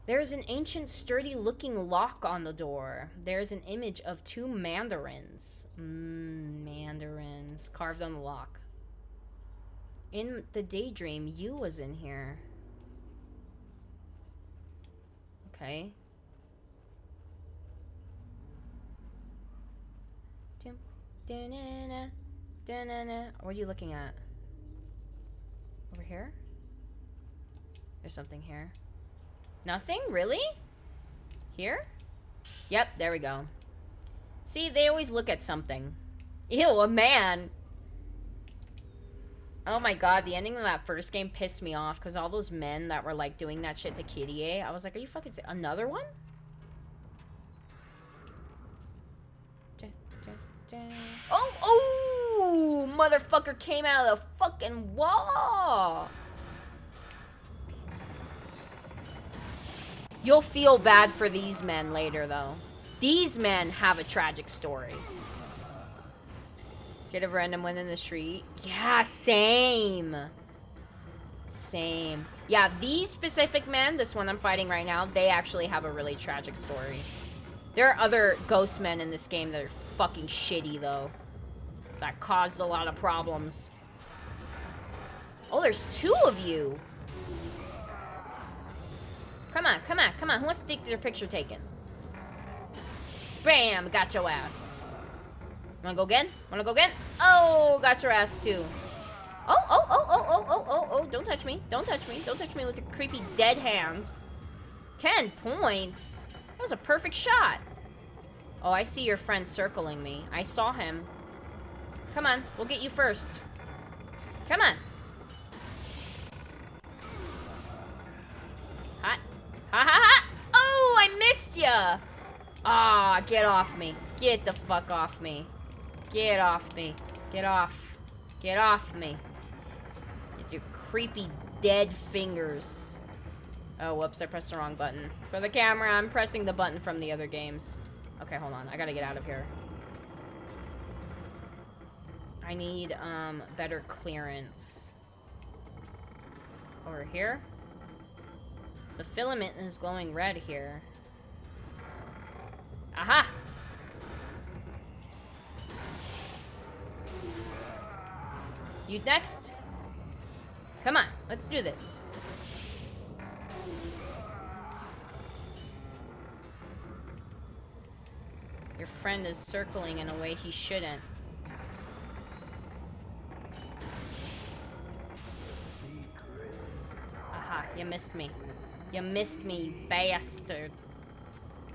There is an ancient, sturdy-looking lock on the door. There is an image of 2 mandarins. Mandarins. Carved on the lock. In the daydream, you was in here. Okay. Da-na-na, da-na-na. What are you looking at? Over here? There's something here. Nothing? Really? Here? Yep, there we go. See, they always look at something. Ew, a man! Oh my god, the ending of that first game pissed me off because all those men that were like doing that shit to Kirie, I was like, are you fucking another one? Oh! Motherfucker came out of the fucking wall! You'll feel bad for these men later, though. These men have a tragic story. Get a random one in the street. Yeah, same. Same. Yeah, these specific men, this one I'm fighting right now, they actually have a really tragic story. There are other ghost men in this game that are fucking shitty, though. That caused a lot of problems. Oh, there's 2 of you. Come on, come on, come on. Who wants to take their picture taken? Bam! Got your ass. Wanna go again? Wanna go again? Oh, got your ass too. Oh. Don't touch me. Don't touch me. Don't touch me with your creepy dead hands. 10 points? That was a perfect shot. Oh, I see your friend circling me. I saw him. Come on, we'll get you first. Come on. Hot. Ha ha ha! Oh, I missed ya! Ah, get off me. Get the fuck off me. Get off me. Get off. Get off me. With your creepy dead fingers. Oh, whoops, I pressed the wrong button. For the camera, I'm pressing the button from the other games. Okay, hold on. I gotta get out of here. I need, better clearance. Over here? The filament is glowing red here. Aha! You next? Come on, let's do this. Your friend is circling in a way he shouldn't. Aha, you missed me. You missed me, bastard.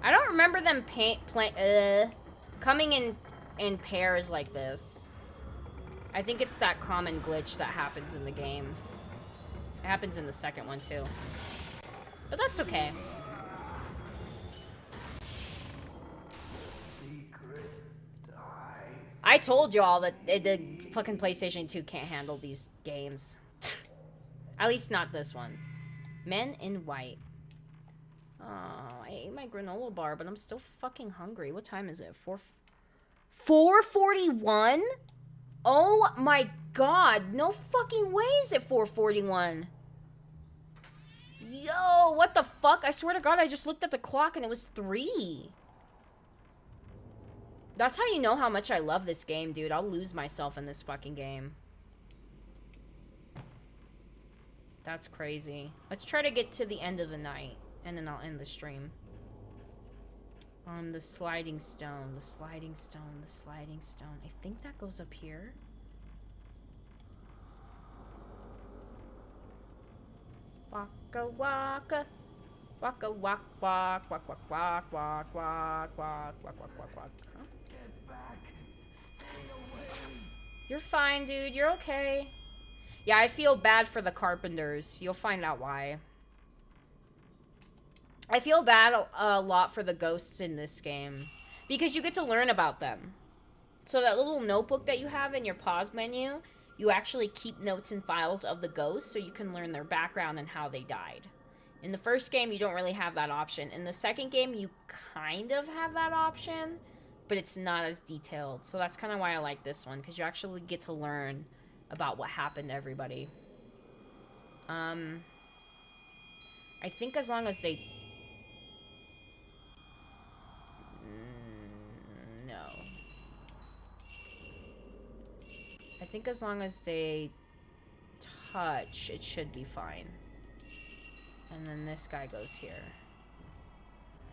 I don't remember them coming in pairs like this. I think it's that common glitch that happens in the game. It happens in the second one, too. But that's okay. I told y'all that the fucking PlayStation 2 can't handle these games. At least not this one. Men in white. Oh, I ate my granola bar, but I'm still fucking hungry. What time is it? 4:41? Oh my god. No fucking way is it 4:41. Yo, what the fuck? I swear to god, I just looked at the clock and it was 3. That's how you know how much I love this game, dude. I'll lose myself in this fucking game. That's crazy. Let's try to get to the end of the night, and then I'll end the stream. The sliding stone, the sliding stone, the sliding stone. I think that goes up here. Waka waka. Waka walk walk walk walk walk walk walk walk walk walk walk walk. Get back. Stay away. You're fine, dude. You're okay. Yeah, I feel bad for the carpenters. You'll find out why. I feel bad a lot for the ghosts in this game. Because you get to learn about them. So that little notebook that you have in your pause menu, you actually keep notes and files of the ghosts so you can learn their background and how they died. In the first game, you don't really have that option. In the second game, you kind of have that option. but it's not as detailed. So that's kind of why I like this one, because you actually get to learn about what happened to everybody. I think as long as they... No. I think as long as they touch, it should be fine. And then this guy goes here.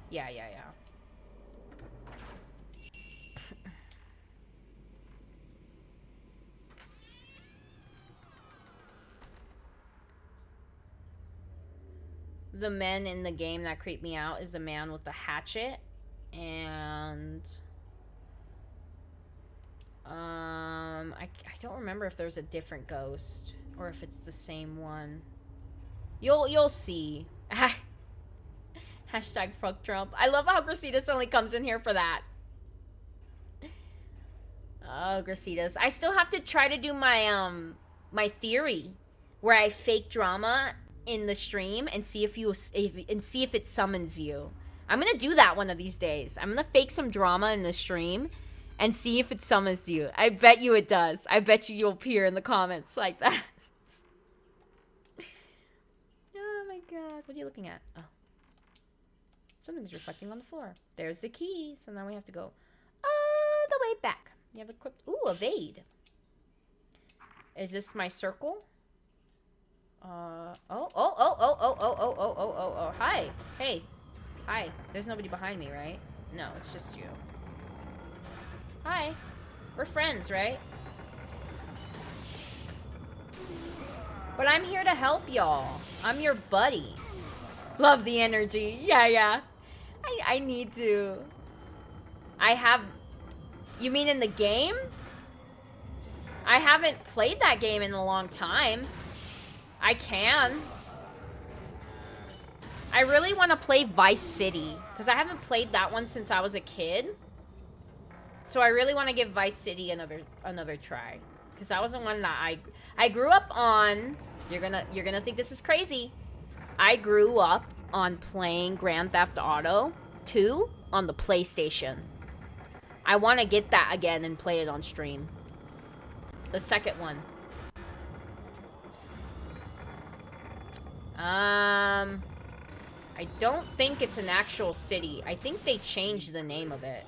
Yeah. The men in the game that creep me out is the man with the hatchet and I don't remember if there's a different ghost or if it's the same one. You'll see. Hashtag fuck Trump. I love how Gracitas only comes in here for that. Oh, Gracitas. I still have to try to do my my theory where I fake drama in the stream and see if it summons you. I'm gonna do that one of these days. I'm gonna fake some drama in the stream and see if it summons you. I bet you it does. I bet you'll appear in the comments like that. Oh my god. What are you looking at? Oh. Something's reflecting on the floor. There's the key. So now we have to go all the way back. You have equipped... Ooh, evade. Is this my circle? Oh. Hi. Hey. Hi. There's nobody behind me, right? No, it's just you. Hi. We're friends, right? But I'm here to help y'all. I'm your buddy. Love the energy. Yeah. I need to. I have... You mean in the game? I haven't played that game in a long time. I can. I really want to play Vice City, because I haven't played that one since I was a kid. So I really want to give Vice City another try, because that was the one that I grew up on. You're gonna think this is crazy. I grew up on playing Grand Theft Auto 2 on the PlayStation. I want to get that again and play it on stream. The second one. I don't think it's an actual city. I think they changed the name of it.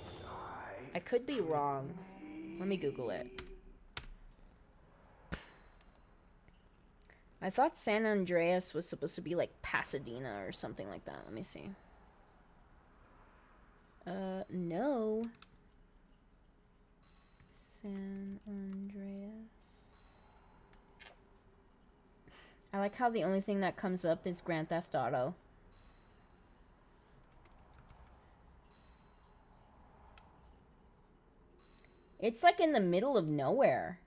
I could be wrong. Let me Google it. I thought San Andreas was supposed to be like Pasadena or something like that. Let me see. No. San Andreas. I like how the only thing that comes up is Grand Theft Auto. It's like in the middle of nowhere.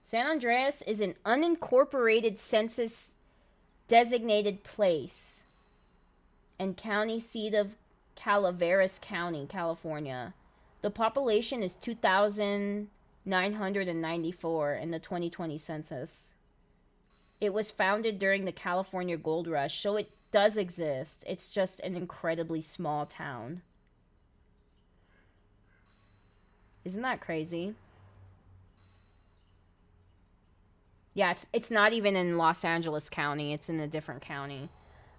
San Andreas is an unincorporated census designated place and county seat of Calaveras County, California. The population is 2,994 in the 2020 census. It was founded during the California Gold Rush, so it does exist. It's just an incredibly small town. Isn't that crazy? Yeah, it's not even in Los Angeles County. It's in a different county.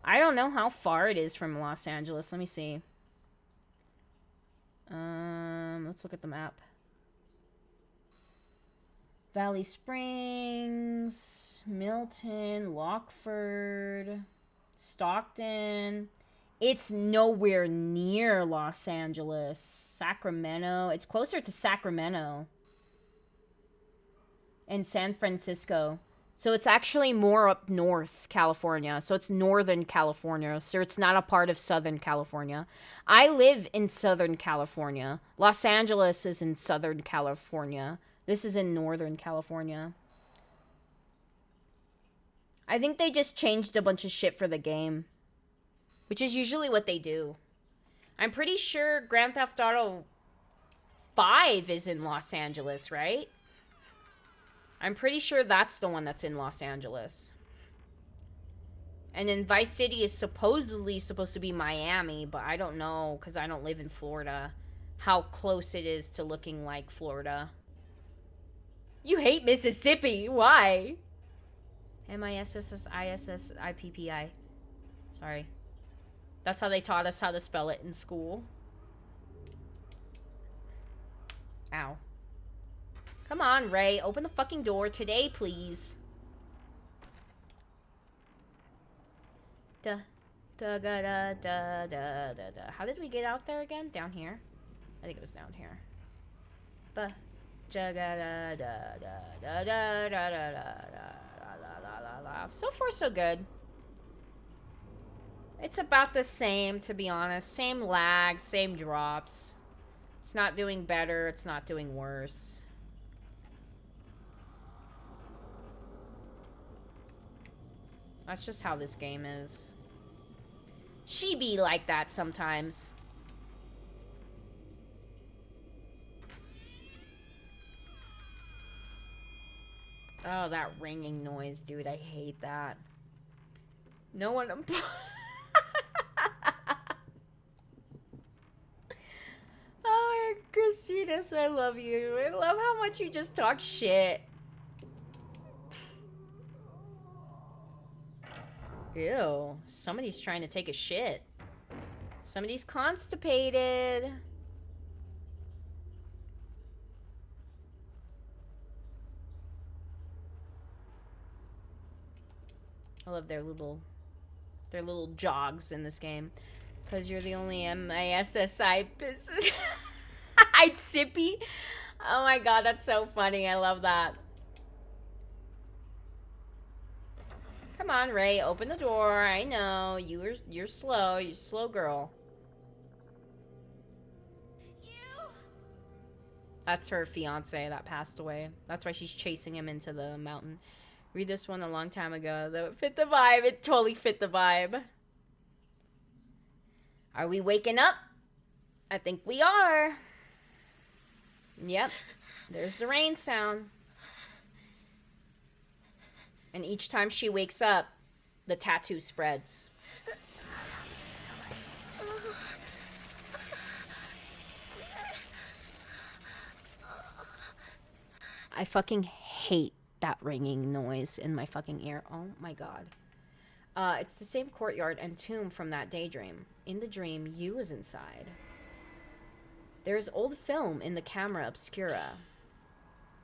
I don't know how far it is from Los Angeles. Let me see. Let's look at the map. Valley Springs, Milton, Lockford, Stockton. It's nowhere near Los Angeles. Sacramento. It's closer to Sacramento. And San Francisco. So it's actually more up north California. So it's Northern California. So it's not a part of Southern California. I live in Southern California. Los Angeles is in Southern California. This is in Northern California. I think they just changed a bunch of shit for the game. Which is usually what they do. I'm pretty sure Grand Theft Auto 5 is in Los Angeles, right? I'm pretty sure that's the one that's in Los Angeles. And then Vice City is supposedly supposed to be Miami, but I don't know because I don't live in Florida. how close it is to looking like Florida. You hate Mississippi. Why? Mississippi. Sorry. That's how they taught us how to spell it in school. Ow. Come on, Ray. Open the fucking door today, please. Da. Da da da da da da da. How did we get out there again? Down here? I think it was down here. Ba. Da da da da da da da da da da. So far, so good. It's about the same, to be honest. Same lag, same drops. It's not doing better. It's not doing worse. That's just how this game is. She be like that sometimes. Oh, that ringing noise, dude. I hate that. No one... Oh, Christinas, I love you. I love how much you just talk shit. Ew. Somebody's trying to take a shit. Somebody's constipated. I love their little jogs in this game. Because you're the only MISSI business. I'd sippy. Oh my god, that's so funny. I love that. Come on, Ray, open the door. I know you're slow. You're a slow girl. That's her fiance that passed away. That's why she's chasing him into the mountain. Read this one a long time ago, though it fit the vibe. It totally fit the vibe. Are we waking up? I think we are. Yep. There's the rain sound. And each time she wakes up, the tattoo spreads. I fucking hate that ringing noise in my fucking ear. Oh my god. It's the same courtyard and tomb from that daydream. In the dream, you was inside. There's old film in the camera obscura.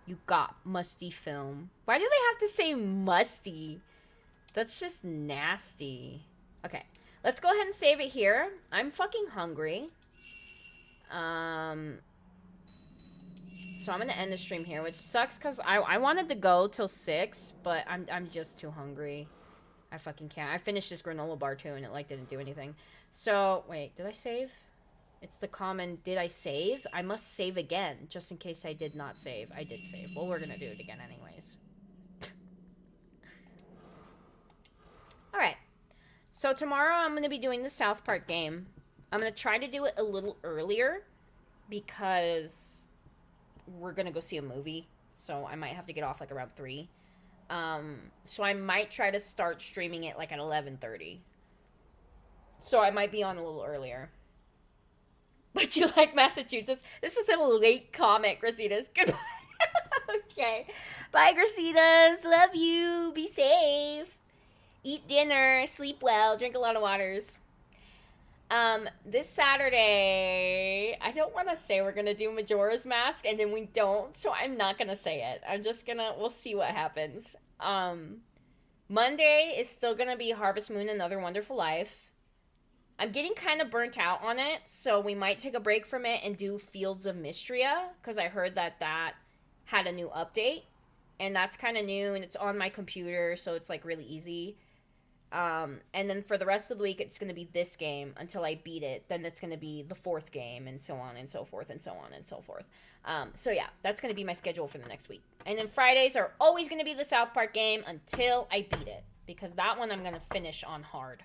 You got musty film. Why do they have to say musty? That's just nasty. Okay, let's go ahead and save it here. I'm fucking hungry. So I'm gonna end the stream here, which sucks because I wanted to go till 6, but I'm just too hungry. I fucking can't. I finished this granola bar too, and it like didn't do anything. So wait, did I save? It's the common. Did I save? I must save again, just in case I did not save. I did save. Well, we're gonna do it again anyways. All right. So tomorrow I'm gonna be doing the South Park game. I'm gonna try to do it a little earlier because we're gonna go see a movie, so I might have to get off like around 3. So I might try to start streaming it like at 11:30. So I might be on a little earlier. But you like Massachusetts? This was a late comment, Gracita's. Goodbye. Okay. Bye, Gracita's. Love you. Be safe. Eat dinner. Sleep well. Drink a lot of waters. This Saturday, I don't want to say we're going to do Majora's Mask, and then we don't, so I'm not going to say it. I'm just going to, we'll see what happens. Monday is still going to be Harvest Moon, Another Wonderful Life. I'm getting kind of burnt out on it, so we might take a break from it and do Fields of Mystria, because I heard that that had a new update, and that's kind of new, and it's on my computer, so it's, like, really easy. And then for the rest of the week, it's going to be this game until I beat it. Then it's going to be the 4th game, and so on and so forth and so on and so forth. So yeah, that's going to be my schedule for the next week. And then Fridays are always going to be the South Park game until I beat it, because that one I'm going to finish on hard.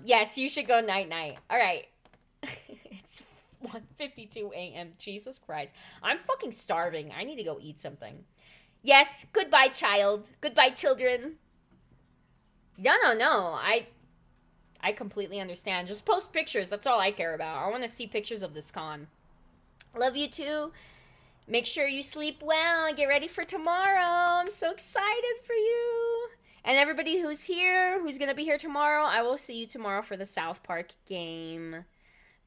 Yes, you should go night-night. All right. It's 1:52 a.m. Jesus Christ. I'm fucking starving. I need to go eat something. Yes, goodbye, child. Goodbye, children. No. I completely understand. Just post pictures. That's all I care about. I want to see pictures of this con. Love you too. Make sure you sleep well and get ready for tomorrow. I'm so excited for you. And everybody who's here, who's going to be here tomorrow, I will see you tomorrow for the South Park game.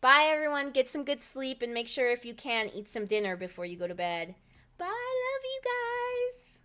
Bye, everyone. Get some good sleep and make sure if you can, eat some dinner before you go to bed. Bye. Love you guys.